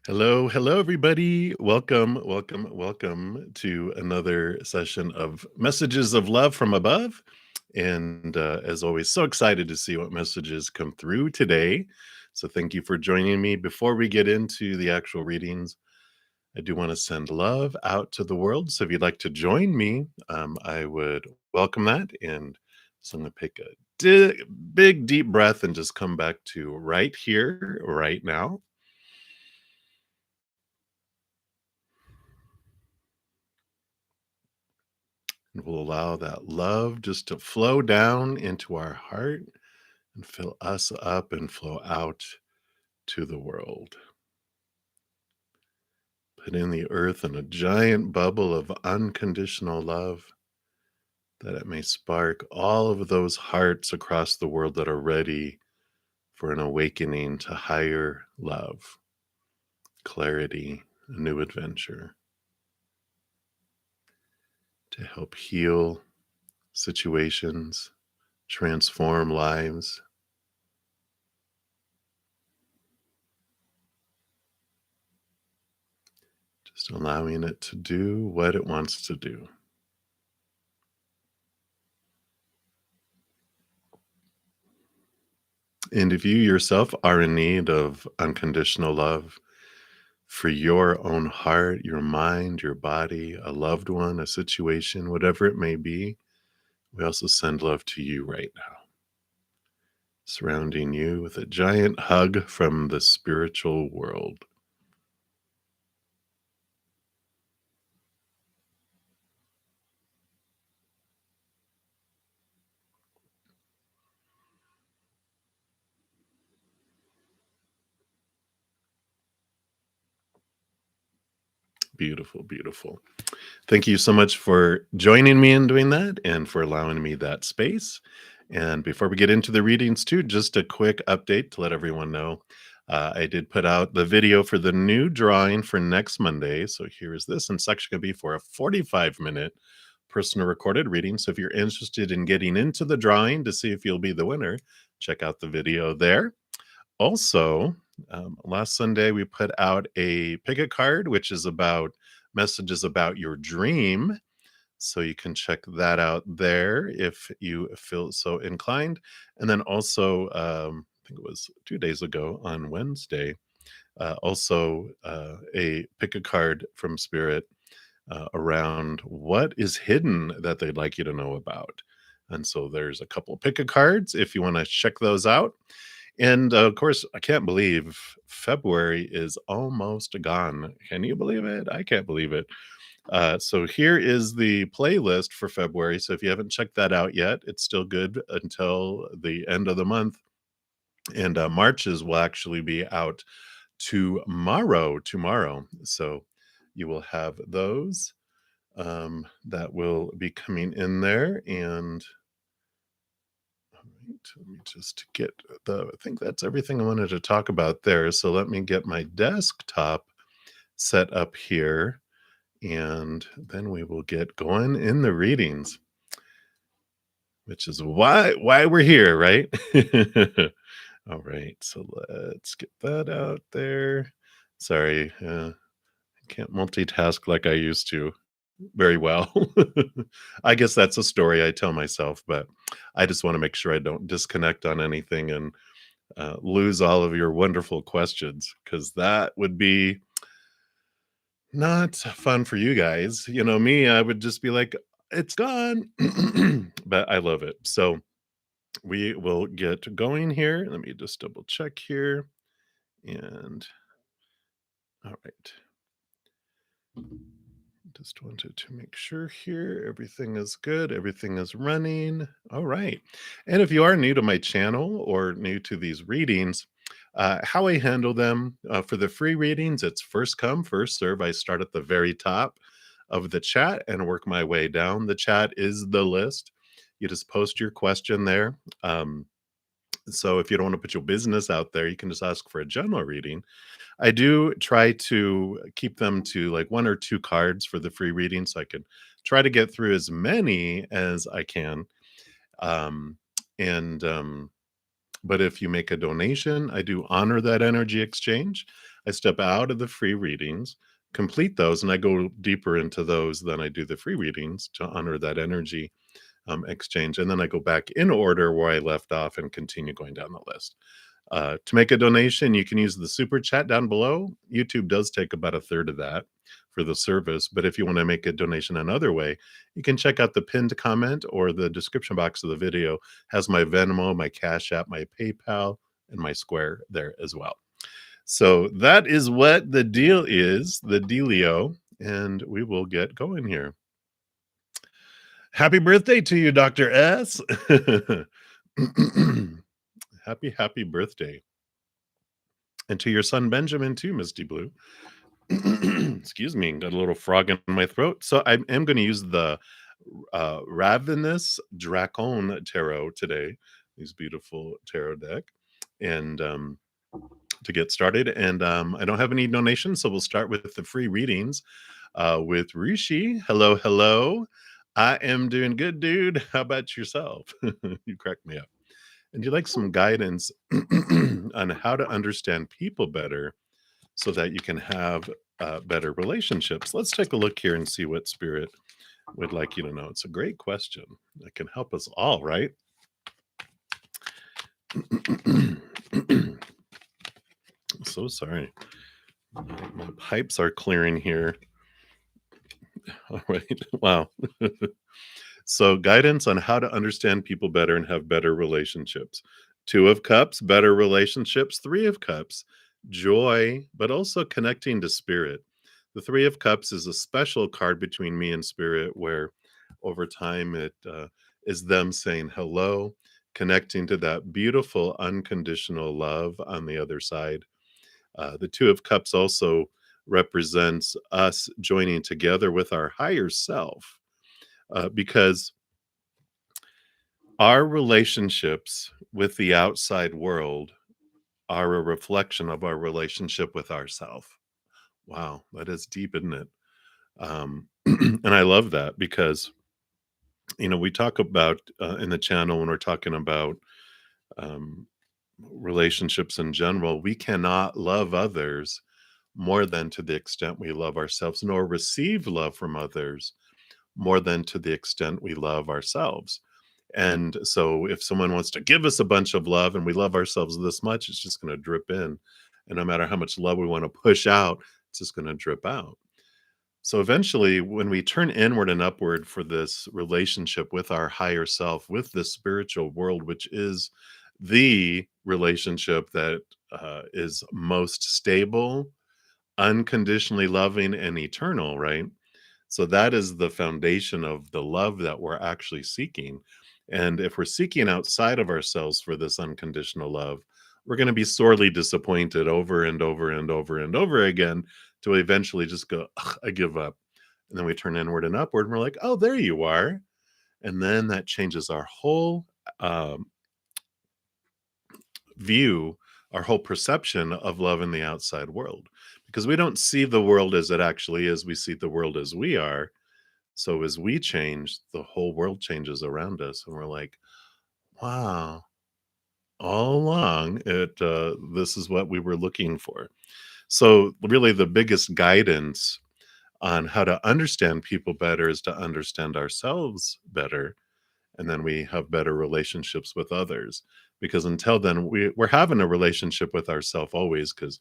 Hello, hello, everybody. Welcome, welcome, welcome to another session of Messages of Love from Above. And as always, so excited to see what messages come through today. So thank you for joining me. Before we get into the actual readings, I do want to send love out to the world. So if you'd like to join me, I would welcome that. And so I'm going to take a big, deep breath and just come back to right here, right now. And we'll allow that love just to flow down into our heart and fill us up and flow out to the world. Put in the earth in a giant bubble of unconditional love, that it may spark all of those hearts across the world that are ready for an awakening to higher love, clarity, a new adventure, to help heal situations, transform lives. Just allowing it to do what it wants to do. And if you yourself are in need of unconditional love for your own heart, your mind, your body, a loved one, a situation, whatever it may be, we also send love to you right now, surrounding you with a giant hug from the spiritual world. Beautiful, beautiful. Thank you so much for joining me in doing that and for allowing me that space. And before we get into the readings, too, just a quick update to let everyone know. I did put out the video for the new drawing for next Monday. So here is this, and it's actually going to be for a 45-minute personal recorded reading. So if you're interested in getting into the drawing to see if you'll be the winner, check out the video there. Also, last Sunday we put out a pick a card, which is about messages about your dream. So you can check that out there if you feel so inclined. And then also, I think it was 2 days ago on Wednesday, also a pick a card from Spirit around what is hidden that they'd like you to know about. And so there's a couple pick a cards if you want to check those out. And of course, I can't believe February is almost gone. Can you believe it? I can't believe it. So here is the playlist for February. So if you haven't checked that out yet, it's still good until the end of the month. And March's will actually be out tomorrow. Tomorrow. So you will have those that will be coming in there. And let me just get I think that's everything I wanted to talk about there. So let me get my desktop set up here, and then we will get going in the readings, which is why we're here, right? All right, so let's get that out there. Sorry, I can't multitask like I used to very well. I guess that's a story I tell myself, but I just want to make sure I don't disconnect on anything and lose all of your wonderful questions, because that would be not fun for you guys. You know, me, I would just be like, it's gone. But I love it. So we will get going here. Let me just double check here. And all right. Just wanted to make sure here everything is good, everything is running. All right. And if you are new to my channel or new to these readings, how I handle them for the free readings, it's first come, first serve. I start at the very top of the chat and work my way down. The chat is the list. You just post your question there. So if you don't want to put your business out there, you can just ask for a general reading. I do try to keep them to like 1 or 2 cards for the free reading, so I can try to get through as many as I can. Um, and But if you make a donation, I do honor that energy exchange. I step out of the free readings, complete those, and I go deeper into those than I do the free readings to honor that energy exchange. And then I go back in order where I left off and continue going down the list. To make a donation, you can use the super chat down below. YouTube does take about a third of that for the service. But if you want to make a donation another way, you can check out the pinned comment or the description box of the video has my Venmo, my Cash App, my PayPal, and my Square there as well. So that is what the deal is, the dealio, and we will get going here. Happy birthday to you, Dr. S. Happy birthday. And to your son Benjamin too, Misty Blue. Excuse me, got a little frog in my throat. So I am going to use the Ravenous Dracon Tarot today, these beautiful tarot deck, and to get started. And I don't have any donations, so we'll start with the free readings with Rishi. Hello, hello. I am doing good, dude. How about yourself? You crack me up. And you like some guidance on how to understand people better so that you can have better relationships. Let's take a look here and see what Spirit would like you to know. It's a great question that can help us all, right? So sorry. My pipes are clearing here. All right. Wow. So, guidance on how to understand people better and have better relationships. Two of Cups, better relationships. Three of Cups, joy, but also connecting to Spirit. The Three of Cups is a special card between me and Spirit where over time it is them saying hello, connecting to that beautiful unconditional love on the other side. The Two of Cups also represents us joining together with our higher self because our relationships with the outside world are a reflection of our relationship with ourself. Wow, that is deep, isn't it? And I love that because, we talk about in the channel when we're talking about um, relationships in general, we cannot love others more than to the extent we love ourselves, nor receive love from others more than to the extent we love ourselves. And so if someone wants to give us a bunch of love and we love ourselves this much, it's just going to drip in. And no matter how much love we want to push out, it's just going to drip out. So eventually, when we turn inward and upward for this relationship with our higher self, with this spiritual world, which is the relationship that is most stable, unconditionally loving, and eternal, right? So that is the foundation of the love that we're actually seeking. And if we're seeking outside of ourselves for this unconditional love, we're going to be sorely disappointed over and over and over and over again to eventually just go, "Ugh, I give up." And then we turn inward and upward and we're like, oh, there you are. And then that changes our whole um, view, our whole perception of love in the outside world. Because we don't see the world as it actually is, we see the world as we are. So as we change, the whole world changes around us, and we're like, "Wow, all along, this is what we were looking for." So really, the biggest guidance on how to understand people better is to understand ourselves better, and then we have better relationships with others. Because until then, we're having a relationship with ourselves always, because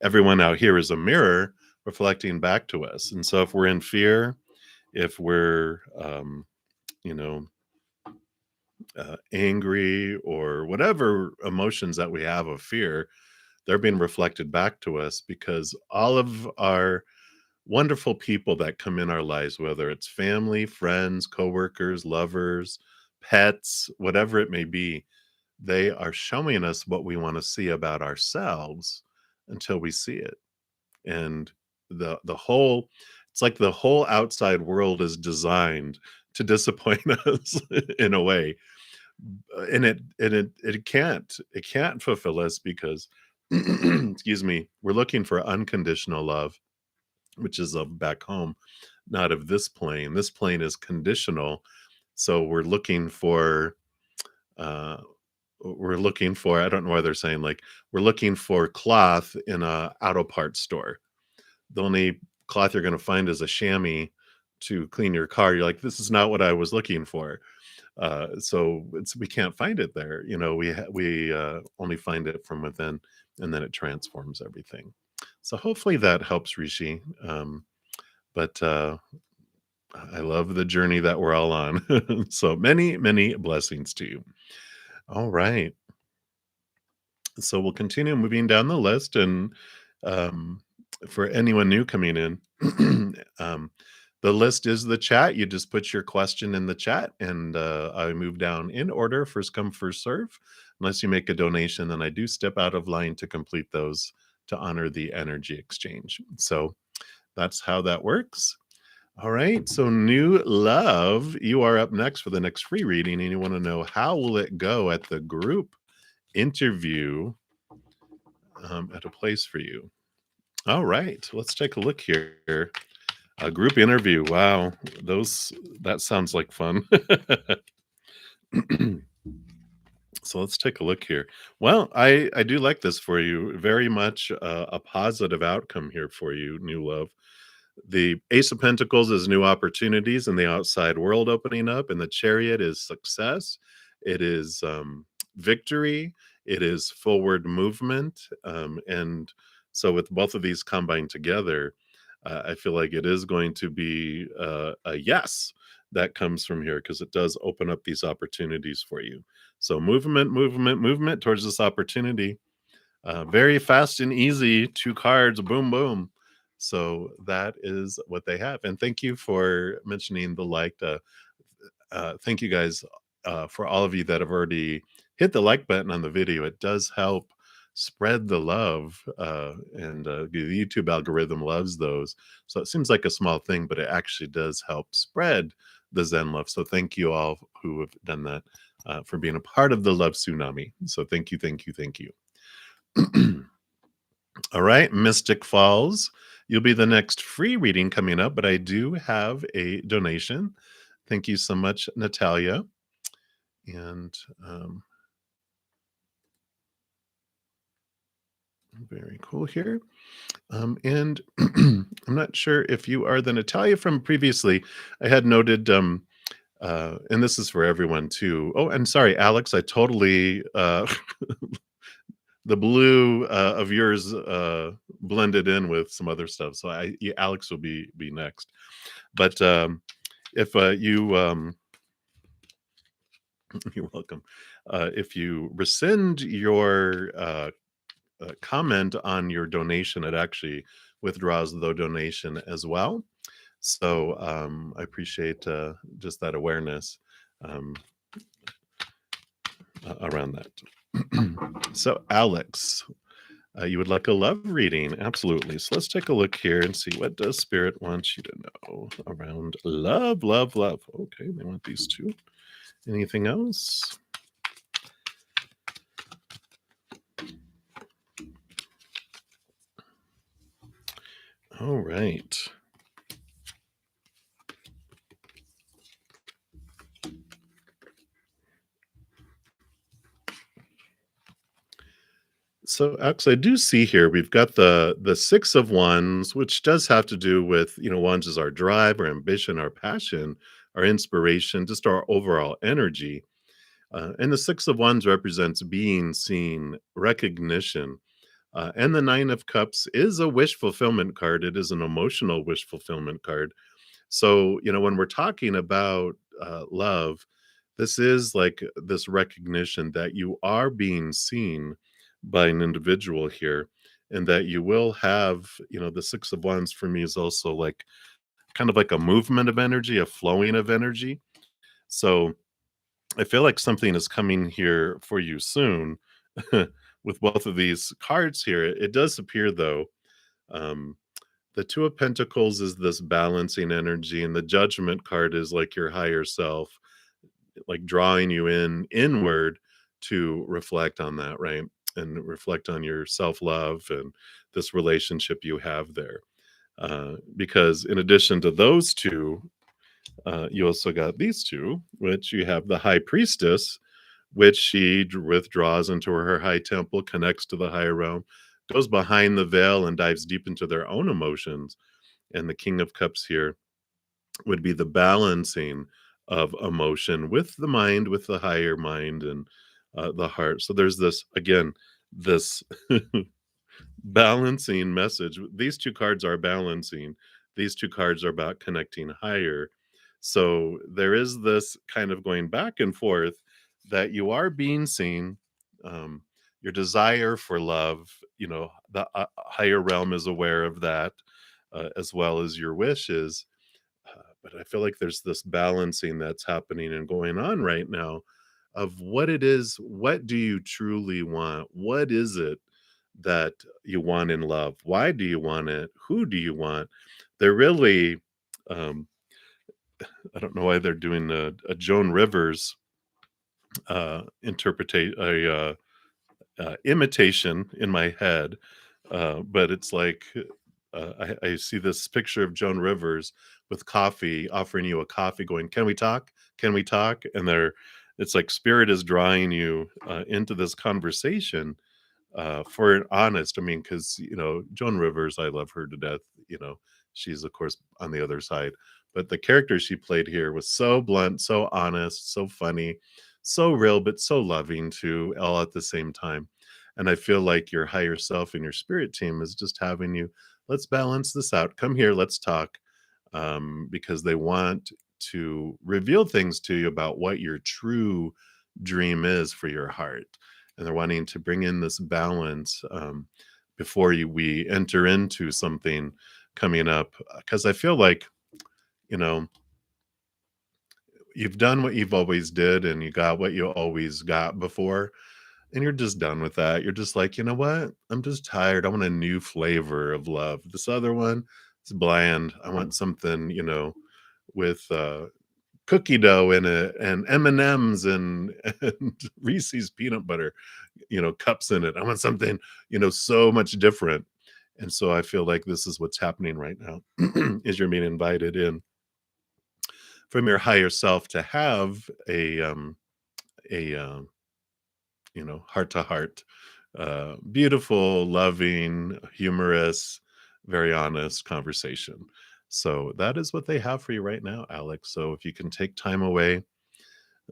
everyone out here is a mirror reflecting back to us. And so if we're in fear, if we're you know angry or whatever emotions that we have of fear, they're being reflected back to us because all of our wonderful people that come in our lives, whether it's family, friends, coworkers, lovers, pets, whatever it may be, they are showing us what we want to see about ourselves until we see it. And the whole it's like the whole outside world is designed to disappoint us in a way. And it can't fulfill us because excuse me, we're looking for unconditional love, which is of back home, not of this plane. This plane is conditional. So we're looking for uh we're looking for, I don't know why they're saying, like, we're looking for cloth in a auto parts store. The only cloth you're gonna find is a chamois to clean your car. You're like, "This is not what I was looking for." So it's, we can't find it there. We only find it from within, and then it transforms everything. So hopefully that helps, Rishi. But I love the journey that we're all on. So many, many blessings to you. All right. So we'll continue moving down the list. And um, for anyone new coming in, the list is the chat. You just put your question in the chat, and I move down in order, first come, first serve. Unless you make a donation, then I do step out of line to complete those to honor the energy exchange. So that's how that works. All right. So new love, you are up next for the next free reading, and you want to know how will it go at the group interview at a place for you. All right, let's take a look here. A group interview. Wow, that sounds like fun. So let's take a look here. Well, I do like this for you. Very much a positive outcome here for you, new love. The Ace of Pentacles is new opportunities in the outside world opening up, and the Chariot is success. It is victory. It is forward movement. And so, with both of these combined together, I feel like it is going to be a yes that comes from here, because it does open up these opportunities for you. So, movement, movement, movement towards this opportunity. Very fast and easy. Two cards, boom, boom. So that is what they have. And thank you for mentioning the liked. Thank you guys for all of you that have already hit the like button on the video. It does help spread the love, and the YouTube algorithm loves those. So it seems like a small thing, but it actually does help spread the Zen love. So thank you all who have done that, for being a part of the love tsunami. So thank you, thank you, thank you. All right, Mystic Falls. You'll be the next free reading coming up, but I do have a donation. Thank you so much, Natalia. And very cool here. And I'm not sure if you are the Natalia from previously. I had noted, and this is for everyone too. Oh, and sorry, Alex, I totally the blue of yours blended in with some other stuff. So Alex will be next. But if you you're welcome. If you rescind your comment on your donation, it actually withdraws the donation as well. So I appreciate just that awareness around that. So Alex, you would like a love reading? Absolutely. So let's take a look here and see, what does Spirit want you to know around love, love, love? Okay, they want these two. Anything else? All right. So, Alex, I do see here we've got the Six of Wands, which does have to do with, wands is our drive, our ambition, our passion, our inspiration, just our overall energy. And the Six of Wands represents being seen, recognition. And the Nine of Cups is a wish fulfillment card. It is an emotional wish fulfillment card. So, when we're talking about love, this is like this recognition that you are being seen by an individual here, and that you will have, the Six of Wands for me is also like kind of like a movement of energy, a flowing of energy. So I feel like something is coming here for you soon with both of these cards here. It does appear, though, um, the Two of Pentacles is this balancing energy, and the Judgment card is like your higher self, like drawing you inward to reflect on that, right? And reflect on your self-love and this relationship you have there. Because in addition to those two, you also got these two, which you have the High Priestess, which she withdraws into her high temple, connects to the higher realm, goes behind the veil and dives deep into their own emotions. And the King of Cups here would be the balancing of emotion with the mind, with the higher mind and the heart. So there's this, again, this balancing message. These two cards are balancing. These two cards are about connecting higher. So there is this kind of going back and forth that you are being seen. Um, your desire for love, the higher realm is aware of that, as well as your wishes. But I feel like there's this balancing that's happening and going on right now of what it is. What do you truly want? What is it that you want in love? Why do you want it? Who do you want? They're really, um, I don't know why they're doing a Joan Rivers interpretate imitation in my head, but it's like I see this picture of Joan Rivers with coffee, offering you a coffee, going, "Can we talk? Can we talk?" And it's like spirit is drawing you into this conversation for an honest. I mean, because Joan Rivers, I love her to death. She's of course on the other side, but the character she played here was so blunt, so honest, so funny, so real, but so loving too, all at the same time. And I feel like your higher self and your spirit team is just having you. Let's balance this out. Come here, let's talk, because they want to reveal things to you about what your true dream is for your heart, and they're wanting to bring in this balance before we enter into something coming up, because I feel like you know you've done what you've always did and you got what you always got before, and you're just done with that. You're just like, you know what, I'm just tired. I want a new flavor of love. This other one, it's bland. I want something with cookie dough in it and M&Ms and Reese's peanut butter cups in it. I want something so much different. And so I feel like this is what's happening right now is you're being invited in from your higher self to have a heart to heart, beautiful, loving, humorous, very honest conversation. So that is what they have for you right now, Alex. So if you can take time away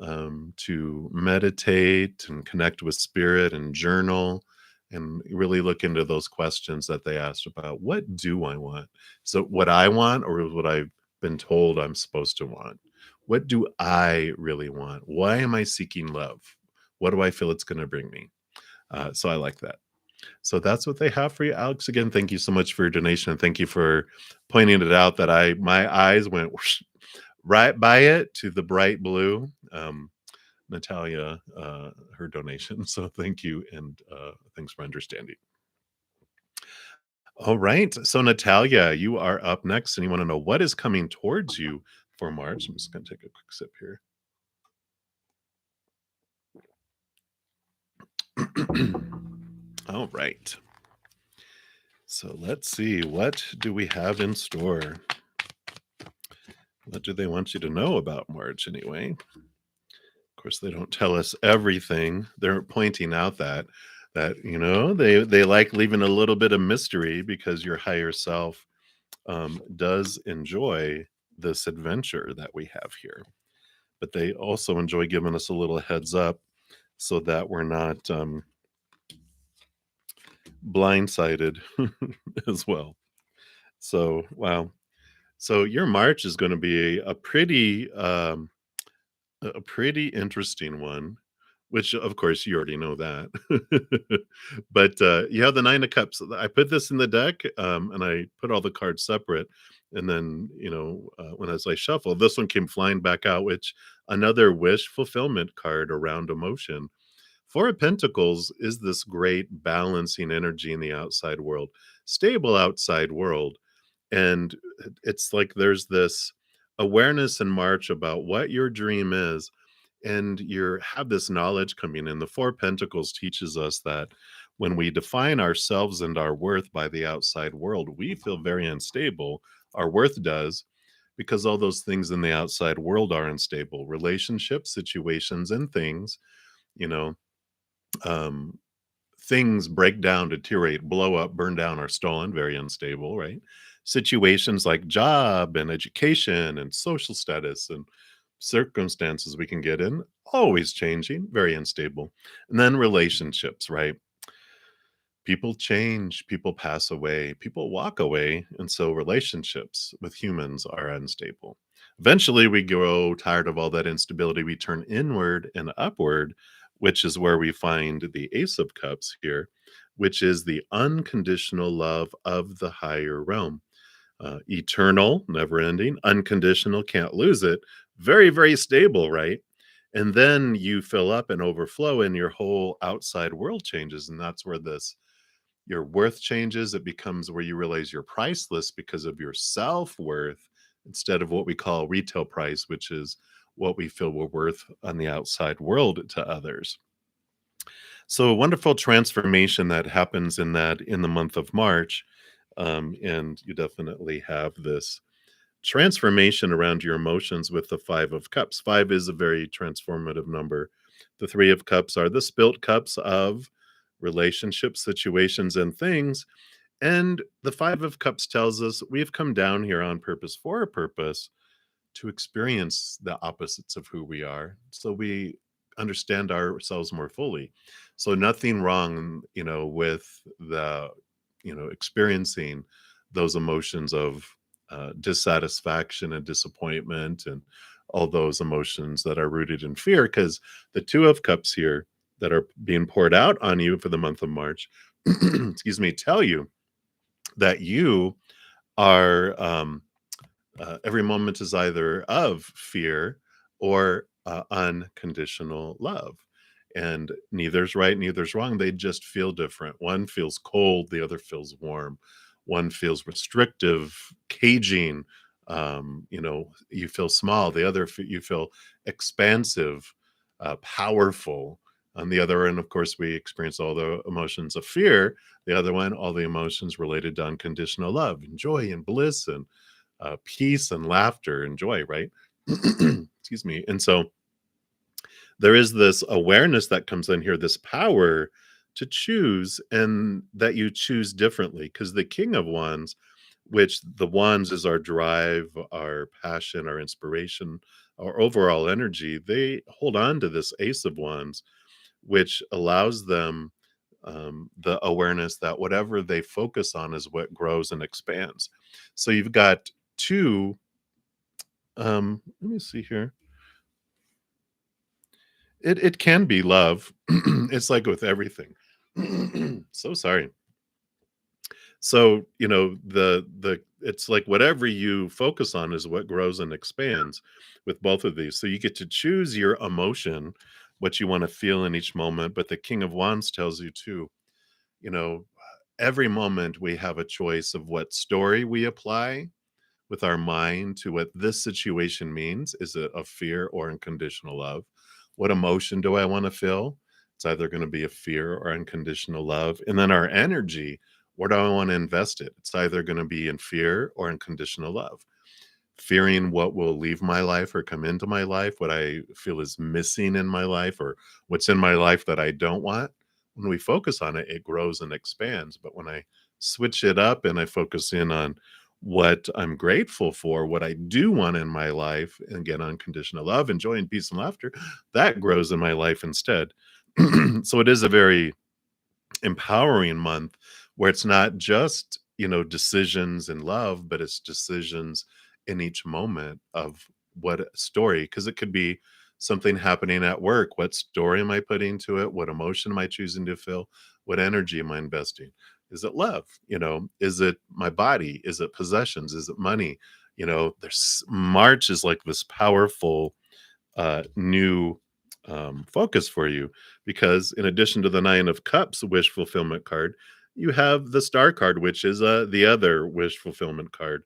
to meditate and connect with spirit and journal and really look into those questions that they asked about, what do I want? So what I want, or what I've been told I'm supposed to want? What do I really want? Why am I seeking love? What do I feel it's going to bring me? So I like that. So that's what they have for you, Alex. Again, thank you so much for your donation, and thank you for pointing it out that my eyes went whoosh, right by it to the bright blue. Natalia, her donation. So thank you, and thanks for understanding. All right. So Natalia, you are up next, and you want to know what is coming towards you for March. I'm just going to take a quick sip here. All right. So let's see. What do we have in store? What do they want you to know about March anyway? Of course, they don't tell us everything. They're pointing out that they like leaving a little bit of mystery because your higher self does enjoy this adventure that we have here. But they also enjoy giving us a little heads up so that we're not blindsided as well. So, wow. So your March is going to be a pretty interesting one, which of course you already know that. But you have the Nine of Cups. I put this in the deck, and I put all the cards separate. And then, when as I shuffle, this one came flying back out, which another wish fulfillment card around emotion. Four of Pentacles is this great balancing energy in the outside world, stable outside world. And it's like there's this awareness in March about what your dream is, and you have this knowledge coming in. The Four Pentacles teaches us that when we define ourselves and our worth by the outside world, we feel very unstable. Our worth does, because all those things in the outside world are unstable: relationships, situations, and things. you know, um, things break down, deteriorate, blow up, burn down, are stolen, very unstable, right? Situations like job and education and social status and circumstances we can get in, always changing, very unstable. And then relationships, right? People change, people pass away, people walk away. And so relationships with humans are unstable. Eventually, we grow tired of all that instability. We turn inward and upward, which is where we find the Ace of Cups here, which is the unconditional love of the higher realm. Eternal, never ending, unconditional, can't lose it. Very, very stable, right? And then you fill up and overflow, and your whole outside world changes. And that's where this your worth changes. It becomes where you realize you're priceless because of your self-worth instead of what we call retail price, which is what we feel we're worth on the outside world to others. So a wonderful transformation that happens in the month of March. And you definitely have this transformation around your emotions with the 5 of Cups. 5 is a very transformative number. The 3 of Cups are the spilt cups of relationships, situations, and things. And the 5 of Cups tells us we've come down here on purpose for a purpose to experience the opposites of who we are so we understand ourselves more fully. So nothing wrong, with the, experiencing those emotions of dissatisfaction and disappointment and all those emotions that are rooted in fear, because the 2 of Cups here that are being poured out on you for the month of March, excuse me, tell you that you are every moment is either of fear or unconditional love. And neither's right, neither's wrong. They just feel different. One feels cold, the other feels warm. One feels restrictive, caging. You feel small. The other, you feel expansive, powerful. On the other end, of course, we experience all the emotions of fear. The other one, all the emotions related to unconditional love and joy and bliss and peace and laughter and joy, right? Excuse me. And so there is this awareness that comes in here, this power to choose, and that you choose differently. Because the King of Wands, which the wands is our drive, our passion, our inspiration, our overall energy, they hold on to this Ace of Wands, which allows them the awareness that whatever they focus on is what grows and expands. So you've got two. Let me see here. It can be love. It's like with everything. So sorry. So, the it's like whatever you focus on is what grows and expands with both of these. So you get to choose your emotion, what you want to feel in each moment, but the King of Wands tells you too, you know, every moment we have a choice of what story we apply with our mind to what this situation means. Is it of fear or unconditional love? What emotion do I want to feel? It's either going to be a fear or unconditional love. And then our energy, where do I want to invest it? It's either going to be in fear or unconditional love. Fearing what will leave my life or come into my life, what I feel is missing in my life, or what's in my life that I don't want. When we focus on it, it grows and expands. But when I switch it up and I focus in on what I'm grateful for, what I do want in my life, and get unconditional love and joy and peace and laughter, that grows in my life instead. So it is a very empowering month where it's not just, decisions in love, but it's decisions in each moment of what story, because it could be something happening at work. What story am I putting to it? What emotion am I choosing to feel? What energy am I investing? Is it love? Is it my body? Is it possessions? Is it money? There's March is like this powerful new focus for you, because in addition to the 9 of Cups wish fulfillment card, you have the Star card, which is the other wish fulfillment card.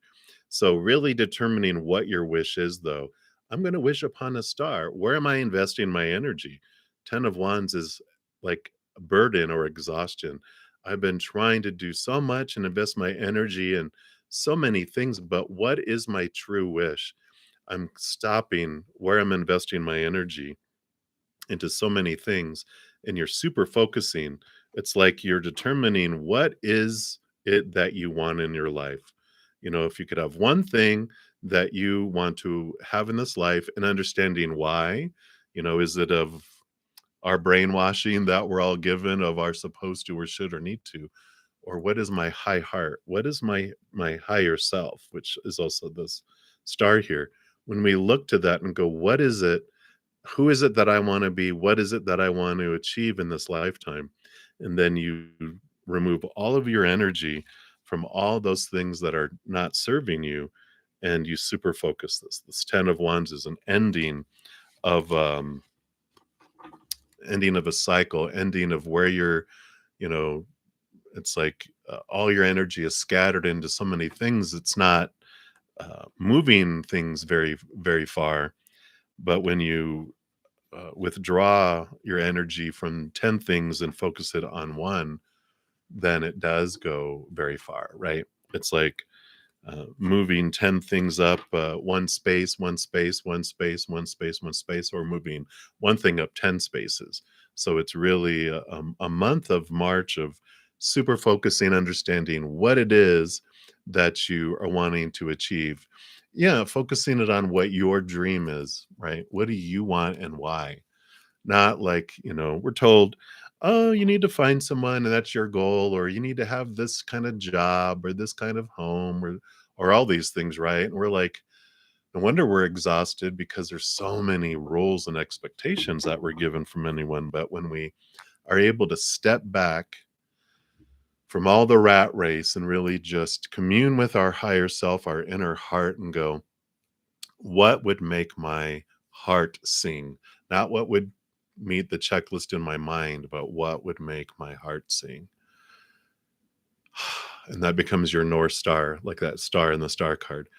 So really determining what your wish is, though. I'm going to wish upon a star. Where am I investing my energy? 10 of Wands is like burden or exhaustion. I've been trying to do so much and invest my energy in so many things, but what is my true wish? I'm stopping where I'm investing my energy into so many things and you're super focusing, it's like you're determining what is it that you want in your life. You know, if you could have one thing that you want to have in this life and understanding why, you know, is it of our brainwashing that we're all given of our supposed to or should or need to, or what is my high heart, what is my higher self, which is also this star here. When we look to that and go, what is it, who is it that I want to be? What is it that I want to achieve in this lifetime? And then you remove all of your energy from all those things that are not serving you, and you super focus this. This 10 of Wands is an of ending of a cycle, ending of where you're, you know, it's like all your energy is scattered into so many things. It's not moving things very far. But when you withdraw your energy from 10 things and focus it on one, then it does go very far, right? It's like moving 10 things up one space, one space, one space, one space, one space, or moving one thing up 10 spaces. So it's really a month of March of super focusing, understanding what it is that you are wanting to achieve. Yeah, focusing it on what your dream is, right? What do you want and why? Not like, you know, we're told, "Oh, you need to find someone and that's your goal," or "You need to have this kind of job or this kind of home," or all these things, right? And we're like, no wonder we're exhausted because there's so many rules and expectations that we're given from anyone. But when we are able to step back from all the rat race and really just commune with our higher self, our inner heart, and go, what would make my heart sing? Not what would meet the checklist in my mind, but what would make my heart sing? And that becomes your North Star, like that star in the star card.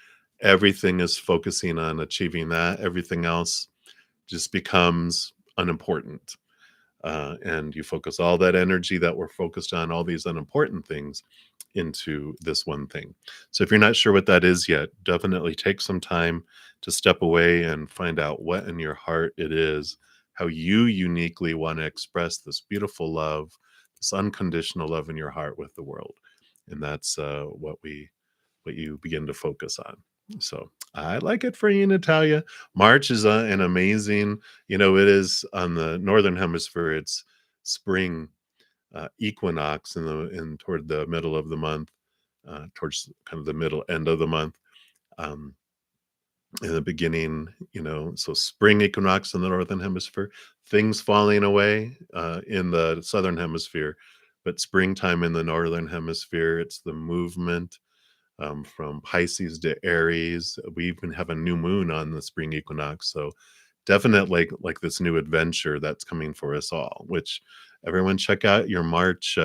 Everything is focusing on achieving that. Everything else just becomes unimportant. And you focus all that energy that we're focused on, all these unimportant things, into this one thing. So if you're not sure what that is yet, definitely take some time to step away and find out what in your heart it is, how you uniquely want to express this beautiful love, this unconditional love in your heart with the world. And that's what you begin to focus on. So I like it for you, Natalia. March is an amazing, you know, it is on the northern hemisphere. It's spring equinox in toward the middle of the month, towards kind of the middle end of the month. Um, in the beginning, you know, so spring equinox in the northern hemisphere, things falling away in the southern hemisphere, but springtime in the northern hemisphere, it's the movement from Pisces to Aries. We even have a new moon on the spring equinox, so definitely like this new adventure that's coming for us all. Which everyone check out your March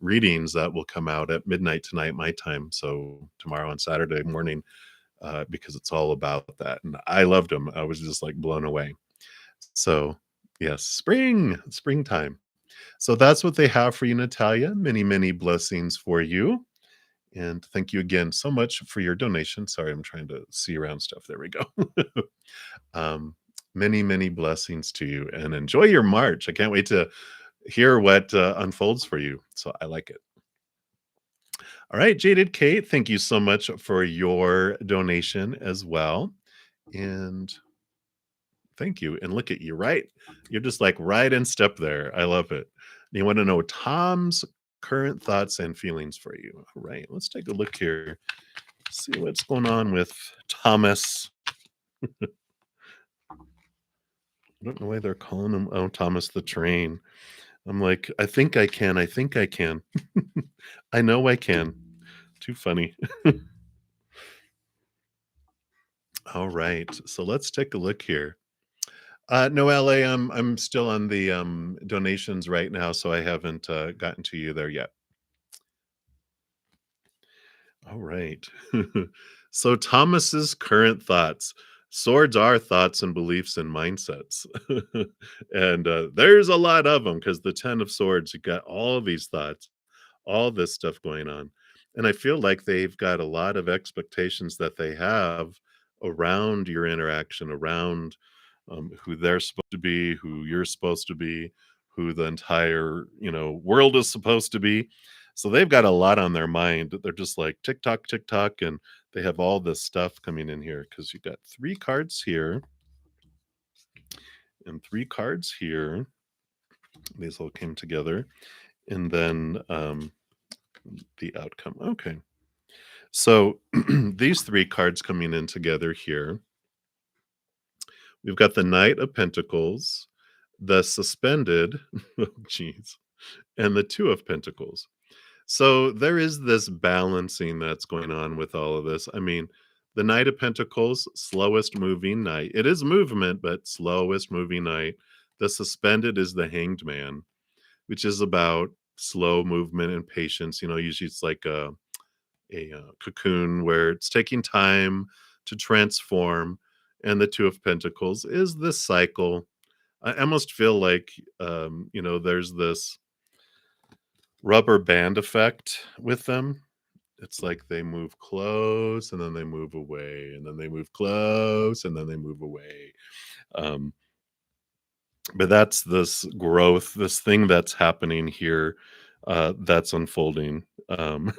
readings that will come out at midnight tonight, my time. So tomorrow on Saturday morning, because it's all about that. And I loved them. I was just like blown away. So yes, springtime. So that's what they have for you, Natalia. Many, many blessings for you. And thank you again so much for your donation. Sorry, I'm trying to see around stuff. There we go. um, many, many blessings to you and enjoy your March. I can't wait to hear what unfolds for you. So I like it. All right, Jaded Kate, thank you so much for your donation as well. And thank you. And look at you, right? You're just like right in step there. I love it. You want to know Tom's current thoughts and feelings for you. All right, let's take a look here. See what's going on with Thomas. I don't know why they're calling him, oh, Thomas the Train. I'm like, I think I can. I think I can. I know I can. Too funny. All right. So let's take a look here. No, LA, I'm still on the donations right now, so I haven't gotten to you there yet. All right. So Thomas's current thoughts. Swords are thoughts and beliefs and mindsets. And there's a lot of them because the 10 of swords, you got all these thoughts, all this stuff going on. And I feel like they've got a lot of expectations that they have around your interaction, around who they're supposed to be, who you're supposed to be, who the entire, world is supposed to be. So they've got a lot on their mind. They're just like tick tock, tick tock, and they have all this stuff coming in here because you got three cards here and three cards here. These all came together, and then the outcome. Okay. So these three cards coming in together here. We've got the Knight of Pentacles, the Suspended, oh geez, and the Two of Pentacles. So there is this balancing that's going on with all of this. I mean, the Knight of Pentacles, slowest moving knight. It is movement, but slowest moving knight. The Suspended is the Hanged Man, which is about slow movement and patience. Usually it's like a cocoon where it's taking time to transform. And the Two of Pentacles is this cycle. I almost feel like, there's this rubber band effect with them. It's like they move close and then they move away, and then they move close and then they move away. Um, but that's this growth, this thing that's happening here, that's unfolding. And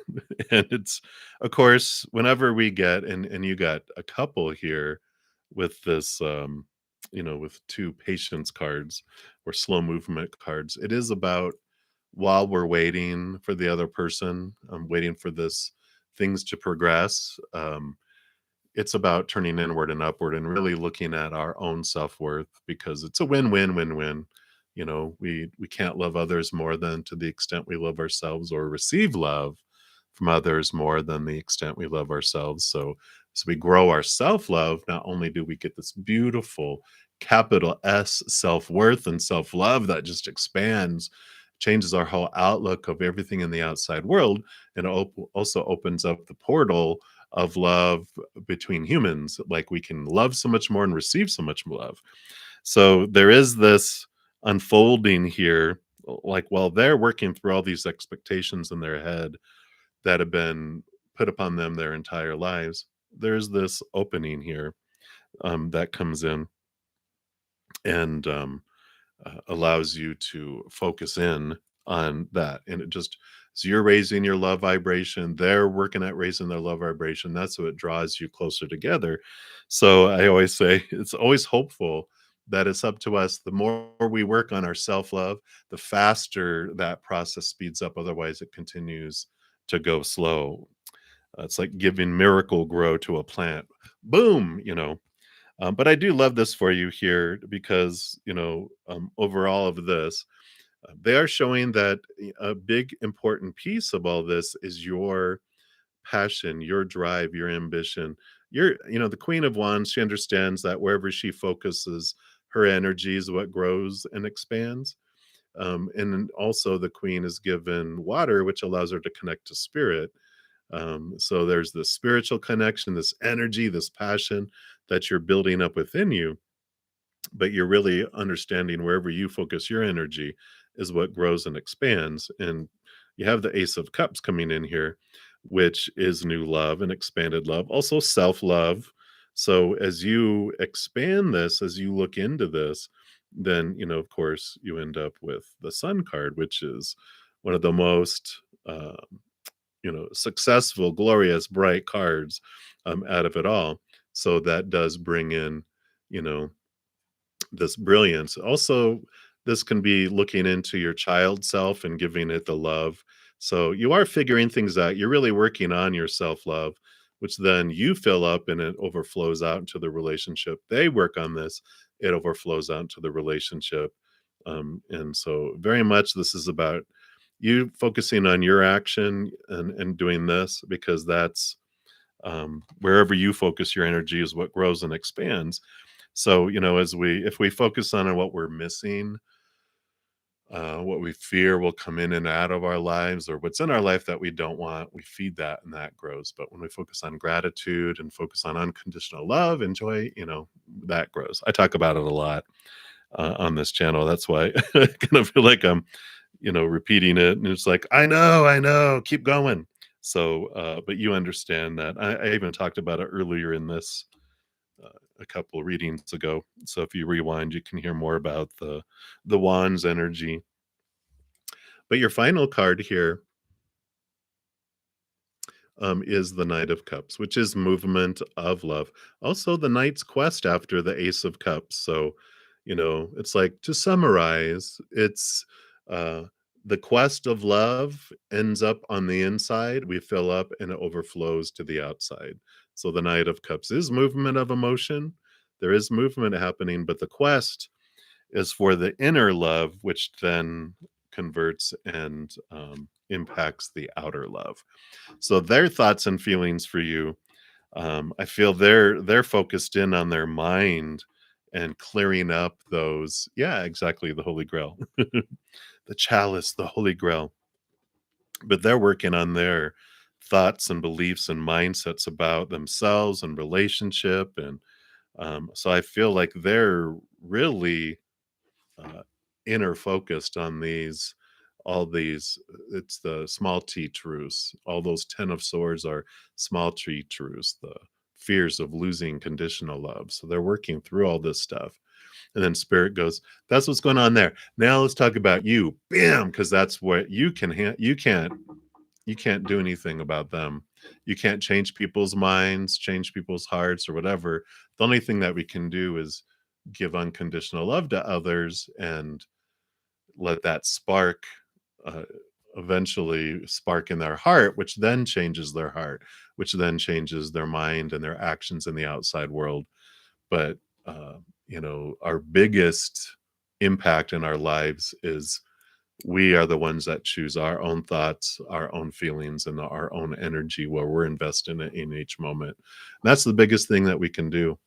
it's, of course, whenever we get, and you got a couple here with this, with two patience cards or slow movement cards, it is about while we're waiting for the other person, waiting for this things to progress. It's about turning inward and upward and really looking at our own self-worth, because it's a win-win-win-win. We can't love others more than to the extent we love ourselves, or receive love from others more than the extent we love ourselves. So as we grow our self-love, not only do we get this beautiful capital S self-worth and self-love that just expands, changes our whole outlook of everything in the outside world, and also opens up the portal of love between humans. Like, we can love so much more and receive so much more love. So there is this unfolding here, like while they're working through all these expectations in their head that have been put upon them their entire lives, there's this opening here, that comes in and allows you to focus in on that. And it just, so you're raising your love vibration, they're working at raising their love vibration. That's what draws you closer together. So I always say it's always hopeful that it's up to us. The more we work on our self-love, the faster that process speeds up. Otherwise it continues to go slow. It's like giving miracle grow to a plant. Boom. But I do love this for you here because, overall of this, they are showing that a big important piece of all this is your passion, your drive, your ambition. The Queen of Wands, she understands that wherever she focuses her energy is what grows and expands. And then also the Queen is given water, which allows her to connect to spirit. So there's this spiritual connection, this energy, this passion that you're building up within you, but you're really understanding wherever you focus your energy is what grows and expands. And you have the Ace of Cups coming in here, which is new love and expanded love, also self-love. So as you expand this, as you look into this, then, of course, you end up with the Sun card, which is one of the most successful, glorious, bright cards out of it all. So that does bring in, you know, this brilliance. Also, this can be looking into your child self and giving it the love. So you are figuring things out. You're really working on your self-love, which then you fill up and it overflows out into the relationship. They work on this, it overflows out into the relationship. And so very much this is about you focusing on your action and doing this, because that's wherever you focus your energy is what grows and expands. So, if we focus on what we're missing, what we fear will come in and out of our lives, or what's in our life that we don't want, we feed that and that grows. But when we focus on gratitude and focus on unconditional love and joy, that grows. I talk about it a lot on this channel. That's why I kind of feel like I'm, repeating it. And it's like, I know, keep going. So, but you understand that. I even talked about it earlier in this a couple readings ago. So if you rewind, you can hear more about the wands energy. But your final card here is the Knight of Cups, which is movement of love. Also, the Knight's quest after the Ace of Cups. So, it's like, to summarize, it's uh, the quest of love ends up on the inside. We fill up and it overflows to the outside. So, the Knight of Cups is movement of emotion. There is movement happening, but the quest is for the inner love, which then converts and impacts the outer love. So their thoughts and feelings for you, I feel they're focused in on their mind and clearing up those. Yeah, exactly, the Holy Grail, the chalice, the Holy Grail. But they're working on their thoughts and beliefs and mindsets about themselves and relationship, and so I feel like they're really uh, inner focused on all these. It's the small t truths. All those 10 of swords are small t truths, the fears of losing conditional love. So they're working through all this stuff, and then spirit goes, that's what's going on there. Now let's talk about you. Bam, because that's what you can you can't do anything about them. You can't change people's minds, change people's hearts, or whatever. The only thing that we can do is give unconditional love to others and let that spark uh, eventually spark in their heart, which then changes their heart, which then changes their mind and their actions in the outside world. But our biggest impact in our lives is we are the ones that choose our own thoughts, our own feelings, and our own energy where we're investing in each moment. And that's the biggest thing that we can do.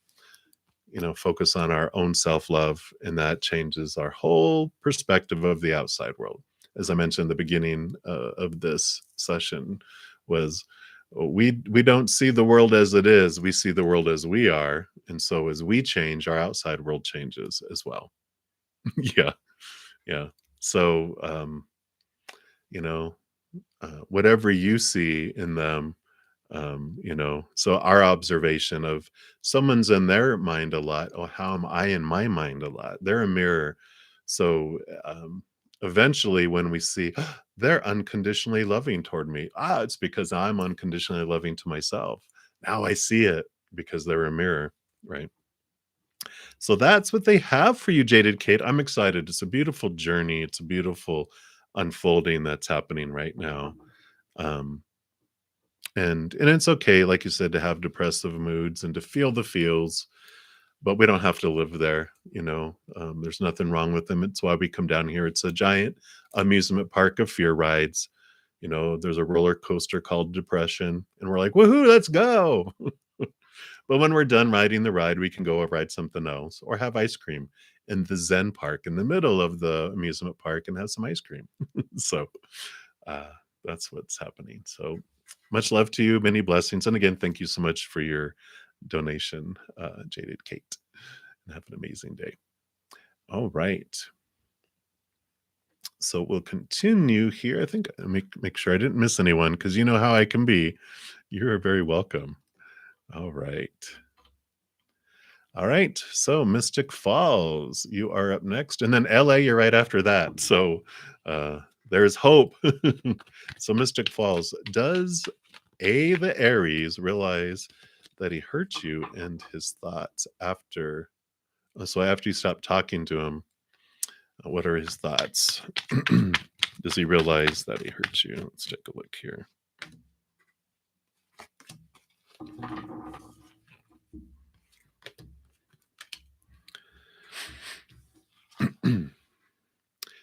Focus on our own self-love, and that changes our whole perspective of the outside world. As I mentioned, the beginning of this session was, we don't see the world as it is, we see the world as we are, and so as we change, our outside world changes as well. Yeah, yeah. So you know whatever you see in them, so our observation of someone's in their mind a lot. Oh, how am I in my mind a lot? They're a mirror. So eventually when we see, they're unconditionally loving toward me, it's because I'm unconditionally loving to myself. Now I see it because they're a mirror, right? So that's what they have for you, Jaded Kate. I'm excited. It's a beautiful journey. It's a beautiful unfolding that's happening right now. um and it's okay, like you said, to have depressive moods and to feel the feels, but we don't have to live there. There's nothing wrong with them. It's why we come down here. It's a giant amusement park of fear rides. There's a roller coaster called depression, and we're like, woohoo, let's go. But when we're done riding the ride, we can go ride something else or have ice cream in the Zen park in the middle of the amusement park and have some ice cream. So uh, that's what's happening. So much love to you, many blessings, and again, thank you so much for your donation, Jaded Kate, and have an amazing day. All right, so we'll continue here. I think make sure I didn't miss anyone, because you know how I can be. You're very welcome. All right. All right. So Mystic Falls, you are up next. And then LA, you're right after that. So there's hope. So Mystic Falls, does the Aries realize that he hurt you and his thoughts after? So after you stop talking to him, what are his thoughts? Does he realize that he hurt you? Let's take a look here.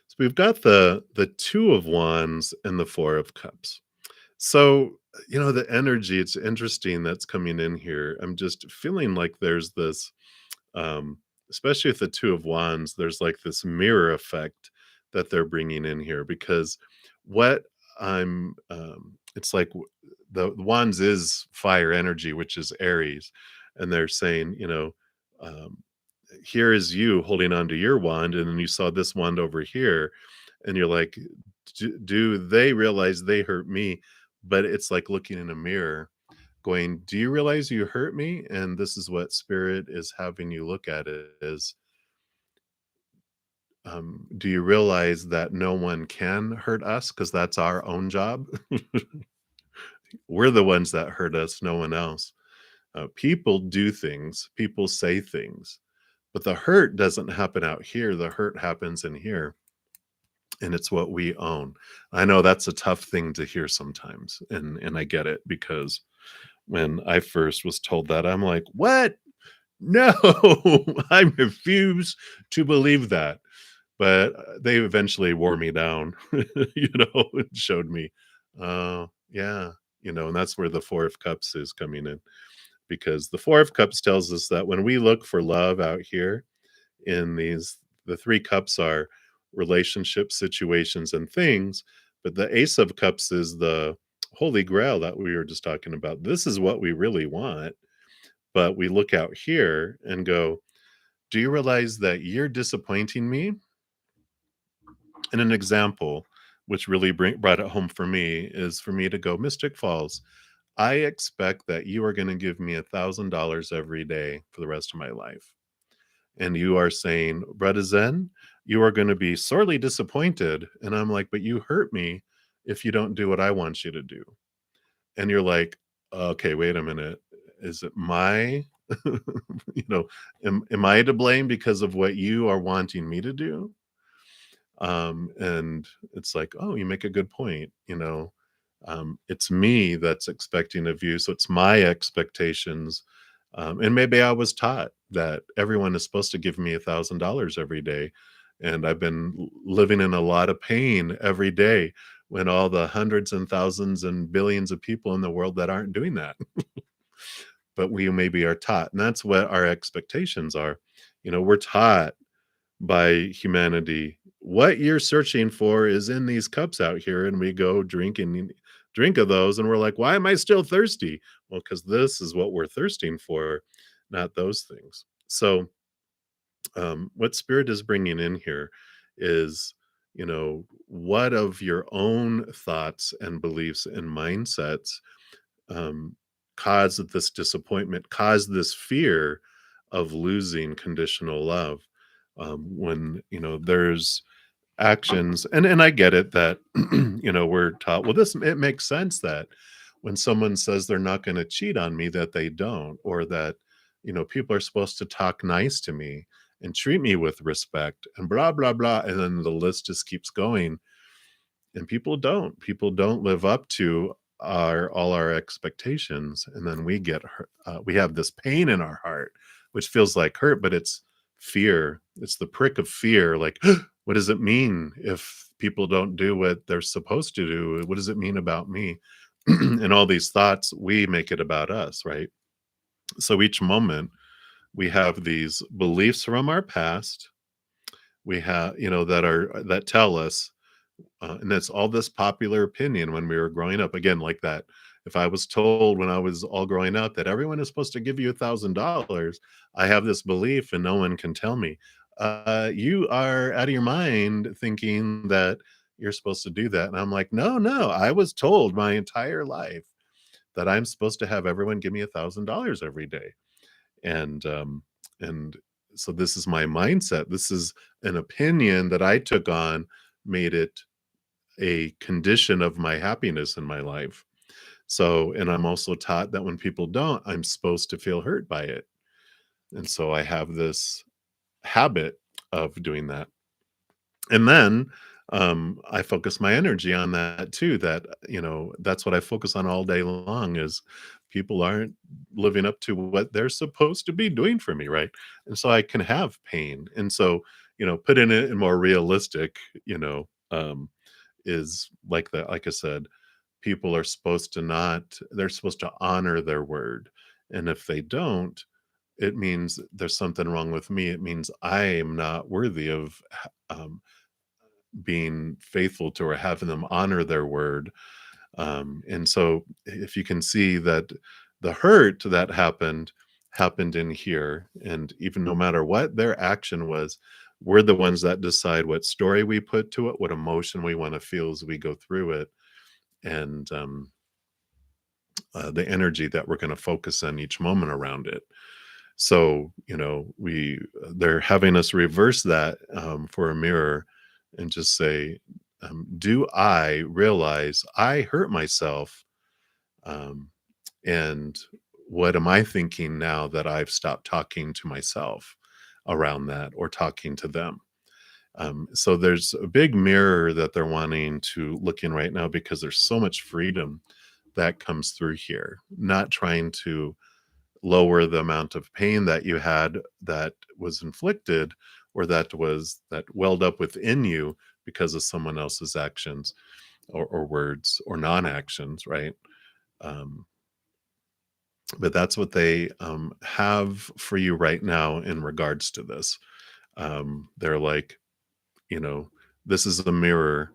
So we've got the Two of Wands and the Four of Cups. So, the energy, it's interesting that's coming in here. I'm just feeling like there's this, especially with the Two of Wands, there's like this mirror effect that they're bringing in here, because what it's like, the Wands is fire energy, which is Aries. And they're saying, um, here is you holding on to your wand, and then you saw this wand over here, and you're like, do they realize they hurt me? But it's like looking in a mirror going, do you realize you hurt me? And this is what spirit is having you look at it is, do you realize that no one can hurt us because that's our own job? We're the ones that hurt us, no one else. People do things, people say things, but the hurt doesn't happen out here. The hurt happens in here, and it's what we own. I know that's a tough thing to hear sometimes, and I get it because when I first was told that, I'm like, what? No, I refuse to believe that. But they eventually wore me down, and showed me, yeah, and that's where the Four of Cups is coming in, because the Four of Cups tells us that when we look for love out here in the three cups are relationships, situations, and things, but the Ace of Cups is the Holy Grail that we were just talking about. This is what we really want, but we look out here and go, do you realize that you're disappointing me? And an example which really brought it home for me is for me to go, Mystic Falls, I expect that you are going to give me $1,000 every day for the rest of my life. And you are saying, bruddaZEN, you are going to be sorely disappointed. And I'm like, but you hurt me if you don't do what I want you to do. And you're like, okay, wait a minute. Is it my, am I to blame because of what you are wanting me to do? And it's like, oh, you make a good point. It's me that's expecting of you, so it's my expectations. And maybe I was taught that everyone is supposed to give me $1,000 every day, and I've been living in a lot of pain every day when all the hundreds and thousands and billions of people in the world that aren't doing that. But we maybe are taught, and that's what our expectations are. We're taught by humanity. What you're searching for is in these cups out here, and we go drink of those, and we're like, why am I still thirsty? Well, because this is what we're thirsting for, not those things. So, what spirit is bringing in here is, what of your own thoughts and beliefs and mindsets um, caused this disappointment, caused this fear of losing conditional love. When there's actions, and I get it that we're taught, well, this it makes sense that when someone says they're not going to cheat on me, that they don't, or that people are supposed to talk nice to me and treat me with respect and blah blah blah, and then the list just keeps going, and people don't live up to all our expectations, and then we get hurt. We have this pain in our heart which feels like hurt, but it's fear. It's the prick of fear, like, what does it mean if people don't do what they're supposed to do? What does it mean about me? And all these thoughts, we make it about us, right? So each moment we have these beliefs from our past, we have that tell us, and that's all this popular opinion when we were growing up. Again, like that. If I was told when I was all growing up that everyone is supposed to give you $1,000, I have this belief, and no one can tell me, you are out of your mind thinking that you're supposed to do that. And I'm like, no, no, I was told my entire life that I'm supposed to have everyone give me $1,000 every day. And so this is my mindset. This is an opinion that I took on, made it a condition of my happiness in my life. So, and I'm also taught that when people don't, I'm supposed to feel hurt by it. And so I have this habit of doing that. And then I focus my energy on that too. That's what I focus on all day long is people aren't living up to what they're supposed to be doing for me, right? And so I can have pain. And so, put in it in more realistic, is like that. Like I said, people are supposed to not, they're supposed to honor their word. And if they don't, it means there's something wrong with me. It means I am not worthy of um, being faithful to or having them honor their word. And so if you can see that the hurt that happened in here, and even no matter what their action was, we're the ones that decide what story we put to it, what emotion we want to feel as we go through it. And the energy that we're going to focus on each moment around it. So, they're having us reverse that for a mirror and just say, do I realize I hurt myself? Um, and what am I thinking now that I've stopped talking to myself around that or talking to them? So there's a big mirror that they're wanting to look in right now because there's so much freedom that comes through here. Not trying to lower the amount of pain that you had that was inflicted or that welled up within you because of someone else's actions or words or non-actions, right? Um, but that's what they have for you right now in regards to this. They're like, you know, this is a mirror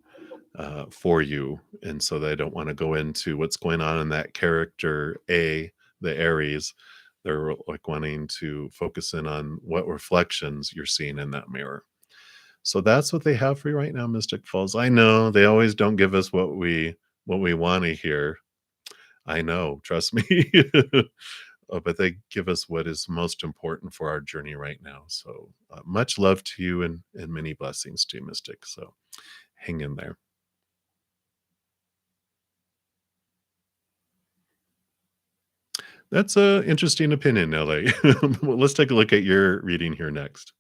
for you. And so they don't want to go into what's going on in that character A, the Aries. They're like wanting to focus in on what reflections you're seeing in that mirror. So that's what they have for you right now, Mystic Falls. I know they always don't give us what we want to hear. I know, trust me. But they give us what is most important for our journey right now. So much love to you and many blessings to you, Mystic. So hang in there. That's a interesting opinion, LA. Well, let's take a look at your reading here next.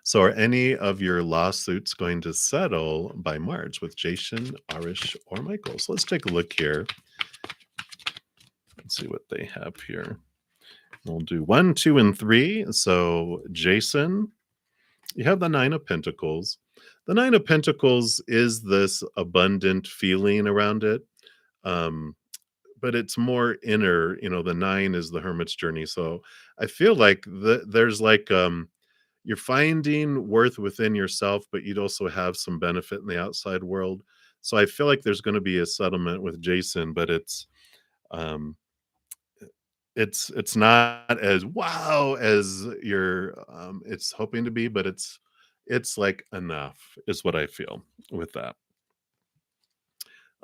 So, are any of your lawsuits going to settle by March with Jason, Arish, or Michael? So, let's take a look here and see what they have here. We'll do 1, 2, and 3. So, Jason, you have the Nine of Pentacles. The Nine of Pentacles is this abundant feeling around it. Um, but it's more inner. The nine is the hermit's journey. So I feel like there's like you're finding worth within yourself, but you'd also have some benefit in the outside world. So I feel like there's going to be a settlement with Jason, but um it's not as wow as you're it's hoping to be, but it's like enough is what I feel with that.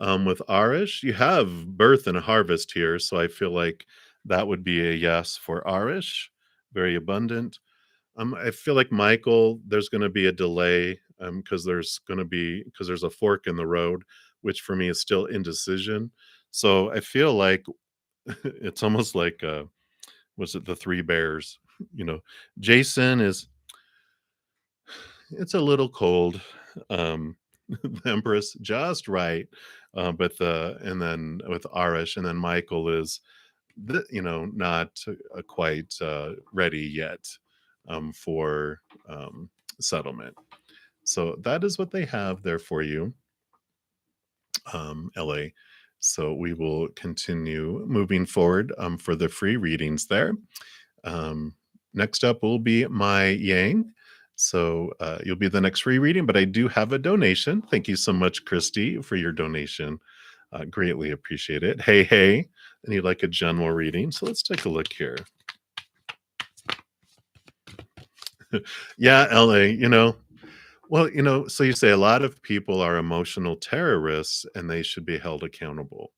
With Arish, you have birth and harvest here, so I feel like that would be a yes for Arish. Very abundant. I feel like Michael, there's going to be a delay because there's a fork in the road, which for me is still indecision. So I feel like it's almost like was it the Three Bears? You know, Jason is it's a little cold. The Empress just right, but and then with Arish, and then Michael is not quite ready yet for settlement. So that is what they have there for you, LA. So we will continue moving forward for the free readings there. Um, Next up will be my Yang. So you'll be the next free reading, but I do have a donation. Thank you so much, Christy, for your donation. Greatly appreciate it. Hey, hey, I need like a general reading. So let's take a look here. Yeah, LA, well, so you say a lot of people are emotional terrorists and they should be held accountable.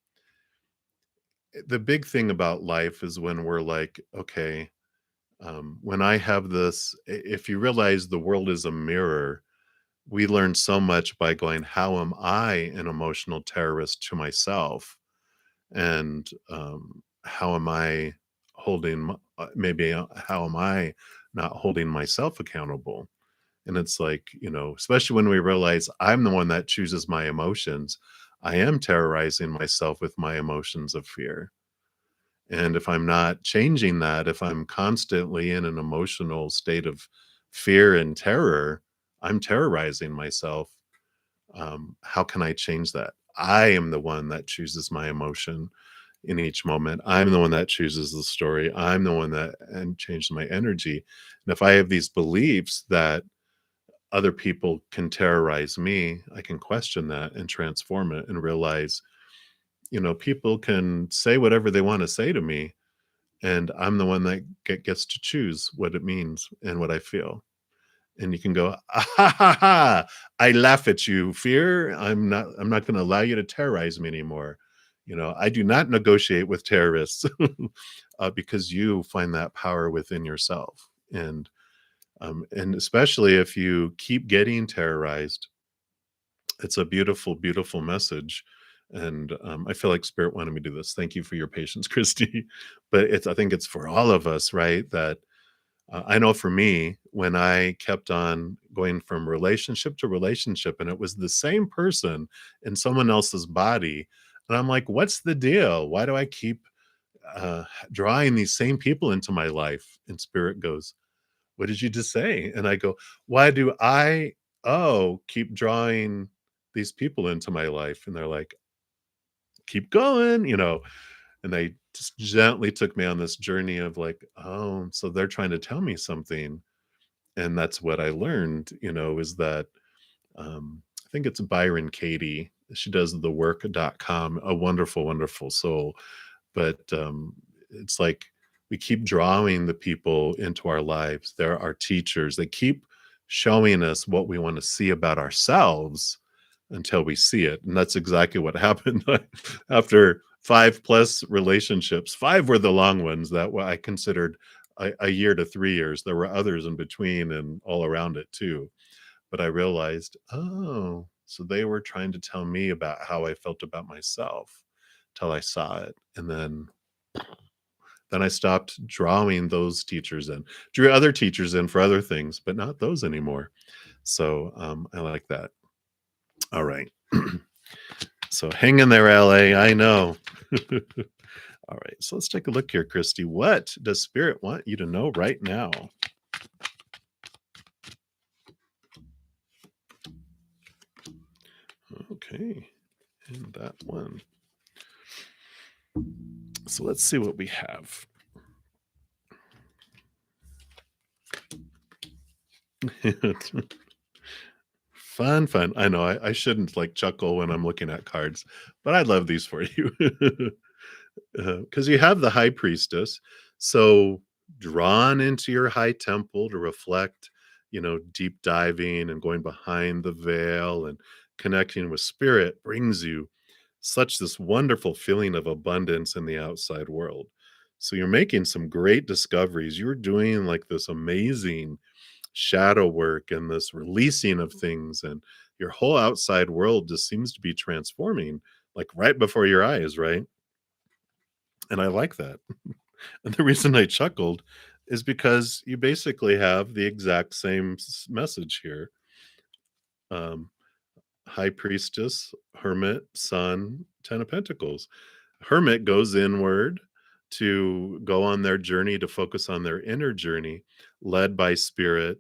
The big thing about life is when we're like, okay, when I have this, if you realize the world is a mirror, we learn so much by going, how am I an emotional terrorist to myself? And how am I maybe how am I not holding myself accountable? And it's like, especially when we realize I'm the one that chooses my emotions, I am terrorizing myself with my emotions of fear. And if I'm not changing that, if I'm constantly in an emotional state of fear and terror, I'm terrorizing myself. How can I change that? I am the one that chooses my emotion in each moment. I'm the one that chooses the story. I'm the one that and changes my energy. And if I have these beliefs that other people can terrorize me, I can question that and transform it and realize, people can say whatever they want to say to me, and I'm the one that gets to choose what it means and what I feel. And you can go, ah, ha, ha, ha. I laugh at you, fear. I'm not going to allow you to terrorize me anymore. I do not negotiate with terrorists because you find that power within yourself. And especially if you keep getting terrorized, it's a beautiful, beautiful message. And I feel like Spirit wanted me to do this. Thank you for your patience, Christy. But I think it's for all of us, right? That I know for me, when I kept on going from relationship to relationship, and it was the same person in someone else's body, and I'm like, what's the deal? Why do I keep uh, drawing these same people into my life? And Spirit goes, what did you just say? And I go, why do I, keep drawing these people into my life? And they're like, keep going. And they just gently took me on this journey of like, oh, so they're trying to tell me something. And that's what I learned, is that I think it's Byron Katie. She does the work.com, a wonderful, wonderful soul. But it's like we keep drawing the people into our lives. They're our teachers. They keep showing us what we want to see about ourselves until we see it. And that's exactly what happened after 5+ relationships. 5 were the long ones that I considered a year to 3 years. There were others in between and all around it too. But I realized, oh, so they were trying to tell me about how I felt about myself till I saw it. And then I stopped drawing those teachers in. Drew other teachers in for other things, but not those anymore. So I like that. All right. So hang in there, LA. I know. All right. So let's take a look here, Christy. What does Spirit want you to know right now? Okay. And that one. So let's see what we have. Fun, fun. I know I shouldn't like chuckle when I'm looking at cards, but I love these for you. Because you have the high priestess. So drawn into your high temple to reflect, deep diving and going behind the veil and connecting with spirit brings you such this wonderful feeling of abundance in the outside world. So you're making some great discoveries. You're doing like this amazing shadow work and this releasing of things, and your whole outside world just seems to be transforming like right before your eyes, right? And I like that. And the reason I chuckled is because you basically have the exact same message here. um, High priestess, hermit, sun, 10 of pentacles. Hermit goes inward to go on their journey, to focus on their inner journey, led by spirit.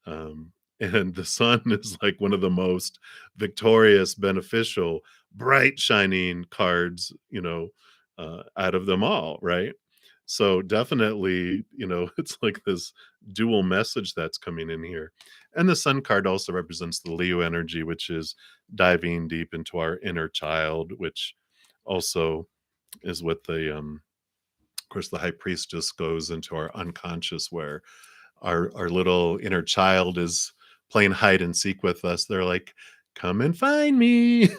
And the sun is like one of the most victorious, beneficial, bright, shining cards, out of them all, right? So definitely, it's like this dual message that's coming in here. And the sun card also represents the Leo energy, which is diving deep into our inner child, which also is what of course, the high priestess goes into our unconscious, where our little inner child is playing hide and seek with us. They're like, come and find me.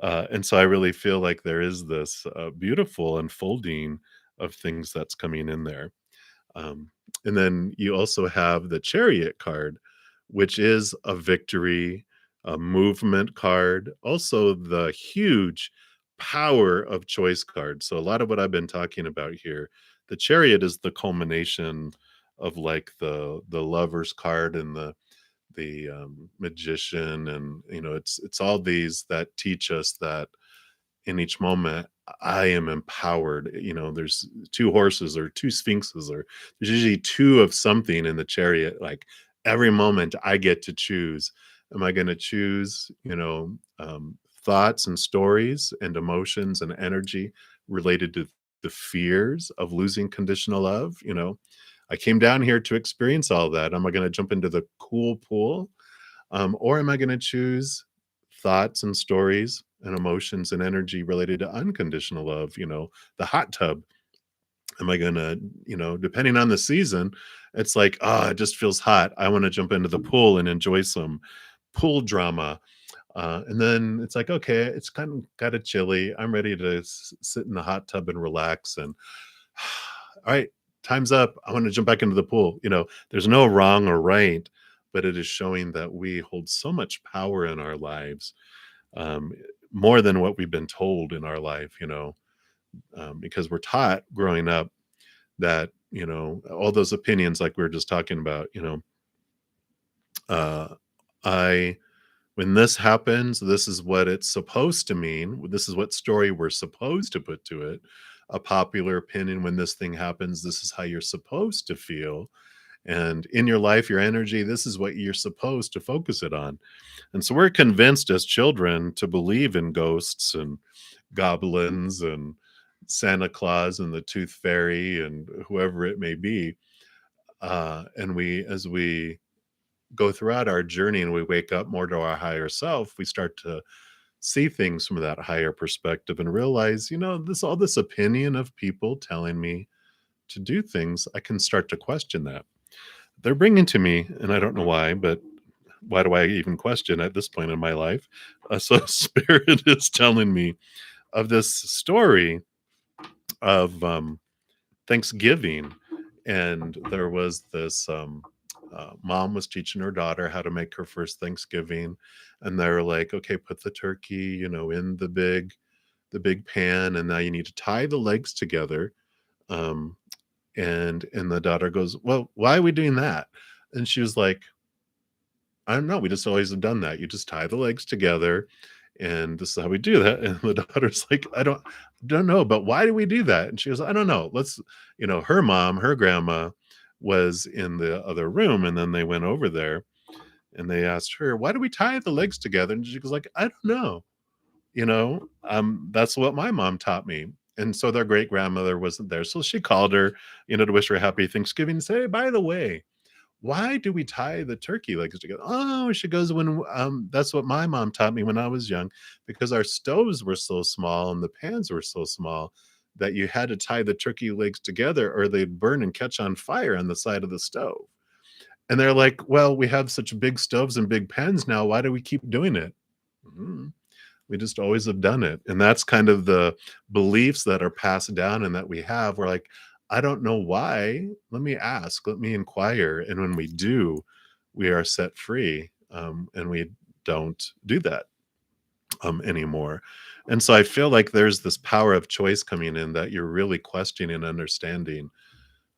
And so I really feel like there is this beautiful unfolding of things that's coming in there. um, and then you also have the Chariot card, which is a victory, a movement card, also the huge power of choice card. So a lot of what I've been talking about here, the Chariot is the culmination of like the Lover's card and the Magician, and it's all these that teach us that in each moment I am empowered. There's two horses or two sphinxes, or there's usually two of something in the Chariot. Like every moment I get to choose. Am I going to choose thoughts and stories and emotions and energy related to the fears of losing conditional love? I came down here to experience all that. Am I going to jump into the cool pool? Or am I going to choose thoughts and stories and emotions and energy related to unconditional love, the hot tub? Am I going to, depending on the season, it's like, it just feels hot. I want to jump into the pool and enjoy some pool drama. And then it's like, okay, it's kind of chilly. I'm ready to sit in the hot tub and relax. And all right, time's up. I want to jump back into the pool. There's no wrong or right, but it is showing that we hold so much power in our lives, um, more than what we've been told in our life. Because we're taught growing up that all those opinions, like we were just talking about. Uh, I When this happens, this is what it's supposed to mean. This is what story we're supposed to put to it. A popular opinion: when this thing happens, this is how you're supposed to feel. And in your life, your energy, this is what you're supposed to focus it on. And so we're convinced as children to believe in ghosts and goblins and Santa Claus and the Tooth Fairy and whoever it may be. And as we go throughout our journey and we wake up more to our higher self, we start to see things from that higher perspective and realize, this opinion of people telling me to do things, I can start to question that. They're bringing to me, and I don't know why, but why do I even question at this point in my life? So Spirit is telling me of this story of Thanksgiving, and there was this mom was teaching her daughter how to make her first Thanksgiving, and they're like, "Okay, put the turkey, in the big pan, and now you need to tie the legs together." Um, and the daughter goes, "Well, why are we doing that?" And she was like, "I don't know. We just always have done that. You just tie the legs together, and this is how we do that." And the daughter's like, "I don't know, but why do we do that?" And she goes, "I don't know. Her mom, her grandma was in the other room, and then they went over there and they asked her, "Why do we tie the legs together?" And she goes like, "I don't know. That's what my mom taught me." And so their great grandmother wasn't there. So she called her, to wish her happy Thanksgiving and say, "Hey, by the way, why do we tie the turkey legs together?" "Oh," she goes, "when that's what my mom taught me when I was young, because our stoves were so small and the pans were so small that you had to tie the turkey legs together or they'd burn and catch on fire on the side of the stove." And they're like, "Well, we have such big stoves and big pans now. Why do we keep doing it?" "Mhm. We just always have done it." And that's kind of the beliefs that are passed down and that we have. We're like, "I don't know why. Let me ask, let me inquire." And when we do, we are set free. And we don't do that anymore. And so I feel like there's this power of choice coming in that you're really questioning and understanding.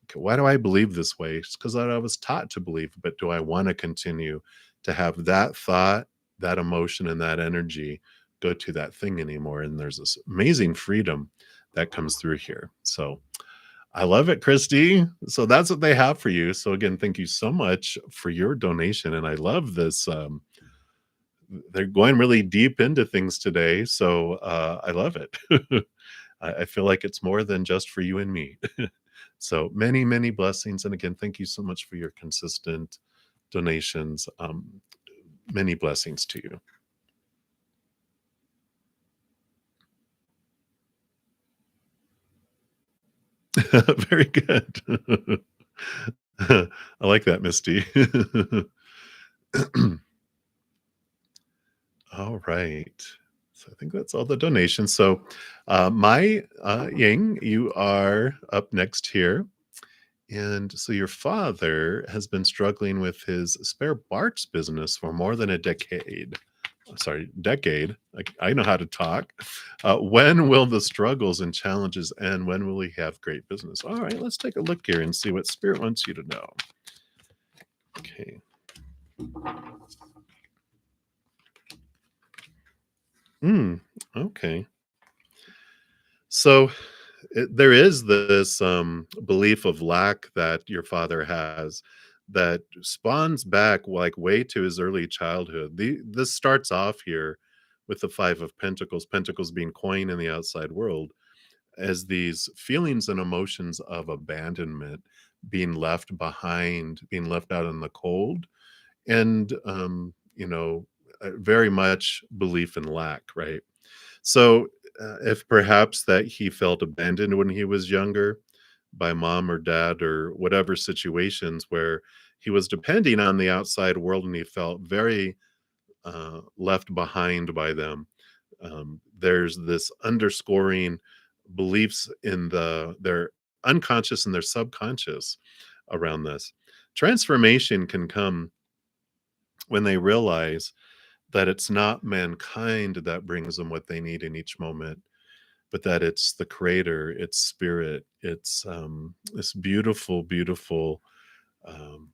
Okay, why do I believe this way? It's because I was taught to believe, but do I want to continue to have that thought, that emotion, and that energy go to that thing anymore? And there's this amazing freedom that comes through here. So I love it, Christy. So that's what they have for you. So again, thank you so much for your donation. And I love this. They're going really deep into things today. So I love it. I feel like it's more than just for you and me. So many, many blessings. And again, thank you so much for your consistent donations. Many blessings to you. Very good. I like that, Misty. All right. So I think that's all the donations. So, my Ying, you are up next here. And so your father has been struggling with his spare parts business for more than a decade. Sorry, decade. I know how to talk. When will the struggles and challenges end? When will he have great business? All right, let's take a look here and see what Spirit wants you to know. Okay. Okay. So there is this belief of lack that your father has that spawns back like way to his early childhood. This starts off here with the Five of Pentacles, Pentacles being coin in the outside world, as these feelings and emotions of abandonment, being left behind, being left out in the cold, and very much belief in lack, right? So, if perhaps that he felt abandoned when he was younger by mom or dad or whatever situations where he was depending on the outside world and he felt very left behind by them. There's this underscoring beliefs in their unconscious and their subconscious around this. Transformation can come when they realize that it's not mankind that brings them what they need in each moment, but that it's the creator, it's spirit, it's this beautiful, beautiful um,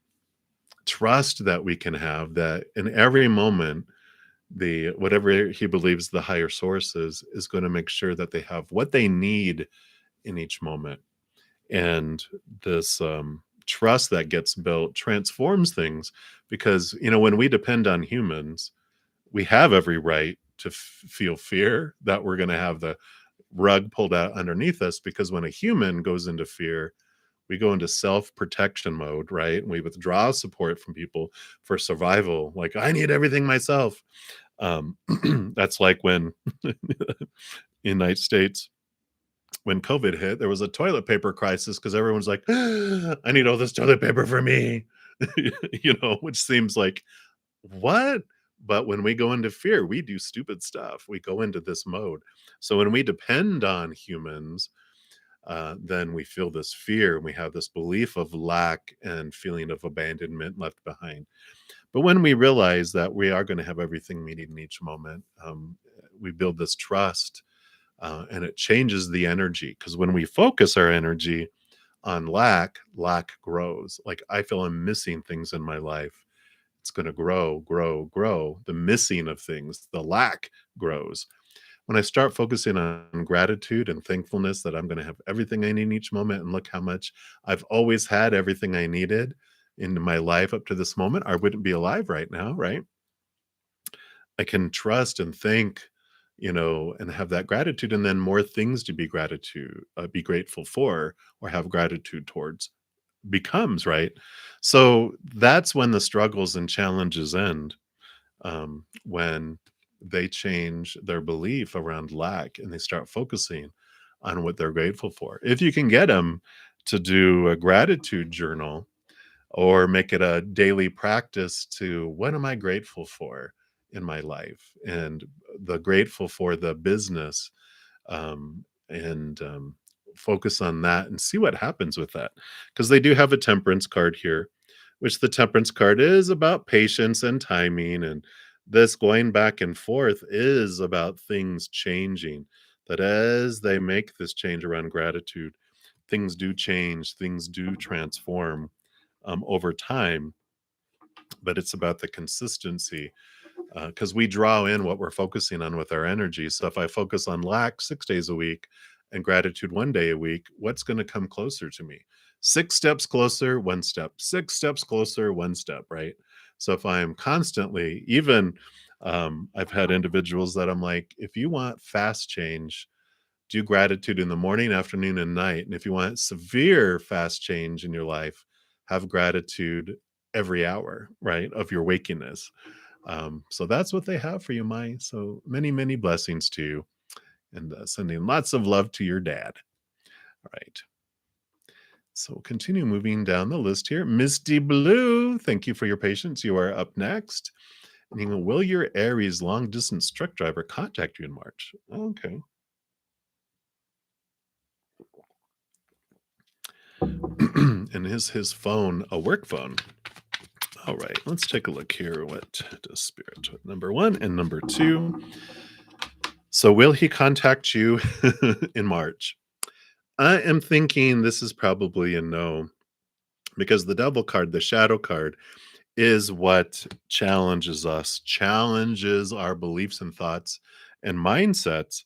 trust that we can have that in every moment, the whatever he believes the higher source is going to make sure that they have what they need in each moment. And this trust that gets built transforms things because, when we depend on humans, we have every right to feel fear that we're going to have the rug pulled out underneath us, because when a human goes into fear, we go into self-protection mode, right? And we withdraw support from people for survival. Like, I need everything myself. Um, that's like when in the United States, when COVID hit, there was a toilet paper crisis because everyone's like, I need all this toilet paper for me, which seems like, what? But when we go into fear, we do stupid stuff. We go into this mode. So when we depend on humans, then we feel this fear and we have this belief of lack and feeling of abandonment left behind. But when we realize that we are going to have everything we need in each moment, we build this trust, and it changes the energy. Because when we focus our energy on lack grows. Like, I feel I'm missing things in my life. It's going to grow, grow, grow. The missing of things, the lack grows. When I start focusing on gratitude and thankfulness that I'm going to have everything I need in each moment, and look how much I've always had everything I needed in my life up to this moment, I wouldn't be alive right now, right? I can trust and thank, and have that gratitude, and then more things to be grateful for, or have gratitude towards becomes, right? So that's when the struggles and challenges end, when they change their belief around lack and they start focusing on what they're grateful for. If you can get them to do a gratitude journal, or make it a daily practice to, what am I grateful for in my life? And the grateful for the business, and focus on that and see what happens with that. Because they do have a temperance card here, which the temperance card is about patience and timing. And this going back and forth is about things changing. That as they make this change around gratitude, things do change, things do transform over time. But it's about the consistency, because we draw in what we're focusing on with our energy. So if I focus on lack 6 days a week and gratitude 1 day a week, what's going to come closer to me? 6 steps closer, 1 step, 6 steps closer, 1 step, right? So if I'm constantly, even I've had individuals that I'm like, if you want fast change, do gratitude in the morning, afternoon, and night. And if you want severe fast change in your life, have gratitude every hour, right, of your wakiness. So that's what they have for you, Mai. So many, many blessings to you, and sending lots of love to your dad. All right. So continue moving down the list here. Misty Blue, thank you for your patience. You are up next. And will your Aries long distance truck driver contact you in March? Okay. And is his phone a work phone? All right, let's take a look here. What does Spirit? Number one and number two. So, will he contact you in March? I am thinking this is probably a no, because the devil card, the shadow card, is what challenges us, challenges our beliefs and thoughts and mindsets,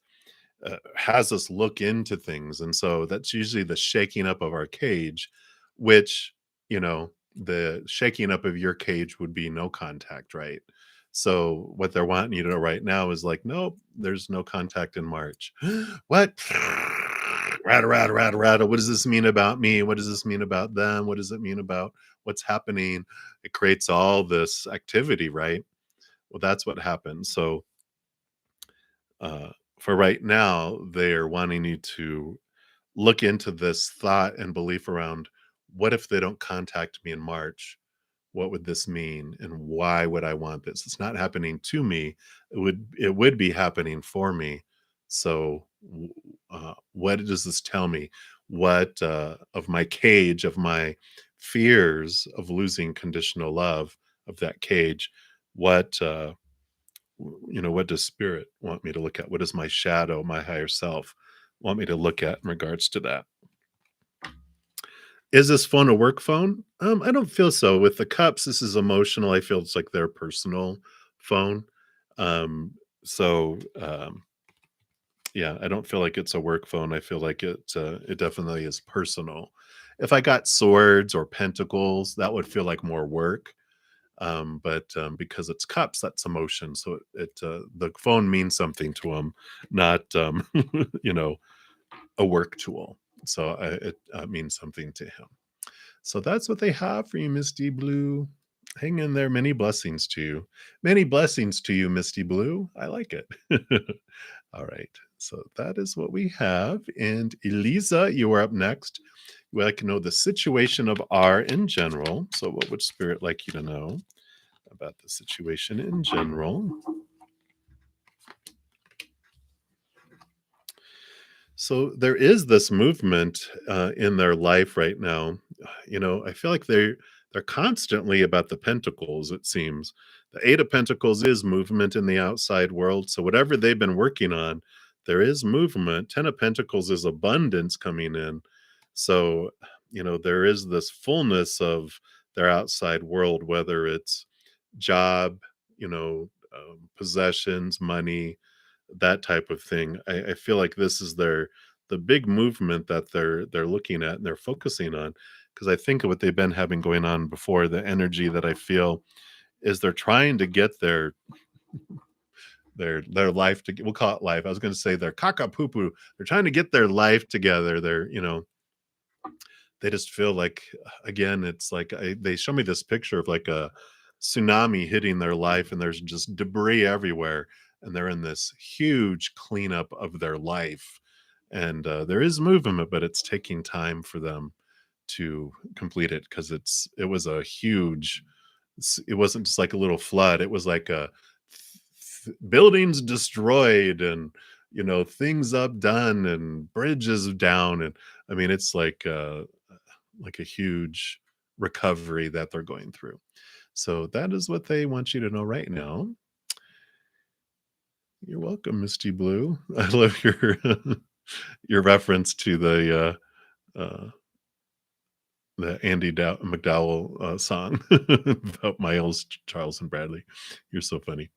has us look into things. And so that's usually the shaking up of our cage, which, the shaking up of your cage would be no contact, right? So what they're wanting you to know right now is like, nope, there's no contact in March. What? Rattle, rattle, rattle, rattle. What does this mean about me? What does this mean about them? What does it mean about what's happening? It creates all this activity, right? Well, that's what happens. So uh, for right now, they're wanting you to look into this thought and belief around, what if they don't contact me in March? what would this mean and why would I want this? It's not happening to me. It would be happening for me. So what does this tell me? What of my cage, of my fears of losing conditional love, of that cage, what what does spirit want me to look at? What does my shadow, my higher self want me to look at in regards to that? Is this phone a work phone? I don't feel so. With the cups, this is emotional. I feel it's like their personal phone. Um, so yeah, I don't feel like it's a work phone. I feel like it definitely is personal. If I got swords or pentacles, that would feel like more work. But because it's cups, that's emotion. So the phone means something to him, not you know a work tool. So it means something to him. So that's what they have for you, Misty Blue. Hang in there. Many blessings to you. Many blessings to you, Misty Blue. I like it. All right. So that is what we have. And Eliza, you are up next. We'd like to know the situation of R in general. So, what would Spirit like you to know about the situation in general? So there is this movement in their life right now. I feel like they're constantly about the pentacles. It seems the Eight of Pentacles is movement in the outside world. So whatever they've been working on, there is movement. Ten of Pentacles is abundance coming in. So there is this fullness of their outside world, whether it's job, possessions, money, that type of thing. I feel like this is the big movement that they're looking at and they're focusing on, because I think what they've been having going on before, the energy that I feel is they're trying to get their life to, we'll call it life. I was going to say their caca poo poo. They're trying to get their life together. They just feel like, again, it's like they show me this picture of like a tsunami hitting their life and there's just debris everywhere, and they're in this huge cleanup of their life. And there is movement, but it's taking time for them to complete it, because it was a huge, it wasn't just like a little flood. It was like a buildings destroyed, and things up done, and bridges down, and I mean it's like a huge recovery that they're going through. So that is what they want you to know right now. You're welcome, Misty Blue. I love your your reference to the Andy McDowell song about Miles, Charles, and Bradley. You're so funny.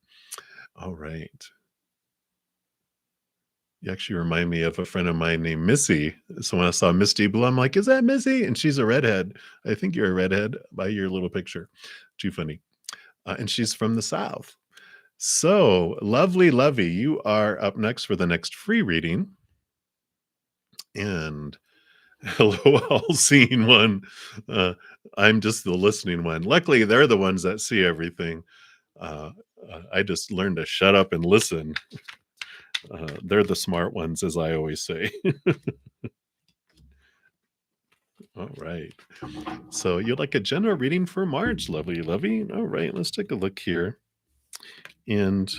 All right. You actually remind me of a friend of mine named Missy. So when I saw Misty Blue, I'm like, is that Missy? And she's a redhead. I think you're a redhead by your little picture. Too funny. And she's from the South. So, lovely Lovey, you are up next for the next free reading. And hello, all seeing one. Uh, I'm just the listening one. Luckily, they're the ones that see everything. Uh, I just learned to shut up and listen. They're the smart ones, as I always say. All right. So, you'd like a general reading for March, lovely Lovey? All right, let's take a look here. And,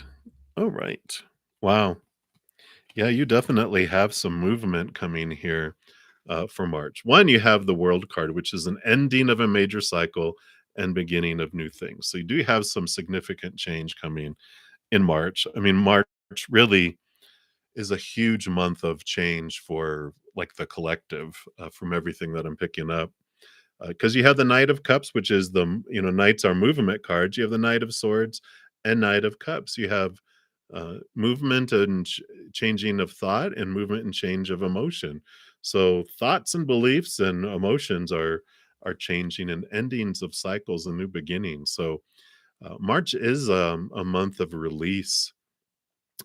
all right. Wow. Yeah, you definitely have some movement coming here for March. One, you have the World card, which is an ending of a major cycle and beginning of new things. So you do have some significant change coming in March. I mean, March really is a huge month of change for like the collective, from everything that I'm picking up. Because you have the Knight of Cups, which is Knights are movement cards. You have the Knight of Swords and Knight of Cups. You have movement and changing of thought, and movement and change of emotion. So thoughts and beliefs and emotions are changing, and endings of cycles and new beginnings. So March is a month of release,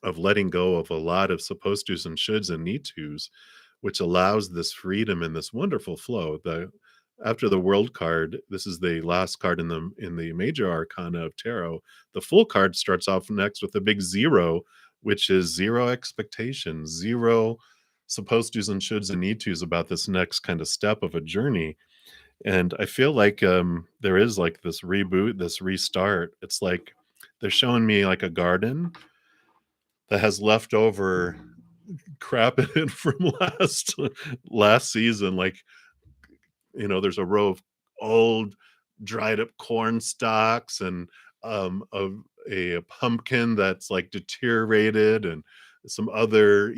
of letting go of a lot of supposed to's and shoulds and need to's, which allows this freedom and this wonderful flow. The After the World card, this is the last card in the major arcana of tarot. The full card starts off next with a big zero, which is zero expectations, zero supposed to's and shoulds and need to's about this next kind of step of a journey. And I feel like, there is, like, this reboot, this restart. It's like they're showing me, like, a garden that has leftover crap in it from last season, like, there's a row of old dried up corn stalks and a pumpkin that's like deteriorated and some other,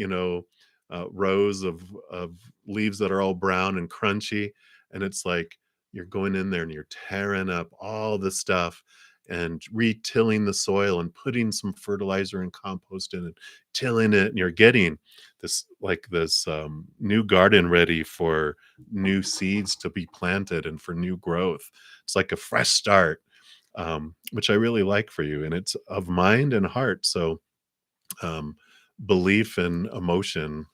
rows of leaves that are all brown and crunchy. And it's like you're going in there and you're tearing up all the stuff and retilling the soil and putting some fertilizer and compost in and tilling it. And you're getting this new garden ready for new seeds to be planted and for new growth. It's like a fresh start, which I really like for you. And it's of mind and heart. So, um, belief and emotion,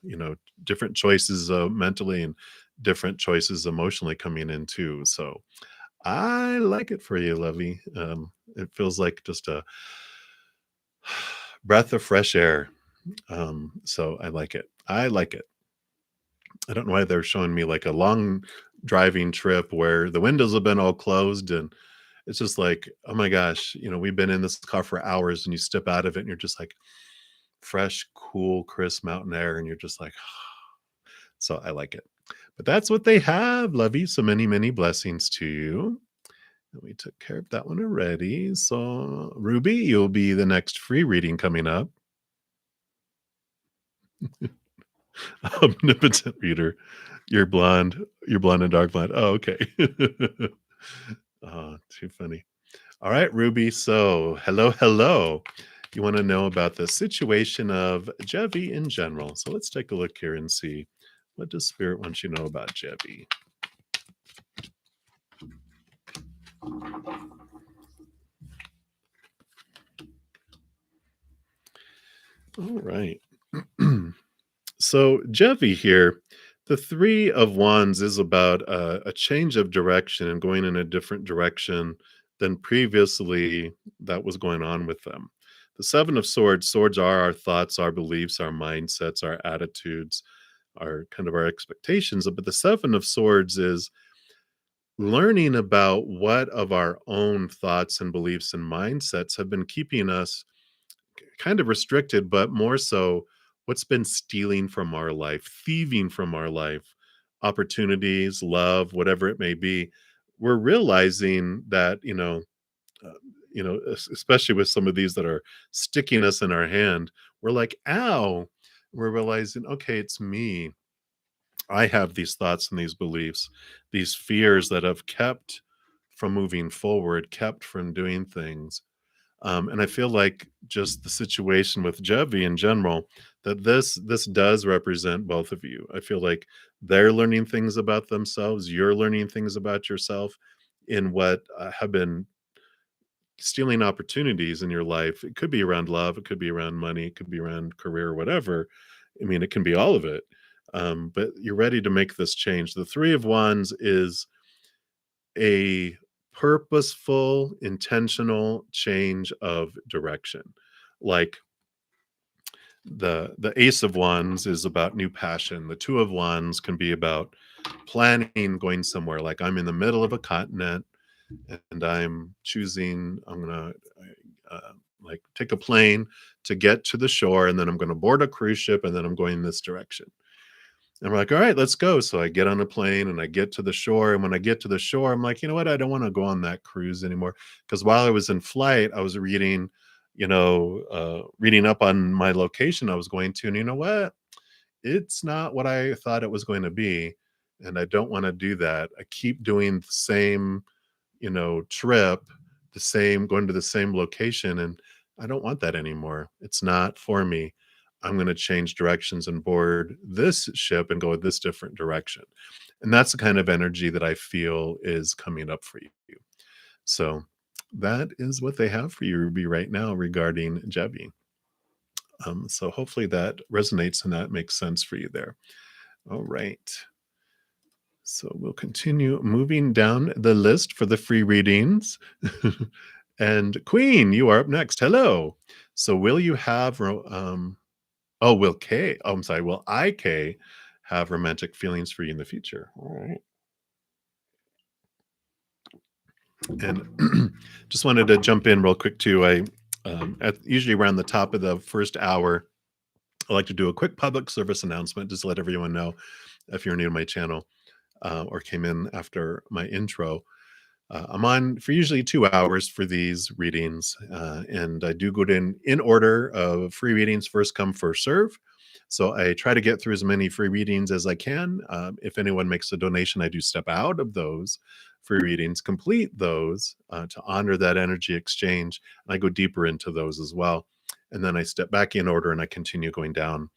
different choices mentally and different choices emotionally coming in too. So, I like it for you, Lovey. It feels like just a breath of fresh air. So I like it. I like it. I don't know why they're showing me like a long driving trip where the windows have been all closed and it's just like, oh my gosh, we've been in this car for hours and you step out of it and you're just like fresh, cool, crisp mountain air and you're just like, so I like it. But that's what they have, Lovey. So many, many blessings to you. And we took care of that one already. So, Ruby, you'll be the next free reading coming up. Omnipotent reader. You're blonde and dark blonde. Oh, okay. Oh, too funny. All right, Ruby. So, hello, hello. You want to know about the situation of Jevi in general. So let's take a look here and see what does Spirit want you to know about Jevi. All right. So Jevi here, the Three of Wands is about a change of direction and going in a different direction than previously that was going on with them. The Seven of Swords, swords are our thoughts, our beliefs, our mindsets, our attitudes, our kind of our expectations. But the Seven of Swords is learning about what of our own thoughts and beliefs and mindsets have been keeping us kind of restricted, but more so what's been stealing from our life, thieving from our life, opportunities, love, whatever it may be. We're realizing that, uh, especially with some of these that are sticking us in our hand, we're like, ow. We're realizing, okay, it's me. I have these thoughts and these beliefs, these fears that have kept from moving forward, kept from doing things. And I feel like just the situation with Jevi in general, that this does represent both of you. I feel like they're learning things about themselves, you're learning things about yourself in what have been stealing opportunities in your life. It could be around love, it could be around money, it could be around career, whatever. I mean, it can be all of it. But you're ready to make this change. The Three of Wands is a purposeful, intentional change of direction. Like the Ace of Wands is about new passion. The Two of Wands can be about planning going somewhere. Like I'm in the middle of a continent and I'm gonna uh, like take a plane to get to the shore, and then I'm gonna board a cruise ship, and then I'm going this direction. And we're like, all right, let's go. So I get on a plane and I get to the shore. And when I get to the shore, I'm like, you know what? I don't want to go on that cruise anymore. Because while I was in flight, I was reading, reading up on my location I was going to. And you know what? It's not what I thought it was going to be. And I don't want to do that. I keep doing the same, trip, going to the same location. And I don't want that anymore. It's not for me. I'm going to change directions and board this ship and go in this different direction. And that's the kind of energy that I feel is coming up for you. So that is what they have for you, Ruby, right now regarding Jebi. So hopefully that resonates and that makes sense for you there. All right. So we'll continue moving down the list for the free readings. And Queen, you are up next. Hello. So will you have oh, will K oh, I'm sorry, will IK have romantic feelings for you in the future? All right. And just wanted to jump in real quick too. Usually around the top of the first hour, I like to do a quick public service announcement, just to let everyone know if you're new to my channel or came in after my intro. I'm on for usually 2 hours for these readings, and I do go in order of free readings, first come, first serve. So I try to get through as many free readings as I can. If anyone makes a donation, I do step out of those free readings, complete those to honor that energy exchange, and I go deeper into those as well. And then I step back in order and I continue going down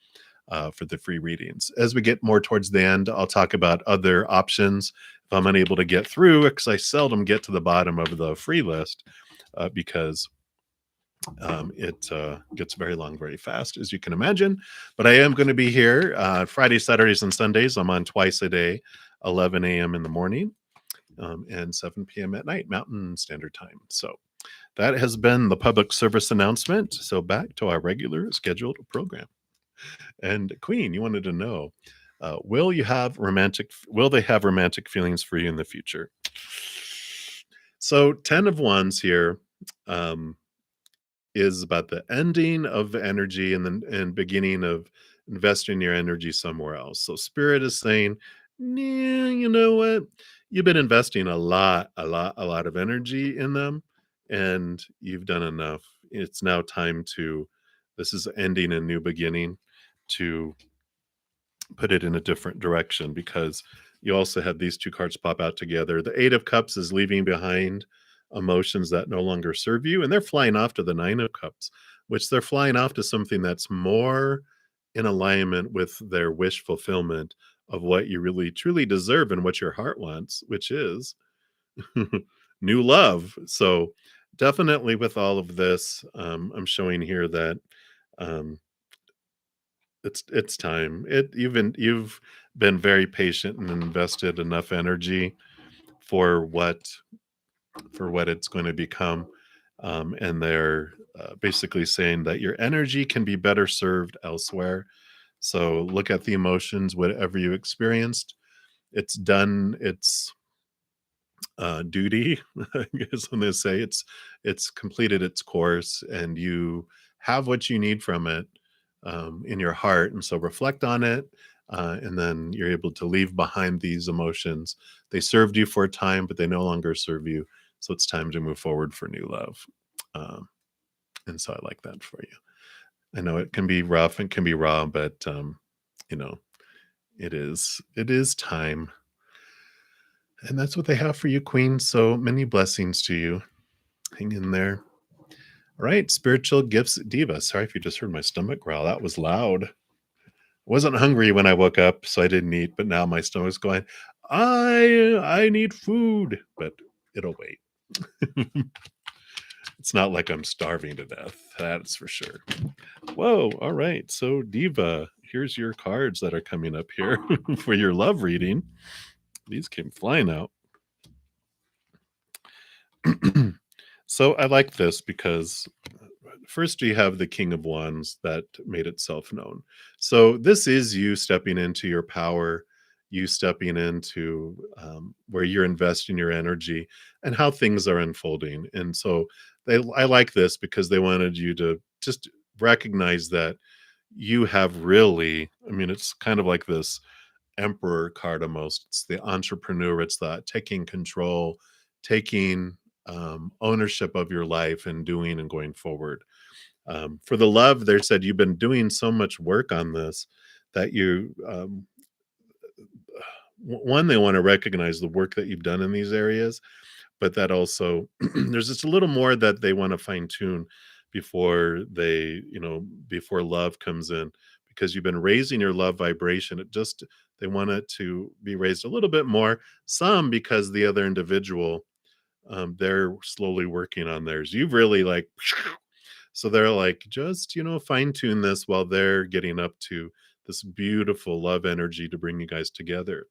for the free readings. As we get more towards the end, I'll talk about other options if I'm unable to get through, because I seldom get to the bottom of the free list because it gets very long very fast, as you can imagine. But I am going to be here Fridays, Saturdays, and Sundays. I'm on twice a day, 11 a.m. in the morning and 7 p.m. at night, Mountain Standard Time. So that has been the public service announcement. So back to our regular scheduled program. And Queen, you wanted to know, will they have romantic feelings for you in the future? So 10 of Wands here um, is about the ending of energy and beginning of investing your energy somewhere else. So Spirit is saying, "Nah, you know what? You've been investing a lot of energy in them, and you've done enough. It's now time to. This is ending a new beginning to put it in a different direction, because you also had these two cards pop out together. The Eight of Cups is leaving behind emotions that no longer serve you, and they're flying off to the Nine of Cups, which they're flying off to something that's more in alignment with their wish fulfillment of what you really truly deserve and what your heart wants, which is new love. So definitely with all of this, I'm showing here that um, it's time. You've been very patient and invested enough energy for what it's going to become, and they're basically saying that your energy can be better served elsewhere. So look at the emotions, whatever you experienced. It's done its duty. I guess when they say it's completed its course, and you have what you need from it in your heart. And so reflect on it, and then you're able to leave behind these emotions. They served you for a time, but they no longer serve you. So it's time to move forward for new love. Um, and so I like that for you. I know it can be rough and can be raw, but you know, it is time. And that's what they have for you, Queen. So many blessings to you. Hang in there. All right, spiritual gifts diva. Sorry if you just heard my stomach growl. That was loud. Wasn't hungry when I woke up, so I didn't eat, but now my stomach's going, I need food, but it'll wait. It's not like I'm starving to death. That's for sure. Whoa, all right. So Diva, here's your cards that are coming up here for your love reading. These came flying out. So I like this because first you have the King of Wands that made itself known. So this is you stepping into your power, you stepping into where you're investing your energy and how things are unfolding. And so I like this because they wanted you to just recognize that you have really, I mean, it's kind of like this emperor card almost. It's the entrepreneur, it's the taking control, taking ownership of your life and doing and going forward. For the love, they said you've been doing so much work on this that one, they want to recognize the work that you've done in these areas, but that also there's just a little more that they want to fine tune before before love comes in, because you've been raising your love vibration. They want it to be raised a little bit more, some because the other individual, they're slowly working on theirs. You've really like so they're like, just, fine tune this while they're getting up to this beautiful love energy to bring you guys together.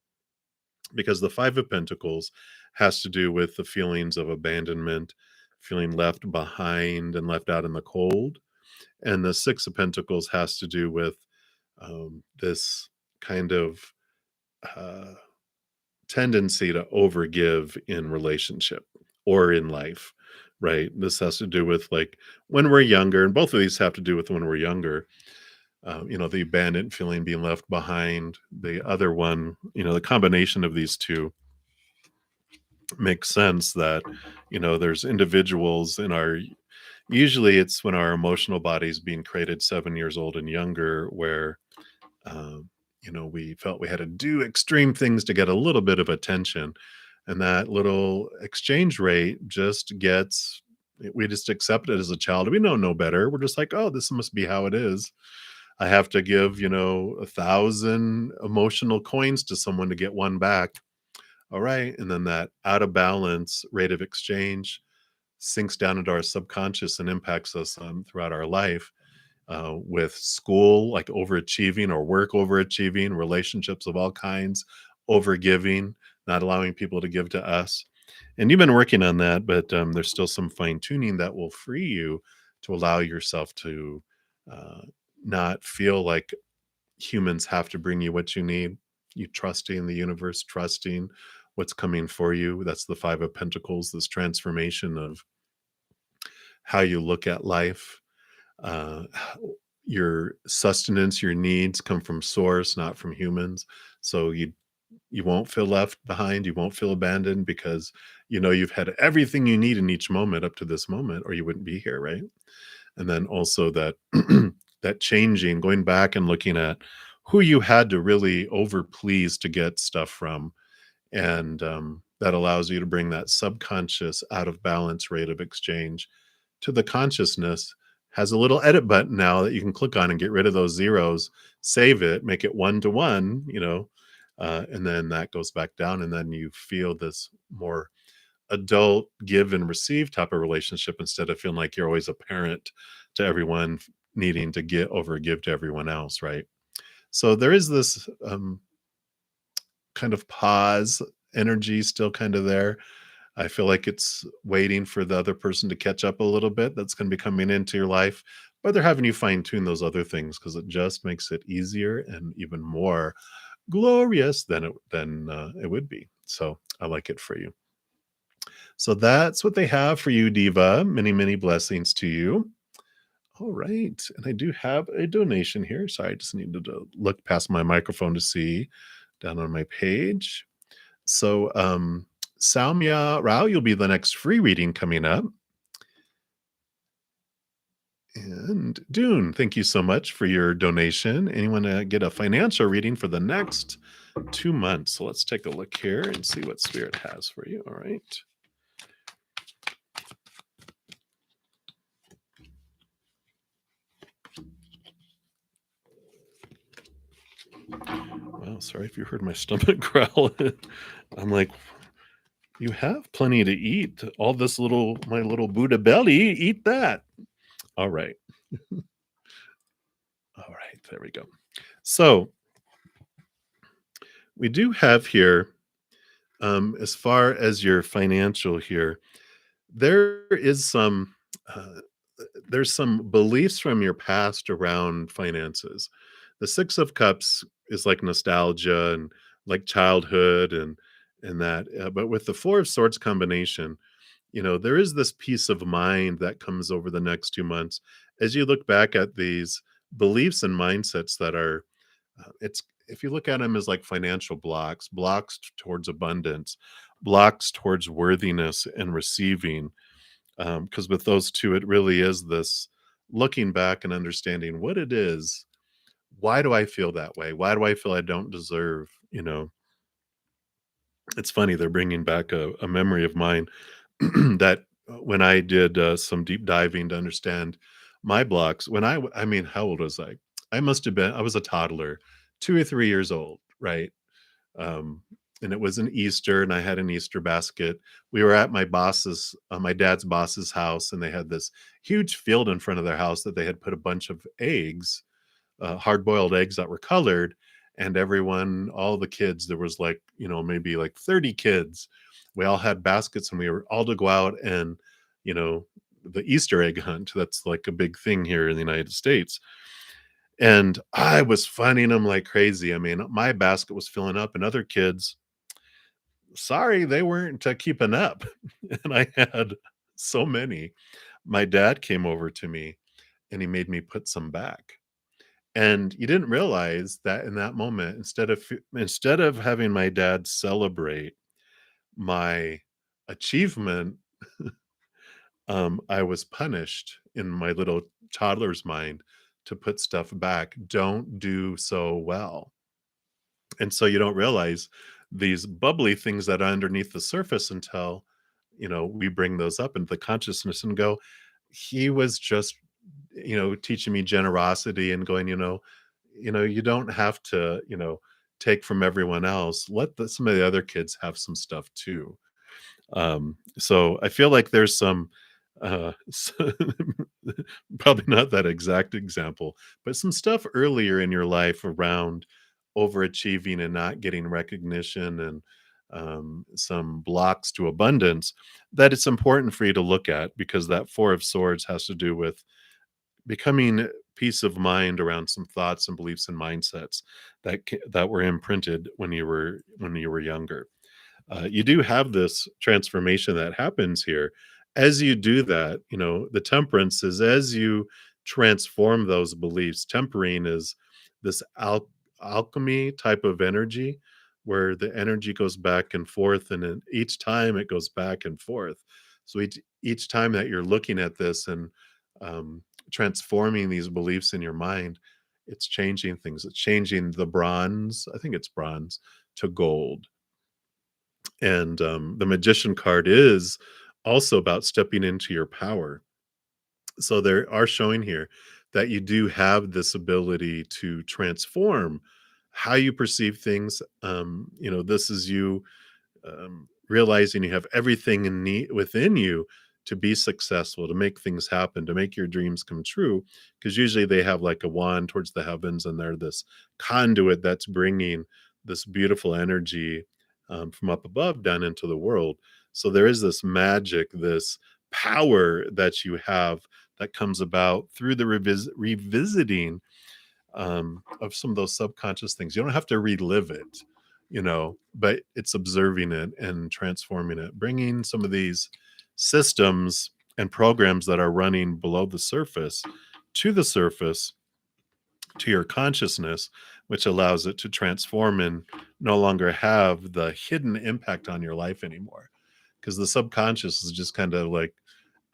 Because the Five of Pentacles has to do with the feelings of abandonment, feeling left behind and left out in the cold. And the Six of Pentacles has to do with this kind of uh, tendency to overgive in relationship, or in life, right? This has to do with like when we're younger, and both of these have to do with when we're younger. The abandoned feeling, being left behind. The other one, the combination of these two makes sense that, there's individuals in our, usually it's when our emotional body's being created 7 years old and younger, where we felt we had to do extreme things to get a little bit of attention. And that little exchange rate just gets, we just accept it as a child. We know no better. We're just like, oh, this must be how it is. I have to give, 1,000 emotional coins to someone to get one back. All right. And then that out of balance rate of exchange sinks down into our subconscious and impacts us throughout our life, with school, like overachieving, or work overachieving, relationships of all kinds, overgiving, not allowing people to give to us. And you've been working on that, but there's still some fine tuning that will free you to allow yourself to uh, not feel like humans have to bring you what you need. You trusting the universe, trusting what's coming for you. That's the Five of Pentacles, this transformation of how you look at life. uh, your sustenance, your needs come from source, not from humans. So you won't feel left behind, you won't feel abandoned, because you've had everything you need in each moment up to this moment, or you wouldn't be here, right? And then also that that changing, going back and looking at who you had to really over please to get stuff from, and that allows you to bring that subconscious out of balance rate of exchange to the consciousness. Has a little edit button now that you can click on and get rid of those zeros, save it, make it 1 to 1, and then that goes back down, and then you feel this more adult give and receive type of relationship, instead of feeling like you're always a parent to everyone, needing to get over give to everyone else, right? So there is this kind of pause energy still kind of there. I feel like it's waiting for the other person to catch up a little bit, that's going to be coming into your life, but they're having you fine tune those other things, because it just makes it easier and even more glorious than it would be. So I like it for you. So that's what they have for you, Diva. Many, many blessings to you. All right. And I do have a donation here. Sorry, I just needed to look past my microphone to see down on my page. So, Salmia Rao, you'll be the next free reading coming up. And Dune, thank you so much for your donation. Anyone get a financial reading for the next 2 months? So let's take a look here and see what Spirit has for you. All right. Wow, sorry if you heard my stomach growl. I'm like, you have plenty to eat. All this my little Buddha belly, eat that. All right. All right, there we go. So we do have here, as far as your financial here, there is some uh, there's some beliefs from your past around finances. The Six of Cups is like nostalgia and like childhood, and that, but with the Four of Swords combination, there is this peace of mind that comes over the next 2 months as you look back at these beliefs and mindsets that are, it's, if you look at them as like financial blocks, towards abundance, blocks towards worthiness and receiving, because with those two, it really is this looking back and understanding what it is. Why do I feel that way? Why do I feel I don't deserve? It's funny, they're bringing back a memory of mine that, when I did some deep diving to understand my blocks, when I mean, how old was I? I was a toddler, 2 or 3 years old, right? Um, and it was an Easter, and I had an Easter basket. We were at my dad's boss's house, and they had this huge field in front of their house that they had put a bunch of eggs, hard boiled eggs that were colored. And everyone, all the kids, there was like, maybe like 30 kids. We all had baskets, and we were all to go out and, you know, the Easter egg hunt. That's like a big thing here in the United States. And I was finding them like crazy. I mean, my basket was filling up, and other kids, sorry, they weren't keeping up. And I had so many. My dad came over to me and he made me put some back. And you didn't realize that in that moment, instead of having my dad celebrate my achievement, I was punished in my little toddler's mind to put stuff back. Don't do so well. And so you don't realize these bubbly things that are underneath the surface until, we bring those up into the consciousness and go, he was just, teaching me generosity and going, you don't have to, take from everyone else. Let some of the other kids have some stuff too. So I feel like there's some, probably not that exact example, but some stuff earlier in your life around overachieving and not getting recognition and some blocks to abundance that it's important for you to look at, because that Four of Swords has to do with becoming peace of mind around some thoughts and beliefs and mindsets that were imprinted when you were younger. You do have this transformation that happens here. As you do that, the temperance is as you transform those beliefs. Tempering is this alchemy type of energy where the energy goes back and forth, and then each time it goes back and forth. So each time that you're looking at this and um, transforming these beliefs in your mind, it's changing things. It's changing the bronze. I think it's bronze to gold. And the magician card is also about stepping into your power. So they are showing here that you do have this ability to transform how you perceive things. This is you realizing you have everything within you to be successful, to make things happen, to make your dreams come true. Because usually they have like a wand towards the heavens, and they're this conduit that's bringing this beautiful energy from up above down into the world. So there is this magic, this power that you have that comes about through the revisiting of some of those subconscious things. You don't have to relive it, but it's observing it and transforming it, bringing some of these systems and programs that are running below the surface to the surface, to your consciousness, which allows it to transform and no longer have the hidden impact on your life anymore. Because the subconscious is just kind of like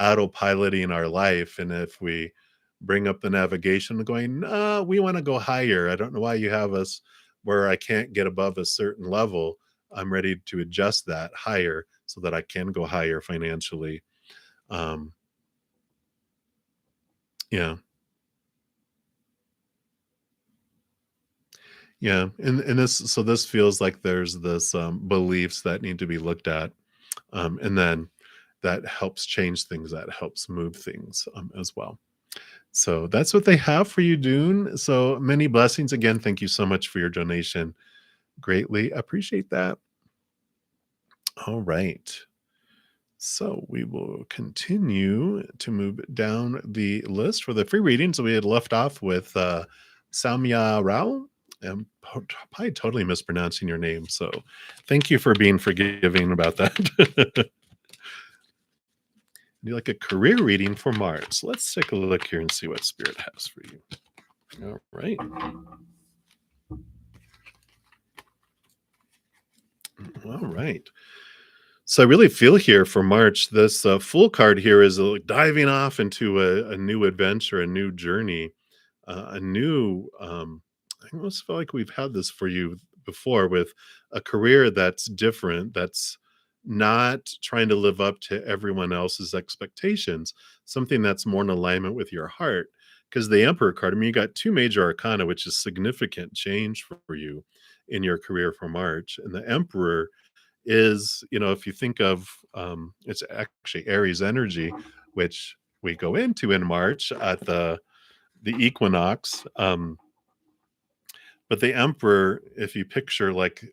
autopiloting our life. And if we bring up the navigation going, no, we want to go higher. I don't know why you have us where I can't get above a certain level. I'm ready to adjust that higher so that I can go higher financially. Um, yeah. Yeah. And this feels like there's this beliefs that need to be looked at. And then that helps change things, that helps move things as well. So that's what they have for you, Dune. So many blessings again. Thank you so much for your donation. Greatly appreciate that. All right. So we will continue to move down the list for the free readings. We had left off with Samya Rao. I'm probably totally mispronouncing your name. So thank you for being forgiving about that. Do like a career reading for Mars. Let's take a look here and see what Spirit has for you. All right. All right. So I really feel here for March, this Fool card here is diving off into a new adventure, a new journey, a new. I almost feel like we've had this for you before with a career that's different, that's not trying to live up to everyone else's expectations, something that's more in alignment with your heart. Because the Emperor card, I mean, you got two major arcana, which is significant change for you in your career for March. And the Emperor is, if you think of it's actually Aries energy, which we go into in March at the equinox. But the Emperor, if you picture like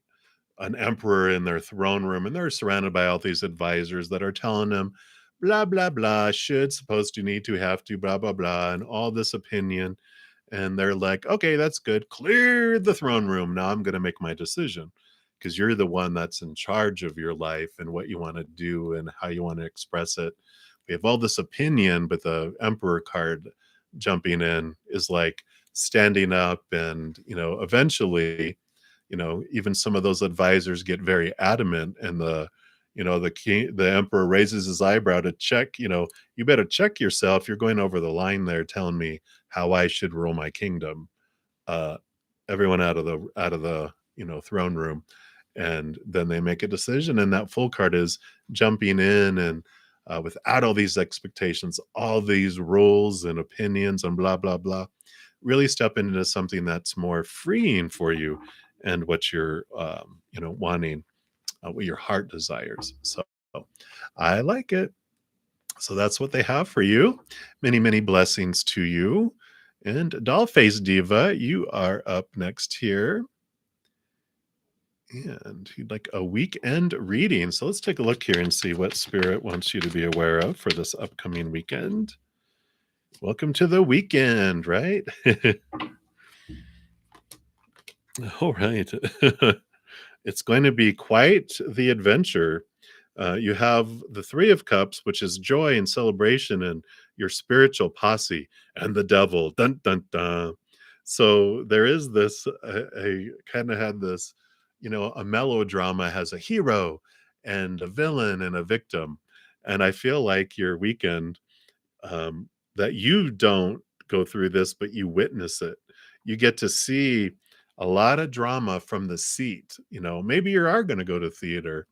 an emperor in their throne room and they're surrounded by all these advisors that are telling them blah blah blah, should, supposed to, need to, have to, blah blah blah, and all this opinion, and they're like, okay, that's good, clear the throne room, now I'm going to make my decision. because you're the one that's in charge of your life and what you want to do and how you want to express it. We have all this opinion, but the Emperor card jumping in is like standing up, and eventually, even some of those advisors get very adamant, and the emperor raises his eyebrow to check. You better check yourself. You're going over the line there, telling me how I should rule my kingdom. uh Everyone out of the throne room, and then they make a decision, and that full card is jumping in, and without all these expectations, all these rules and opinions and blah blah blah, really step into something that's more freeing for you, and what you're wanting, what your heart desires. So I like it. So that's what they have for you. Many, many blessings to you. And Dollface Diva, you are up next here. And you'd like a weekend reading. So let's take a look here and see what Spirit wants you to be aware of for this upcoming weekend. Welcome to the weekend, right? All right. It's going to be quite the adventure. You have the Three of Cups, which is joy and celebration and your spiritual posse, and the devil. Dun dun dun. So there is this. I kind of had this. A melodrama has a hero and a villain and a victim, and I feel like your weekend, that you don't go through this, but you witness it. You get to see a lot of drama from the seat. Maybe you are going to go to theater,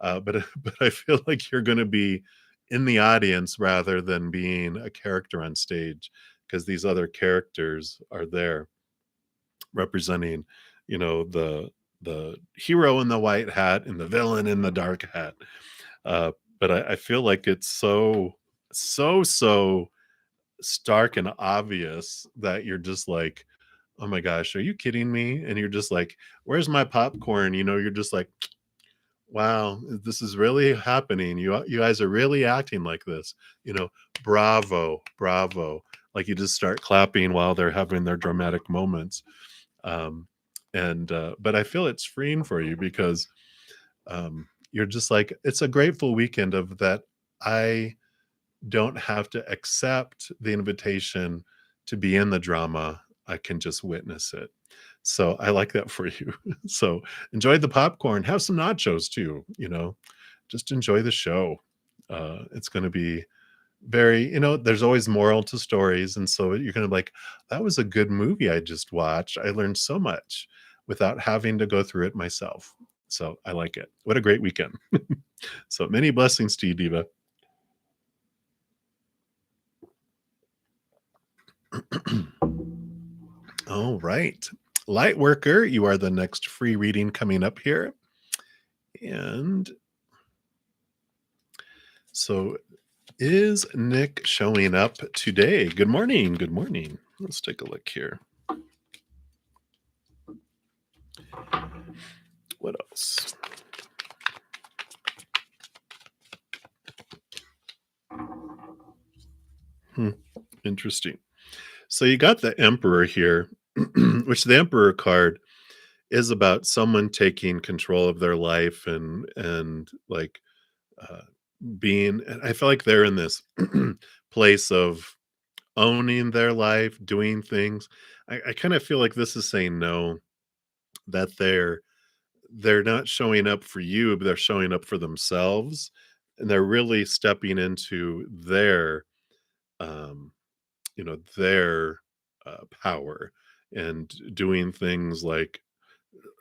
but but I feel like you're going to be in the audience rather than being a character on stage, because these other characters are there representing, the hero in the white hat and the villain in the dark hat. Uh, but I feel like it's so stark and obvious that you're just like, oh my gosh, are you kidding me? And you're just like, where's my popcorn? You're just like, wow, this is really happening. You guys are really acting like this. You know, bravo, bravo. Like you just start clapping while they're having their dramatic moments. Um, and but I feel it's freeing for you, because you're just like, it's a grateful weekend of that. I don't have to accept the invitation to be in the drama. I can just witness it. So I like that for you. So enjoy the popcorn, have some nachos too, just enjoy the show. It's going to be very, there's always moral to stories. And so you're going to be like, that was a good movie I just watched. I learned so much without having to go through it myself. So I like it. What a great weekend. So many blessings to you, Diva. All right. Light worker, you are the next free reading coming up here. And so is Nick showing up today? Good morning. Good morning. Let's take a look here. What else? Interesting. So you got the Emperor here, which the Emperor card is about someone taking control of their life, and like uh, being. And I feel like they're in this place of owning their life, doing things. I kind of feel like this is saying no, that they're not showing up for you, but they're showing up for themselves, and they're really stepping into um, their power, and doing things like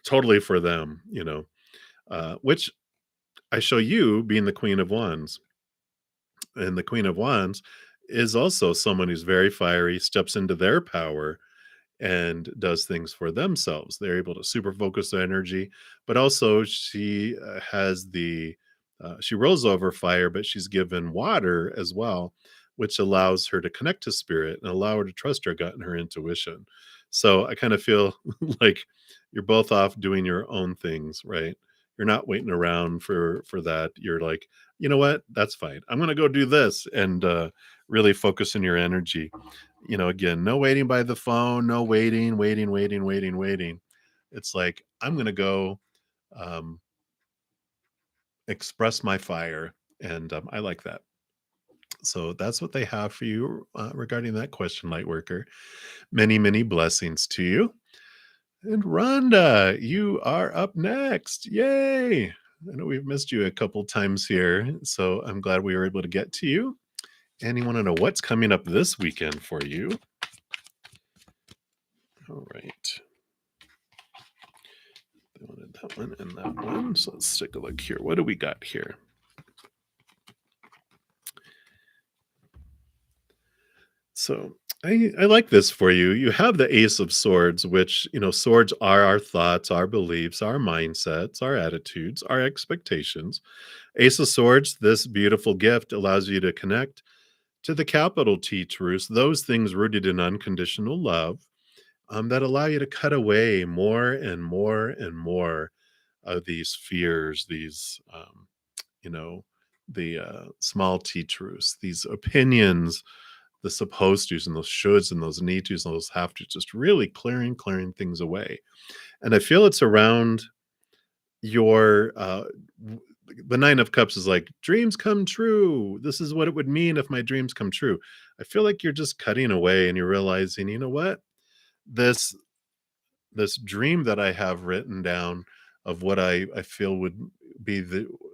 totally for them. Which I show you being the Queen of Wands, and the Queen of Wands is also someone who's very fiery, steps into their power and does things for themselves. They're able to super focus their energy, but also she has she rolls over fire, but she's given water as well, which allows her to connect to spirit and allow her to trust her gut and her intuition. So I kind of feel like you're both off doing your own things, right? You're not waiting around for that. You're like, you know what? That's fine. I'm going to go do this, and really focus in your energy. Again, no waiting by the phone, no waiting. It's like, I'm going to go um, express my fire. And I like that. So that's what they have for you regarding that question, Lightworker. Many, many blessings to you. And Rhonda, you are up next. Yay! I know we've missed you a couple times here, so I'm glad we were able to get to you. And you want to know what's coming up this weekend for you? All right. I wanted that one and that one. So let's take a look here. What do we got here? So I like this for you. You have the Ace of Swords, which, swords are our thoughts, our beliefs, our mindsets, our attitudes, our expectations. Ace of Swords, this beautiful gift allows you to connect to the capital T truths, those things rooted in unconditional love, that allow you to cut away more and more and more of these fears, these, you know, the small T truths, these opinions, the supposed tos and those shoulds and those need tos and those have to, just really clearing things away. And I feel it's around your the Nine of Cups is like dreams come true. This is what it would mean if my dreams come true. I feel like you're just cutting away and you're realizing, you know what? This this dream that I have written down of what I feel would be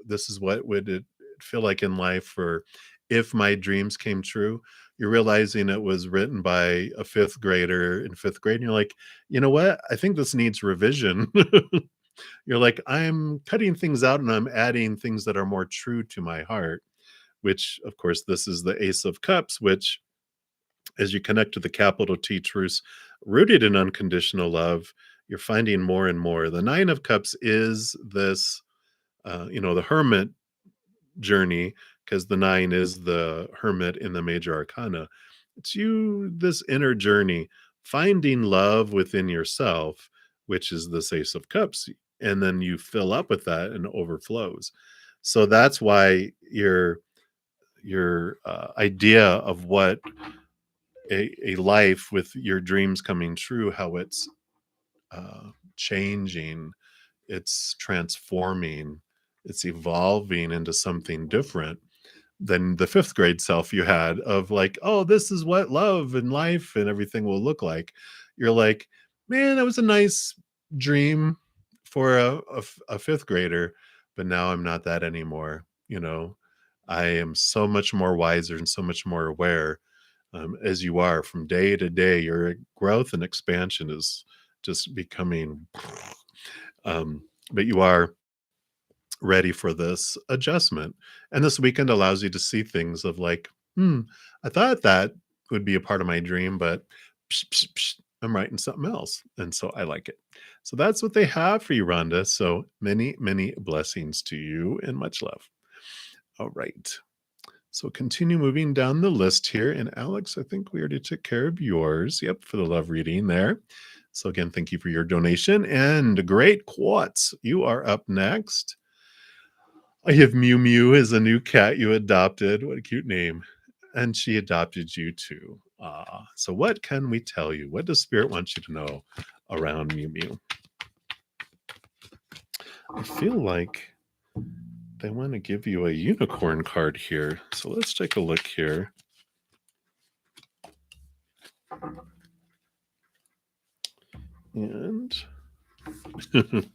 this is what would it feel like in life for if my dreams came true. You're realizing it was written by a fifth grader in fifth grade, and you're like, you know what? I think this needs revision. You're like, I'm cutting things out and I'm adding things that are more true to my heart, which, of course, this is the Ace of Cups, which, as you connect to the capital T truths rooted in unconditional love, you're finding more and more. The Nine of Cups is this, the hermit journey, because the nine is the hermit in the major arcana. It's you, this inner journey, finding love within yourself, which is the Ace of Cups. And then you fill up with that and overflows. So that's why your idea of what a life with your dreams coming true, how it's changing, it's transforming, it's evolving into something different than the fifth grade self you had of like, oh, this is what love and life and everything will look like. You're like, man, that was a nice dream for a fifth grader, but now I'm not that anymore. I am so much more wiser and so much more aware, as you are from day to day. Your growth and expansion is just becoming, but you are ready for this adjustment. And this weekend allows you to see things of like, I thought that would be a part of my dream, but psh, psh, psh, I'm writing something else. And so I like it. So that's what they have for you, Rhonda. So many, many blessings to you and much love. All right. So continue moving down the list here. And Alex, I think we already took care of yours. Yep, for the love reading there. So again, thank you for your donation. And great Quartz, you are up next. I have Mew Mew as a new cat you adopted. What a cute name. And she adopted you too. So what can we tell you? What does Spirit want you to know around Mew Mew? I feel like they want to give you a unicorn card here. So let's take a look here. And this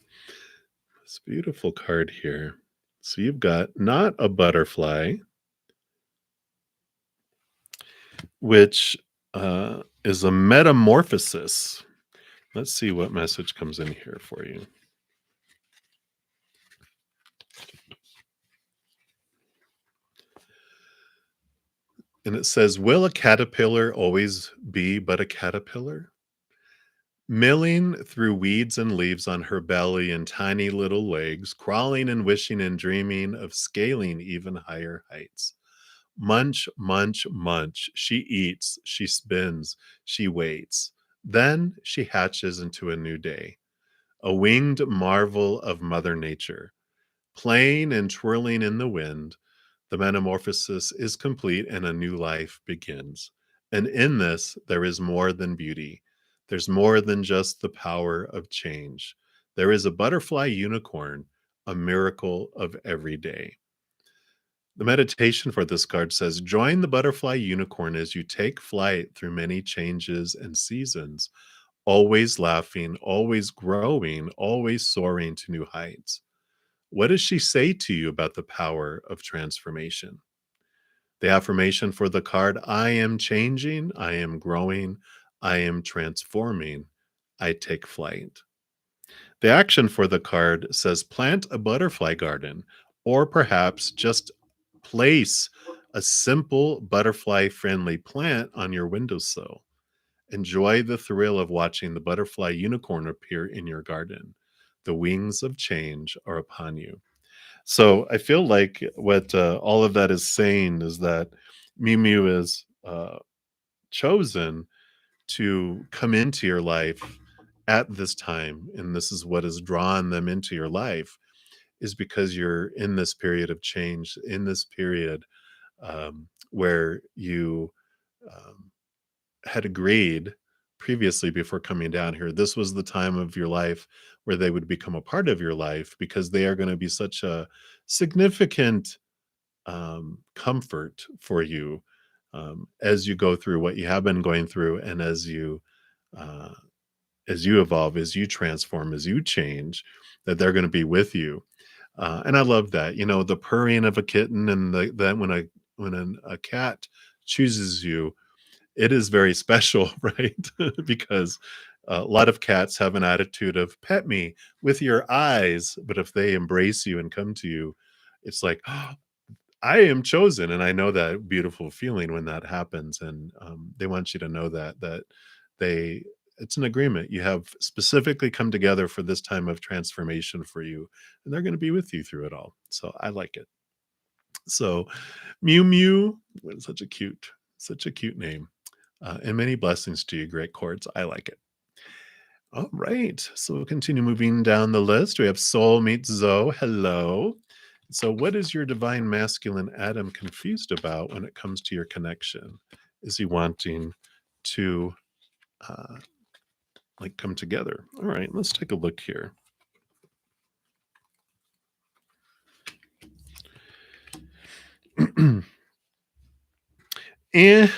beautiful card here. So you've got not a butterfly, which is a metamorphosis. Let's see what message comes in here for you. And it says, will a caterpillar always be but a caterpillar? Milling through weeds and leaves on her belly and tiny little legs, crawling and wishing and dreaming of scaling even higher heights. Munch, munch, munch. She eats, she spins, she waits. Then she hatches into a new day, a winged marvel of Mother Nature. Playing and twirling in the wind, the metamorphosis is complete and a new life begins. And in this, there is more than beauty. There's more than just the power of change. There is a butterfly unicorn, a miracle of every day. The meditation for this card says, join the butterfly unicorn as you take flight through many changes and seasons, always laughing, always growing, always soaring to new heights. What does she say to you about the power of transformation? The affirmation for the card, I am changing, I am growing, I am transforming, I take flight. The action for the card says plant a butterfly garden, or perhaps just place a simple butterfly friendly plant on your windowsill. Enjoy the thrill of watching the butterfly unicorn appear in your garden. The wings of change are upon you. So I feel like what all of that is saying is that Miu Miu is chosen to come into your life at this time, and this is what has drawn them into your life, is because you're in this period of change, in this period where you um, had agreed previously before coming down here. This was the time of your life where they would become a part of your life because they are going to be such a significant comfort for you as you go through what you have been going through, and uh, as you evolve, as you transform, as you change, that they're going to be with you. And I love that. You know, the purring of a kitten, and that when a cat chooses you, it is very special, right? Because a lot of cats have an attitude of pet me with your eyes, but if they embrace you and come to you, it's like, I am chosen, and I know that beautiful feeling when that happens, and, they want you to know that they it's an agreement. You have specifically come together for this time of transformation for you, and they're gonna be with you through it all, so I like it. So, Mew Mew, what such a cute name, and many blessings to you, great chords, I like it. All right, so we'll continue moving down the list. We have Soul meets Zoe. Hello. So, what is your divine masculine Adam confused about when it comes to your connection? Is he wanting to uh, like come together? All right, let's take a look here. Eh.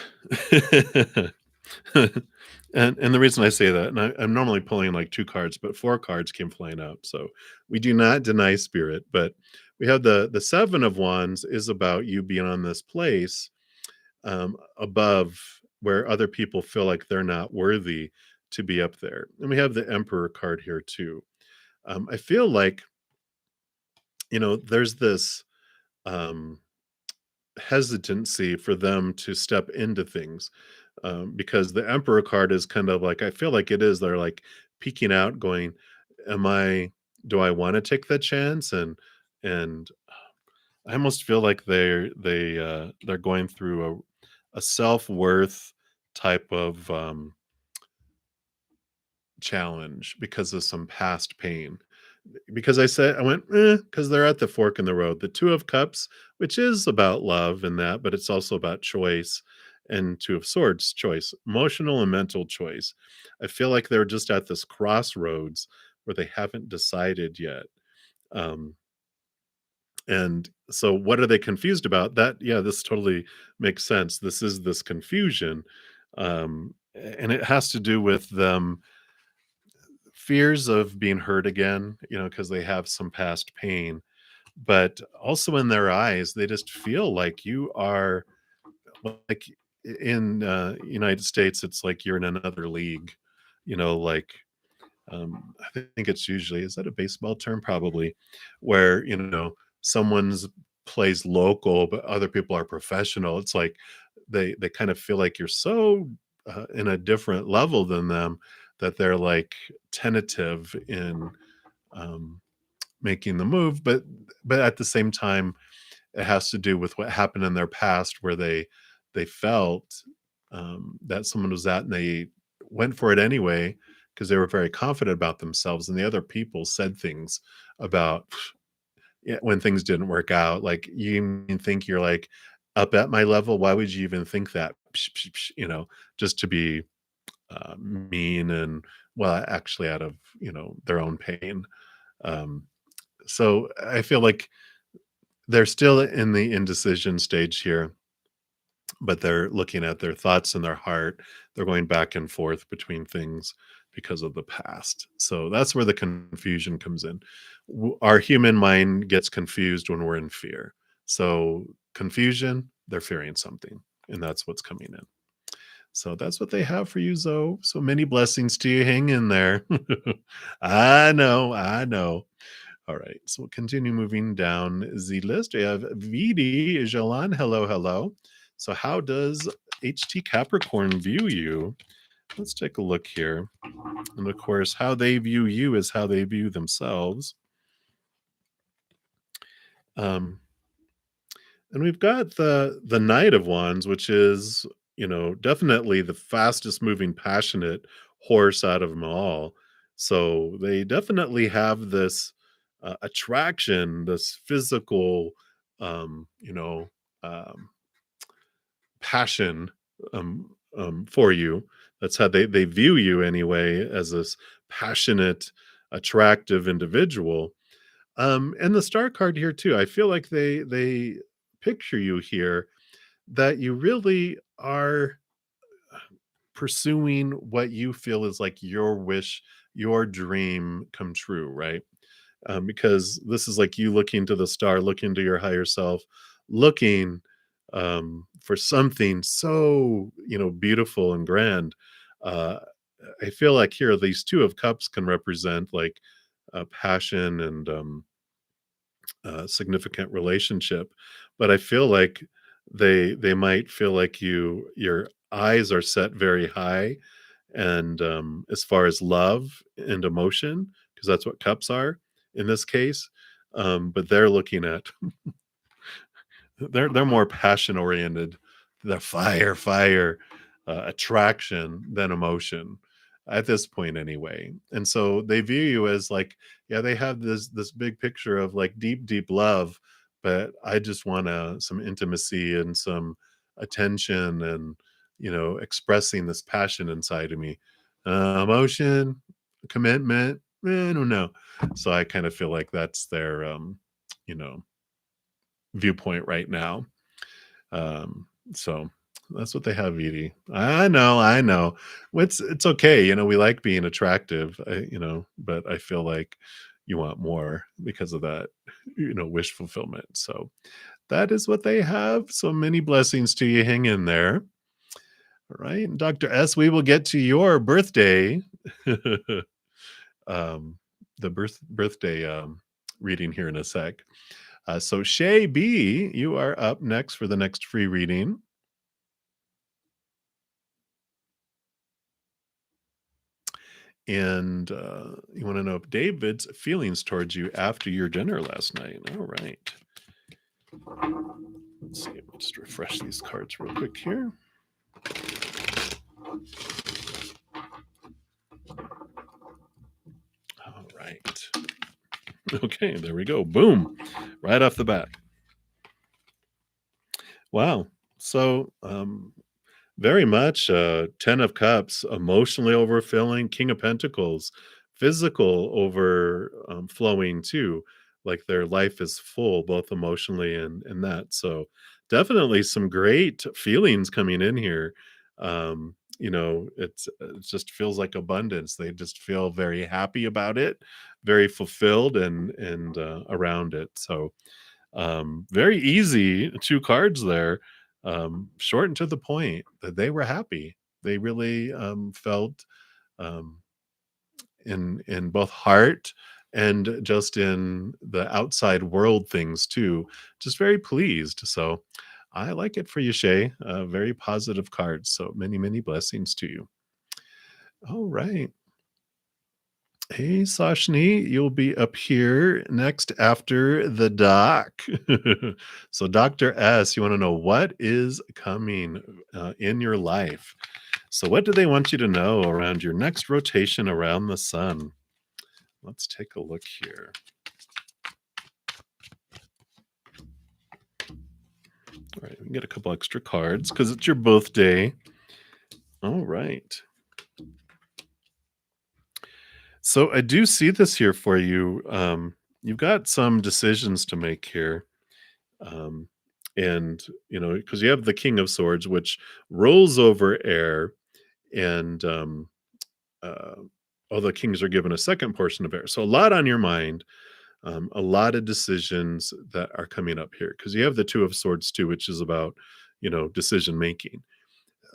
And the reason I say that, and I'm normally pulling like 2 cards, but 4 cards came flying out, so we do not deny spirit, but we have the 7 of Wands is about you being on this place, above where other people feel like they're not worthy to be up there, and we have the Emperor card here too. I feel like, there's this, um hesitancy for them to step into things, because the Emperor card is kind of like, I feel like it is, they're like peeking out going, am I do I want to take that chance? And I almost feel like they're going through a self-worth type of challenge because of some past pain. Because I went, because they're at the fork in the road. The Two of Cups, which is about love and that, but it's also about choice, and Two of Swords, choice, emotional and mental choice. I feel like they're just at this crossroads where they haven't decided yet. Um, and so what are they confused about? That, yeah, this totally makes sense. This is this confusion. And it has to do with them fears of being hurt again, because they have some past pain, but also in their eyes, they just feel like you are like in United States, it's like you're in another league, like I think it's usually, is that a baseball term? Probably, where someone's plays local, but other people are professional. It's like they kind of feel like you're so in a different level than them that they're like tentative in um, making the move. But at the same time, it has to do with what happened in their past, where they felt that someone was and they went for it anyway because they were very confident about themselves, and the other people said things about, yeah, when things didn't work out, like, you even think you're like up at my level, why would you even think that? Psh, psh, psh, just to be mean and well, actually out of, their own pain. Um, so I feel like they're still in the indecision stage here, but they're looking at their thoughts and their heart. They're going back and forth between things because of the past. So that's where the confusion comes in. Our human mind gets confused when we're in fear. So confusion, they're fearing something, and that's what's coming in. So that's what they have for you, Zoe. So many blessings to you. Hang in there. I know, I know. All right, so we'll continue moving down the list. We have Vidi Jalan. Hello, hello. So, how does HT Capricorn view you? Let's take a look here. And of course, how they view you is how they view themselves. Um, and we've got the Knight of Wands, which is, definitely the fastest moving, passionate horse out of them all. So they definitely have this attraction, this physical, you know, um, passion for you. That's how they view you anyway, as this passionate, attractive individual. And the star card here too. I feel like they picture you here that you really are pursuing what you feel is like your wish, your dream come true, right? Because this is like you looking to the star, looking to your higher self, looking for something so beautiful and grand. Uh, I feel like here these two of cups can represent like passion and significant relationship, but I feel like they might feel like your eyes are set very high, and as far as love and emotion, because that's what cups are in this case. But they're looking at they're more passion oriented, the fire, attraction than emotion at this point anyway. And so they view you as like, yeah, they have this big picture of like deep love, but I just want some intimacy and some attention and expressing this passion inside of me. Emotion, commitment, I don't know. So I kind of feel like that's their you know viewpoint right now. So that's what they have, Edie. I know. It's okay. We like being attractive, but I feel like you want more because of that, wish fulfillment. So that is what they have. So many blessings to you. Hang in there. All right. Dr. S, we will get to your birthday. um, the birthday reading here in a sec. So Shay B, you are up next for the next free reading. And you want to know if David's feelings towards you after your dinner last night. All right. Let's see. Let's just refresh these cards real quick here. All right. Okay, there we go. Boom. Right off the bat. Wow. So very much, 10 of Cups, emotionally overfilling, King of Pentacles, physical flowing too, like their life is full, both emotionally and that. So definitely some great feelings coming in here. It just feels like abundance. They just feel very happy about it, very fulfilled and around it. So very easy 2 cards there, short and to the point that they were happy. They really, felt, um, in both heart and just in the outside world things too, just very pleased. So, I like it for you, Shay. Very positive cards, so many blessings to you. Alright. Hey, Sashni, you'll be up here next after the doc. So, Dr. S, you want to know what is coming in your life? So, what do they want you to know around your next rotation around the sun? Let's take a look here. All right, we can get a couple extra cards because it's your birthday. All right. So I do see this here for you. You've got some decisions to make here. Um, and, because you have the King of Swords, which rolls over air, and uh, all the kings are given a second portion of air. So a lot on your mind, a lot of decisions that are coming up here because you have the Two of Swords too, which is about, decision making.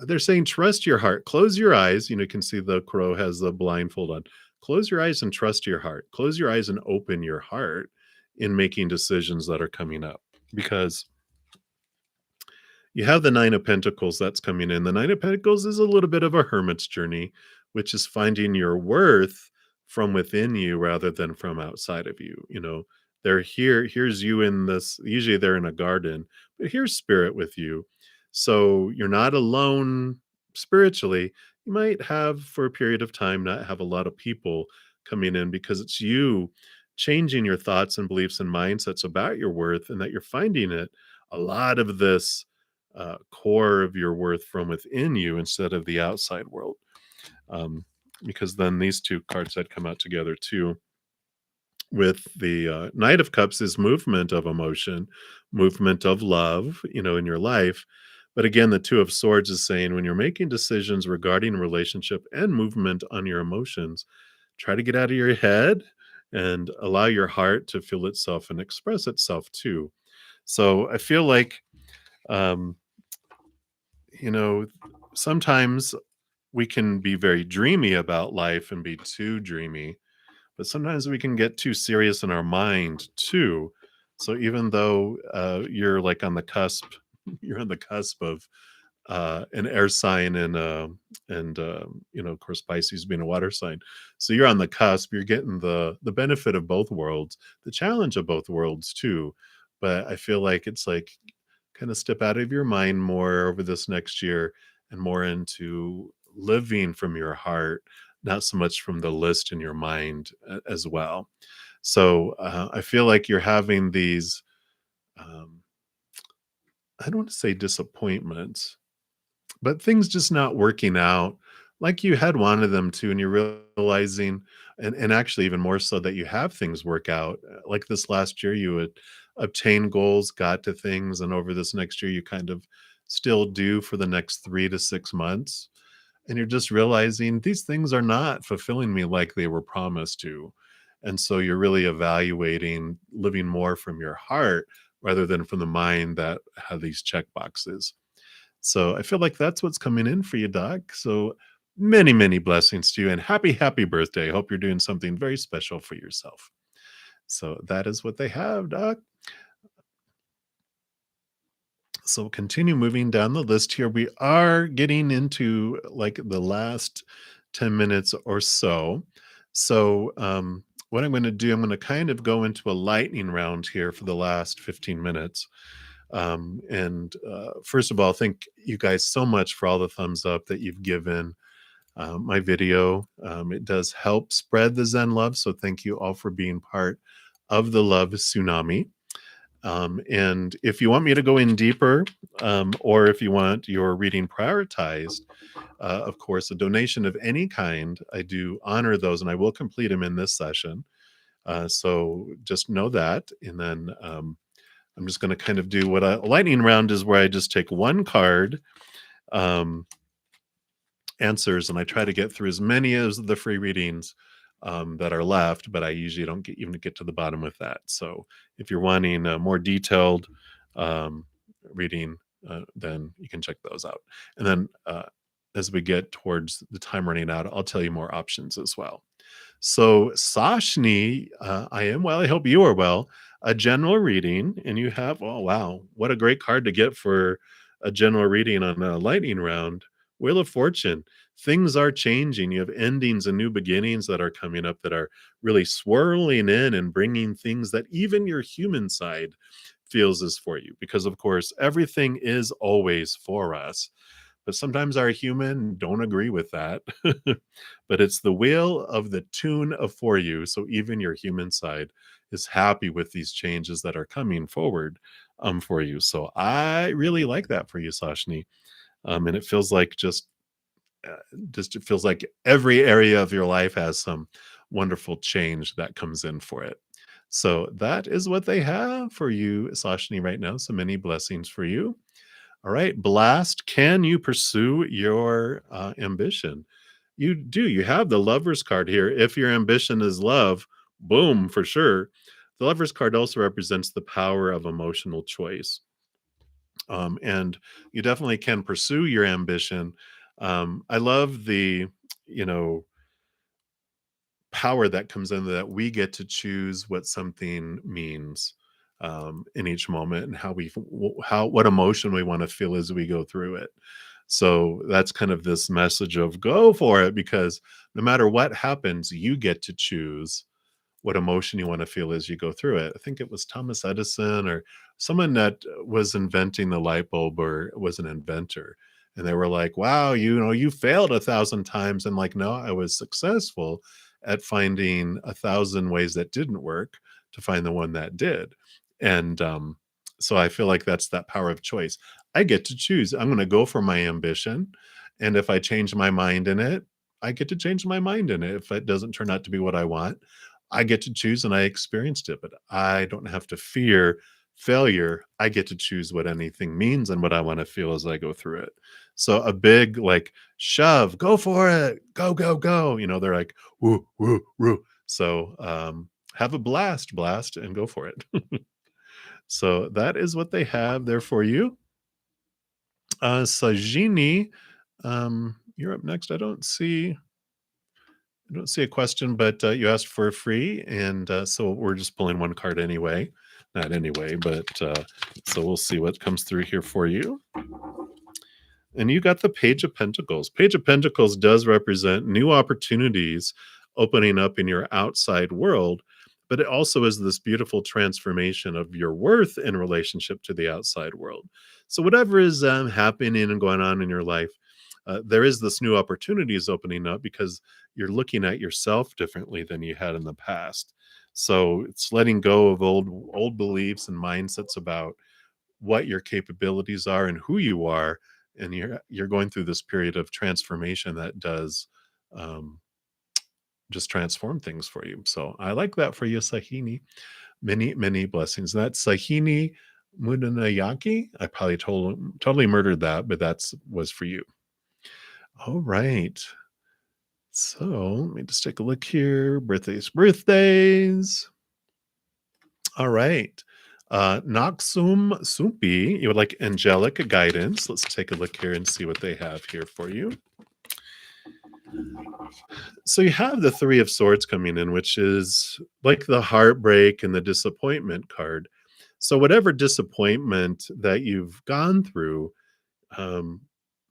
They're saying trust your heart. Close your eyes. You can see the crow has the blindfold on. Close your eyes and trust your heart. Close your eyes and open your heart in making decisions that are coming up because you have the Nine of Pentacles that's coming in. The Nine of Pentacles is a little bit of a hermit's journey, which is finding your worth from within you rather than from outside of you. They're here. Here's you in this. Usually they're in a garden, but here's spirit with you. So you're not alone spiritually. You might have, for a period of time, not have a lot of people coming in because it's you changing your thoughts and beliefs and mindsets about your worth and that you're finding it. A lot of this core of your worth from within you instead of the outside world. Um, because then these two cards that come out together too with the Knight of Cups is movement of emotion, movement of love, in your life. But again, the Two of Swords is saying when you're making decisions regarding relationship and movement on your emotions, try to get out of your head and allow your heart to feel itself and express itself too. So I feel like um, you know, sometimes we can be very dreamy about life and be too dreamy, but sometimes we can get too serious in our mind too. So even though you're like on the cusp, you're on the cusp of an air sign and of course Pisces being a water sign. So you're on the cusp. You're getting the benefit of both worlds, the challenge of both worlds too. But I feel like it's like kind of step out of your mind more over this next year and more into living from your heart, not so much from the list in your mind as well. So I feel like you're having these, um, I don't want to say disappointments, but things just not working out like you had wanted them to, and you're realizing, and actually even more so that you have things work out. Like this last year, you would obtain goals, got to things, and over this next year, you kind of still do for the next 3 to 6 months. And you're just realizing these things are not fulfilling me like they were promised to. And so you're really evaluating living more from your heart rather than from the mind that had these check boxes. So I feel like that's what's coming in for you, Doc. So many, many blessings to you and happy, happy birthday. Hope you're doing something very special for yourself. So that is what they have, Doc. So continue moving down the list here. We are getting into like the last 10 minutes or so. So what I'm going to do, I'm going to kind of go into a lightning round here for the last 15 minutes. And first of all, thank you guys so much for all the thumbs up that you've given my video. It does help spread the Zen love. So thank you all for being part of the love tsunami. And if you want me to go in deeper, or if you want your reading prioritized, of course, a donation of any kind, I do honor those and I will complete them in this session. So just know that. And then I'm just going to kind of do what a lightning round is, where I just take one card, um, answers, and I try to get through as many as the free readings that are left, but I usually don't even get to the bottom with that. So if you're wanting a more detailed um, reading, then you can check those out. And then as we get towards the time running out, I'll tell you more options as well. So, Sashni, I am well. I hope you are well. A general reading, and you have, oh, wow, what a great card to get for a general reading on a lightning round. Wheel of Fortune. Things are changing. You have endings and new beginnings that are coming up that are really swirling in and bringing things that even your human side feels is for you. Because, of course, everything is always for us, but sometimes our human don't agree with that. But it's the wheel of the tune of for you. So even your human side is happy with these changes that are coming forward for you. So I really like that for you, Sashni. And it feels like just it feels like every area of your life has some wonderful change that comes in for it. So that is what they have for you, Sashni, right now. So many blessings for you. All right, Blast. Can you pursue your ambition? You do. You have the Lover's card here. If your ambition is love, boom, for sure. The Lover's card also represents the power of emotional choice. And you definitely can pursue your ambition. I love the, you know, power that comes in that we get to choose what something means in each moment and how what emotion we want to feel as we go through it. So that's kind of this message of go for it, because no matter what happens, you get to choose what emotion you want to feel as you go through it. I think it was Thomas Edison or someone that was inventing the light bulb or was an inventor. And they were like, wow, you failed 1,000 times. And like, no, I was successful at finding 1,000 ways that didn't work to find the one that did. And so I feel like that's that power of choice. I get to choose. I'm going to go for my ambition. And if I change my mind in it, I get to change my mind in it. If it doesn't turn out to be what I want, I get to choose and I experienced it, but I don't have to fear failure. I get to choose what anything means and what I want to feel as I go through it. So a big like shove, go for it, go, go, go. They're like, woo, woo, woo. So have a blast, and go for it. So that is what they have there for you. Sajini, you're up next. I don't see a question, but you asked for free, and so we're just pulling one card anyway. Not anyway, but so we'll see what comes through here for you. And you got the Page of Pentacles. Page of Pentacles does represent new opportunities opening up in your outside world, but it also is this beautiful transformation of your worth in relationship to the outside world. So whatever is happening and going on in your life, there is this new opportunities opening up because you're looking at yourself differently than you had in the past. So it's letting go of old beliefs and mindsets about what your capabilities are and who you are, and you're going through this period of transformation that does um, just transform things for you. So I like that for you, Sahini. Many, many blessings. That's Sahini Mudanayaki. I probably totally murdered that, but that's was for you. All right. So let me just take a look here. Birthdays. All right. Naksum Sumpi, you would like angelic guidance. Let's take a look here and see what they have here for you. So you have the Three of Swords coming in, which is like the heartbreak and the disappointment card. So whatever disappointment that you've gone through, um,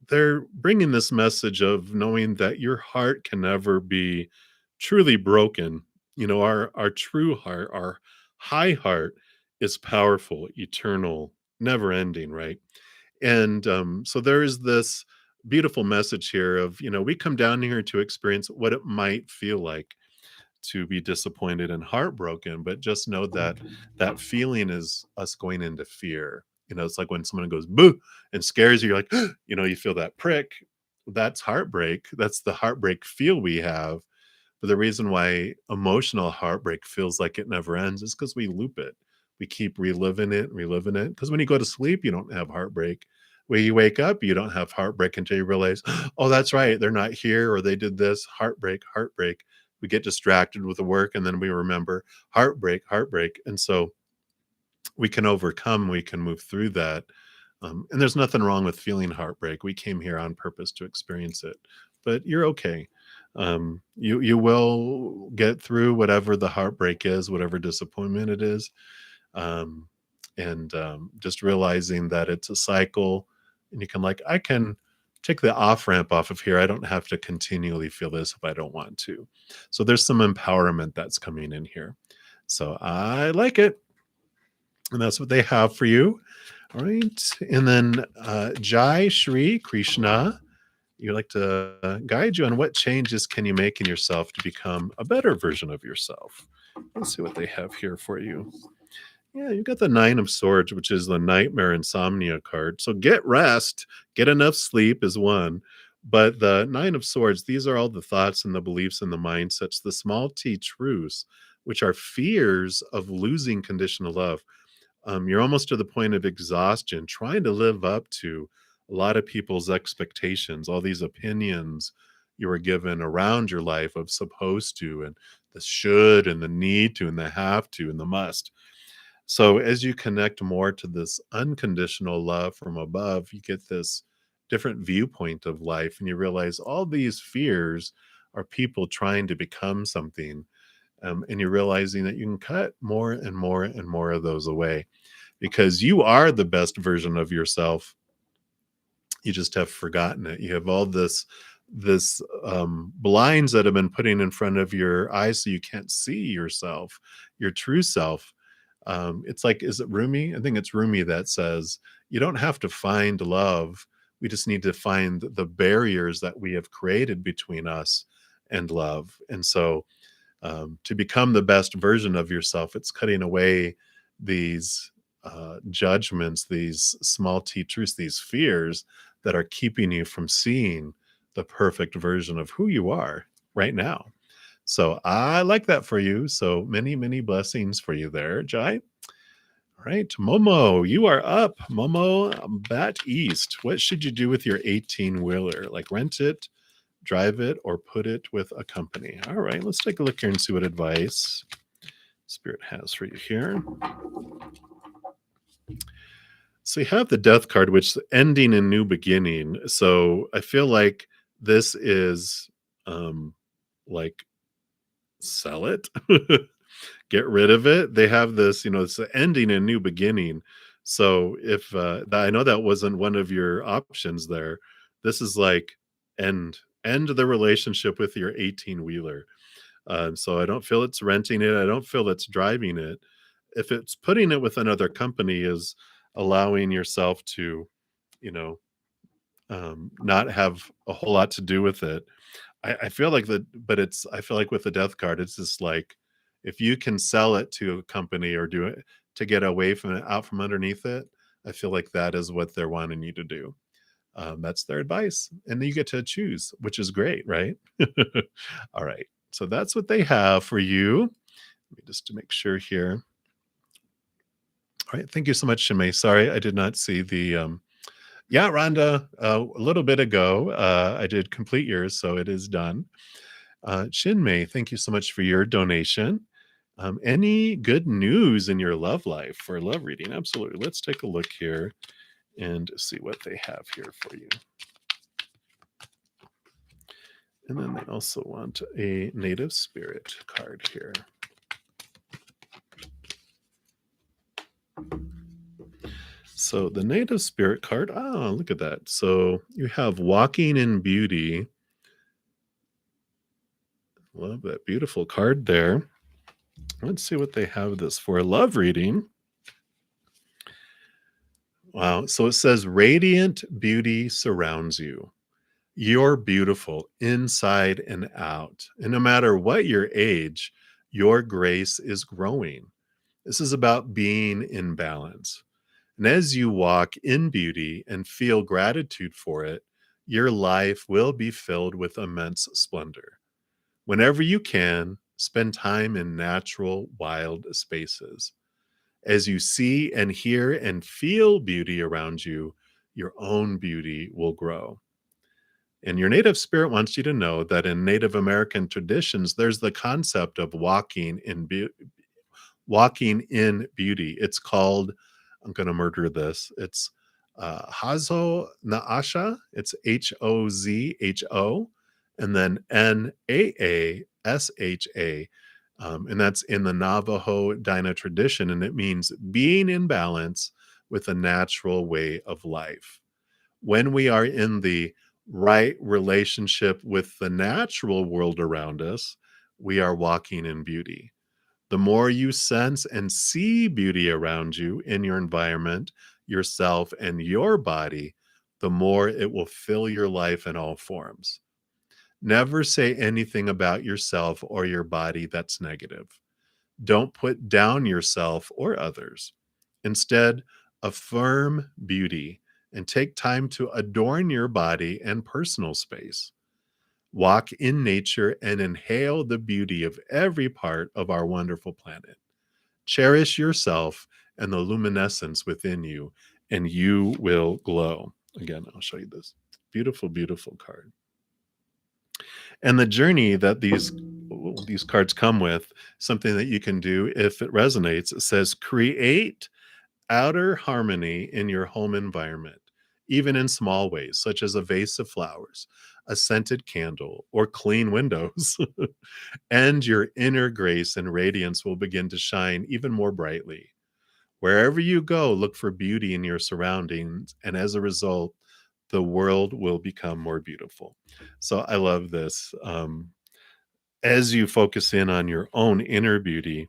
they're bringing this message of knowing that your heart can never be truly broken. Our true heart, our high heart is powerful, eternal, never ending, right? And so there is this beautiful message here of, we come down here to experience what it might feel like to be disappointed and heartbroken, but just know that that feeling is us going into fear. It's like when someone goes boo and scares you, you're like, you feel that prick. That's heartbreak. That's the heartbreak feel we have. But the reason why emotional heartbreak feels like it never ends is because we loop it. We keep reliving it, reliving it. Because when you go to sleep, you don't have heartbreak. When you wake up, you don't have heartbreak until you realize, oh, that's right, they're not here or they did this. Heartbreak, heartbreak. We get distracted with the work and then we remember heartbreak, heartbreak. And so we can overcome, we can move through that. And there's nothing wrong with feeling heartbreak. We came here on purpose to experience it, but you're okay. You will get through whatever the heartbreak is, whatever disappointment it is. And just realizing that it's a cycle, and you can I can take the off ramp off of here. I don't have to continually feel this if I don't want to. So there's some empowerment that's coming in here. So I like it. And that's what they have for you. All right. And then Jai Shri Krishna, you'd like to guide you on what changes can you make in yourself to become a better version of yourself. Let's see what they have here for you. Yeah, you got the Nine of Swords, which is the nightmare insomnia card. So get rest, get enough sleep is one. But the Nine of Swords, these are all the thoughts and the beliefs and the mindsets, the small t truths, which are fears of losing conditional love. You're almost to the point of exhaustion trying to live up to a lot of people's expectations, all these opinions you were given around your life of supposed to, and the should, and the need to, and the have to, and the must. So as you connect more to this unconditional love from above, you get this different viewpoint of life, and you realize all these fears are people trying to become something. And you're realizing that you can cut more and more and more of those away because you are the best version of yourself. You just have forgotten it. You have all this blinds that have been putting in front of your eyes so you can't see yourself, your true self. It's like, is it Rumi? I think it's Rumi that says, you don't have to find love. We just need to find the barriers that we have created between us and love. And so to become the best version of yourself, it's cutting away these judgments, these small t truths, these fears that are keeping you from seeing the perfect version of who you are right now. So I like that for you. So many, many blessings for you there, Jai. All right, Momo, you are up. Momo, Bat East. What should you do with your 18 wheeler? Like rent it, drive it, or put it with a company? All right, let's take a look here and see what advice Spirit has for you here. So you have the Death card, which is ending and new beginning. So I feel like this is like sell it, get rid of it. They have this, it's an ending and new beginning. So if I know that wasn't one of your options there, this is like end the relationship with your 18 wheeler. So I don't feel it's renting it. I don't feel it's driving it. If it's putting it with another company, is allowing yourself to, you know, not have a whole lot to do with it. I feel like but I feel like with the Death card, it's just like if you can sell it to a company or do it to get away from it, out from underneath it, I feel like that is what they're wanting you to do. That's their advice. And then you get to choose, which is great, right? All right. So that's what they have for you. Let me just to make sure here. All right. Thank you so much, Shimei. Sorry, I did not see the yeah, Rhonda, a little bit ago, I did complete yours, so it is done. Chinmay, thank you so much for your donation. Any good news in your love life for love reading? Absolutely. Let's take a look here and see what they have here for you. And then they also want a native spirit card here. So the native spirit card, look at that. So you have walking in beauty. Love that beautiful card there. Let's see what they have this for. Love reading. Wow. So it says radiant beauty surrounds you. You're beautiful inside and out. And no matter what your age, your grace is growing. This is about being in balance. And as you walk in beauty and feel gratitude for it, your life will be filled with immense splendor. Whenever you can, spend time in natural, wild spaces. As you see and hear and feel beauty around you, your own beauty will grow. And your native spirit wants you to know that in Native American traditions, there's the concept of walking in beauty. It's called, I'm going to murder this. It's Hazo Naasha. It's Hozho, and then Naasha. And that's in the Navajo Dina tradition. And it means being in balance with a natural way of life. When we are in the right relationship with the natural world around us, we are walking in beauty. The more you sense and see beauty around you in your environment, yourself, and your body, the more it will fill your life in all forms. Never say anything about yourself or your body that's negative. Don't put down yourself or others. Instead, affirm beauty and take time to adorn your body and personal space. Walk in nature and inhale the beauty of every part of our wonderful planet. Cherish yourself and the luminescence within you, and you will glow. Again, I'll show you this beautiful, beautiful card. And the journey that these cards come with, something that you can do if it resonates. It says, create outer harmony in your home environment, even in small ways, such as a vase of flowers, a scented candle, or clean windows. And your inner grace and radiance will begin to shine even more brightly. Wherever you go, look for beauty in your surroundings. And as a result, the world will become more beautiful. So I love this. As you focus in on your own inner beauty,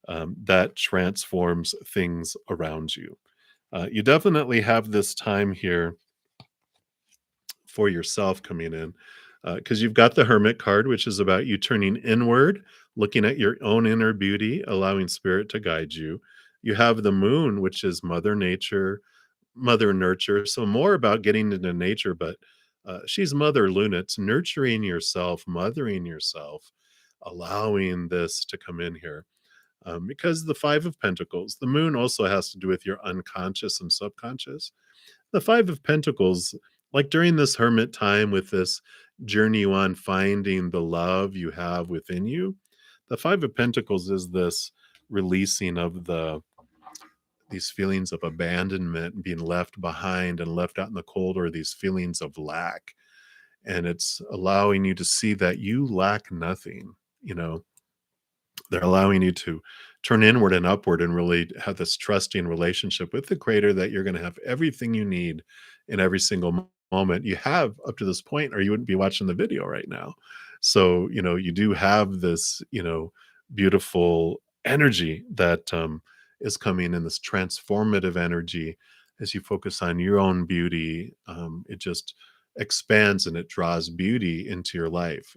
that transforms things around you. You definitely have this time here for yourself coming in because you've got the Hermit card, which is about you turning inward, looking at your own inner beauty, allowing spirit to guide you. You have the Moon, which is Mother Nature, Mother Nurture. So, more about getting into nature, but she's Mother Luna. It's nurturing yourself, mothering yourself, allowing this to come in here. Because the Five of Pentacles, the Moon also has to do with your unconscious and subconscious. The Five of Pentacles, like during this hermit time with this journey on finding the love you have within you, the Five of Pentacles is this releasing of these feelings of abandonment, being left behind and left out in the cold, or these feelings of lack. And it's allowing you to see that you lack nothing. You know, they're allowing you to turn inward and upward and really have this trusting relationship with the creator, that you're going to have everything you need in every single moment you have up to this point, or you wouldn't be watching the video right now. So, you do have this, beautiful energy that is coming in, this transformative energy. As you focus on your own beauty, it just expands and it draws beauty into your life.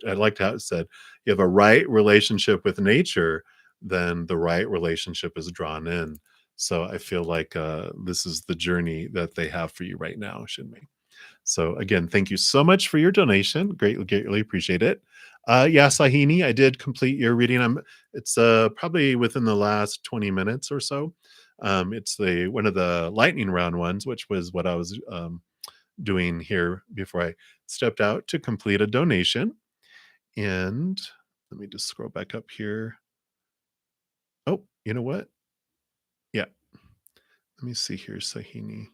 I liked how it said, you have a right relationship with nature, then the right relationship is drawn in. So I feel like this is the journey that they have for you right now, shouldn't we? So again, thank you so much for your donation. Greatly appreciate it. Yeah, Sahini, I did complete your reading. It's probably within the last 20 minutes or so. It's the one of the lightning round ones, which was what I was doing here before I stepped out to complete a donation. And let me just scroll back up here. Oh, you know what? Yeah. Let me see here, Sahini.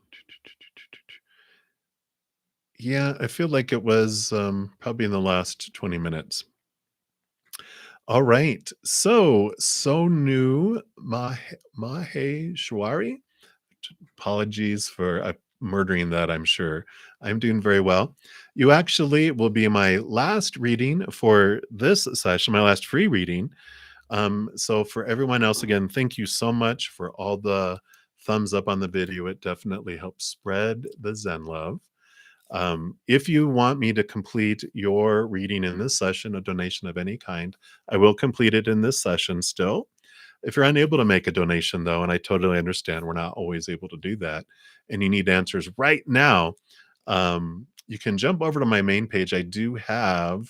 Yeah, I feel like it was probably in the last 20 minutes. All right. So, Sonu Maheshwari. Apologies for murdering that, I'm sure. I'm doing very well. You actually will be my last reading for this session, my last free reading. So for everyone else, again, thank you so much for all the thumbs up on the video. It definitely helps spread the Zen love. If you want me to complete your reading in this session, a donation of any kind, I will complete it in this session still. If you're unable to make a donation, though, and I totally understand we're not always able to do that, and you need answers right now, you can jump over to my main page. I do have,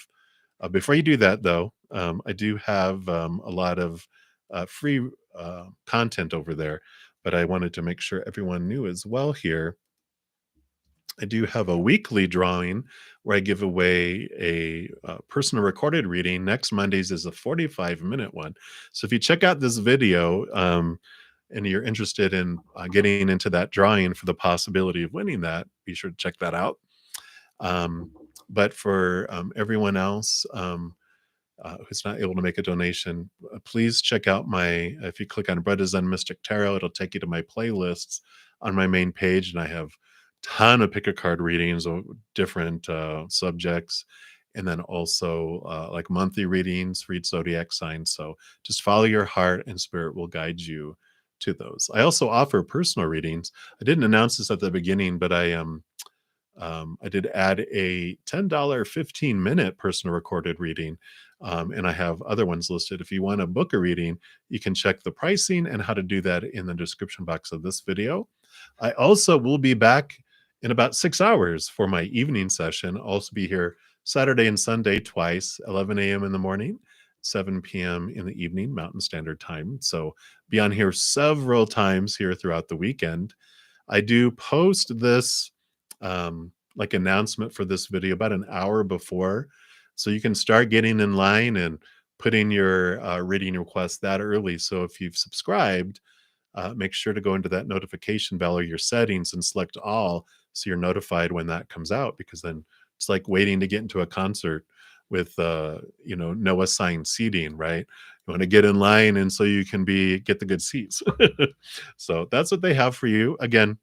before you do that, though, I do have a lot of free content over there, but I wanted to make sure everyone knew as well here. I do have a weekly drawing where I give away a personal recorded reading. Next Mondays is a 45-minute one. So if you check out this video and you're interested in getting into that drawing for the possibility of winning that, be sure to check that out. But for everyone else who's not able to make a donation, please check out if you click on bruddaZEN Mystic Tarot, it'll take you to my playlists on my main page. And I have ton of pick a card readings of different subjects, and then also like monthly readings, read zodiac signs. So just follow your heart and spirit will guide you to those. I also offer personal readings. I didn't announce this at the beginning, but I I did add a $10 15-minute personal recorded reading, and I have other ones listed. If you want to book a reading, you can check the pricing and how to do that in the description box of this video. I also will be back in about 6 hours for my evening session. I'll also be here Saturday and Sunday twice, 11 a.m. in the morning, 7 p.m. in the evening, Mountain Standard Time. So be on here several times here throughout the weekend. I do post this like announcement for this video about an hour before, so you can start getting in line and putting your reading request that early. So if you've subscribed, make sure to go into that notification bell or your settings and select all so you're notified when that comes out, because then it's like waiting to get into a concert with no assigned seating, right? You want to get in line and so you can get the good seats. So that's what they have for you. Again,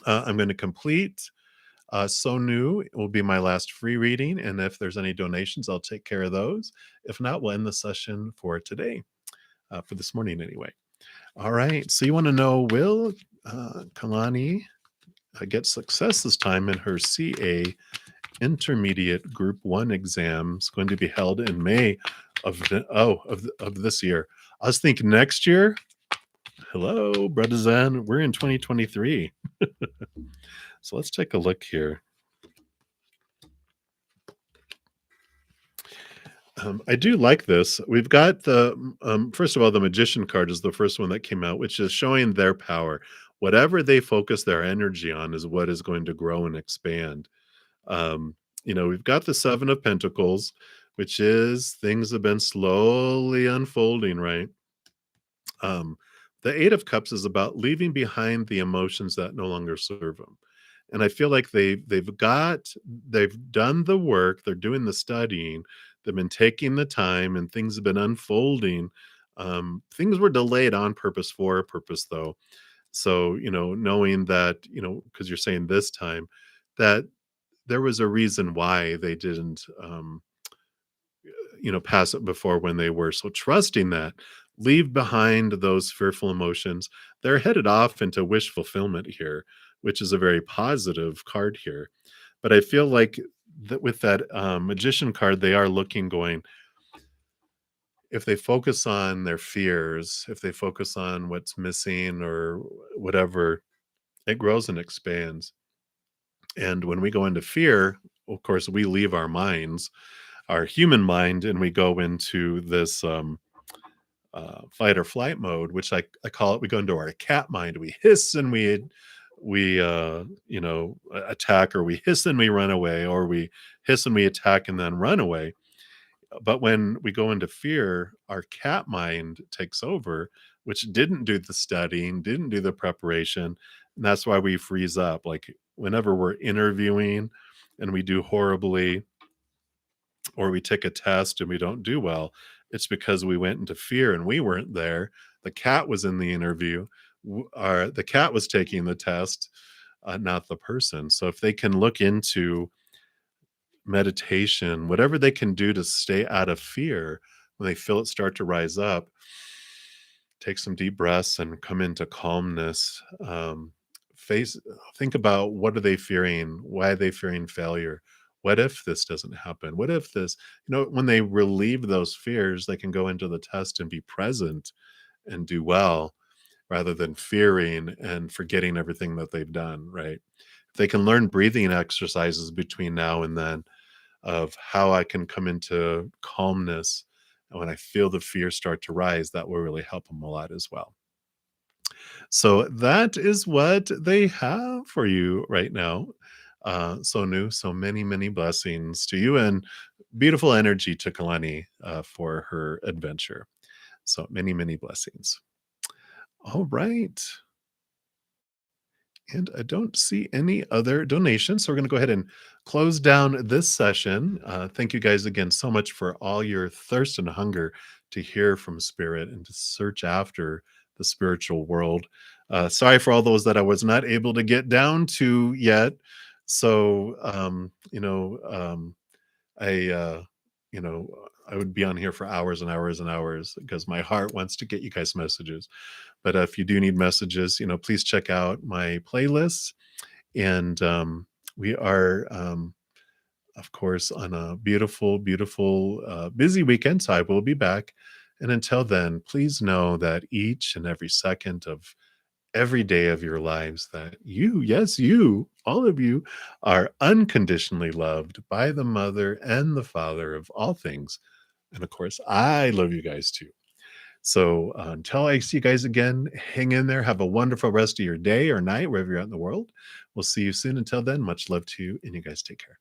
I'm going to complete So New. It will be my last free reading, and if there's any donations, I'll take care of those. If not, we'll end the session for today, for this morning anyway. All right. So you want to know, will Kalani get success this time in her CA Intermediate Group 1 exam? It's going to be held in May of this year. I was thinking next year. Hello, bruddaZEN. We're in 2023. So let's take a look here. I do like this. We've got first of all, the Magician card is the first one that came out, which is showing their power. Whatever they focus their energy on is what is going to grow and expand. We've got the Seven of Pentacles, which is things have been slowly unfolding, right? The Eight of Cups is about leaving behind the emotions that no longer serve them. And I feel like they've done the work, they're doing the studying, they've been taking the time, and things have been unfolding. Things were delayed on purpose for a purpose, though. So, knowing that, because you're saying this time, that there was a reason why they didn't, pass it before when they were. So trusting that, leave behind those fearful emotions. They're headed off into wish fulfillment here, which is a very positive card here. But I feel like that with that Magician card, they are going, if they focus on their fears, if they focus on what's missing or whatever, it grows and expands. And when we go into fear, of course, we leave our minds, our human mind, and we go into this fight or flight mode, which I call it. We go into our cat mind. We hiss and we attack, or we hiss and we run away, or we hiss and we attack and then run away. But when we go into fear, our cat mind takes over, which didn't do the studying, didn't do the preparation, and that's why we freeze up. Like whenever we're interviewing and we do horribly, or we take a test and we don't do well, it's because we went into fear and we weren't there. The cat was in the interview, the cat was taking the test, not the person. So if they can look into meditation, whatever they can do to stay out of fear, when they feel it start to rise up, take some deep breaths and come into calmness. Think about, what are they fearing? Why are they fearing failure? What if this doesn't happen? What if this, when they relieve those fears, they can go into the test and be present and do well, rather than fearing and forgetting everything that they've done, right? If they can learn breathing exercises between now and then of how I can come into calmness, and when I feel the fear start to rise, that will really help them a lot as well. So that is what they have for you right now. So new, so many, many blessings to you, and beautiful energy to Kalani for her adventure. So many, many blessings. All right. And I don't see any other donations. So we're going to go ahead and close down this session. Thank you guys again so much for all your thirst and hunger to hear from Spirit and to search after the spiritual world. Sorry for all those that I was not able to get down to yet. So, I would be on here for hours and hours and hours, because my heart wants to get you guys messages. But if you do need messages, please check out my playlists, and We are, of course, on a beautiful, beautiful, busy weekend. So I will be back. And until then, please know that each and every second of every day of your lives, that you, yes, you, all of you, are unconditionally loved by the mother and the father of all things. And of course, I love you guys too. So until I see you guys again, hang in there. Have a wonderful rest of your day or night, wherever you're at in the world. We'll see you soon. Until then, much love to you, and you guys take care.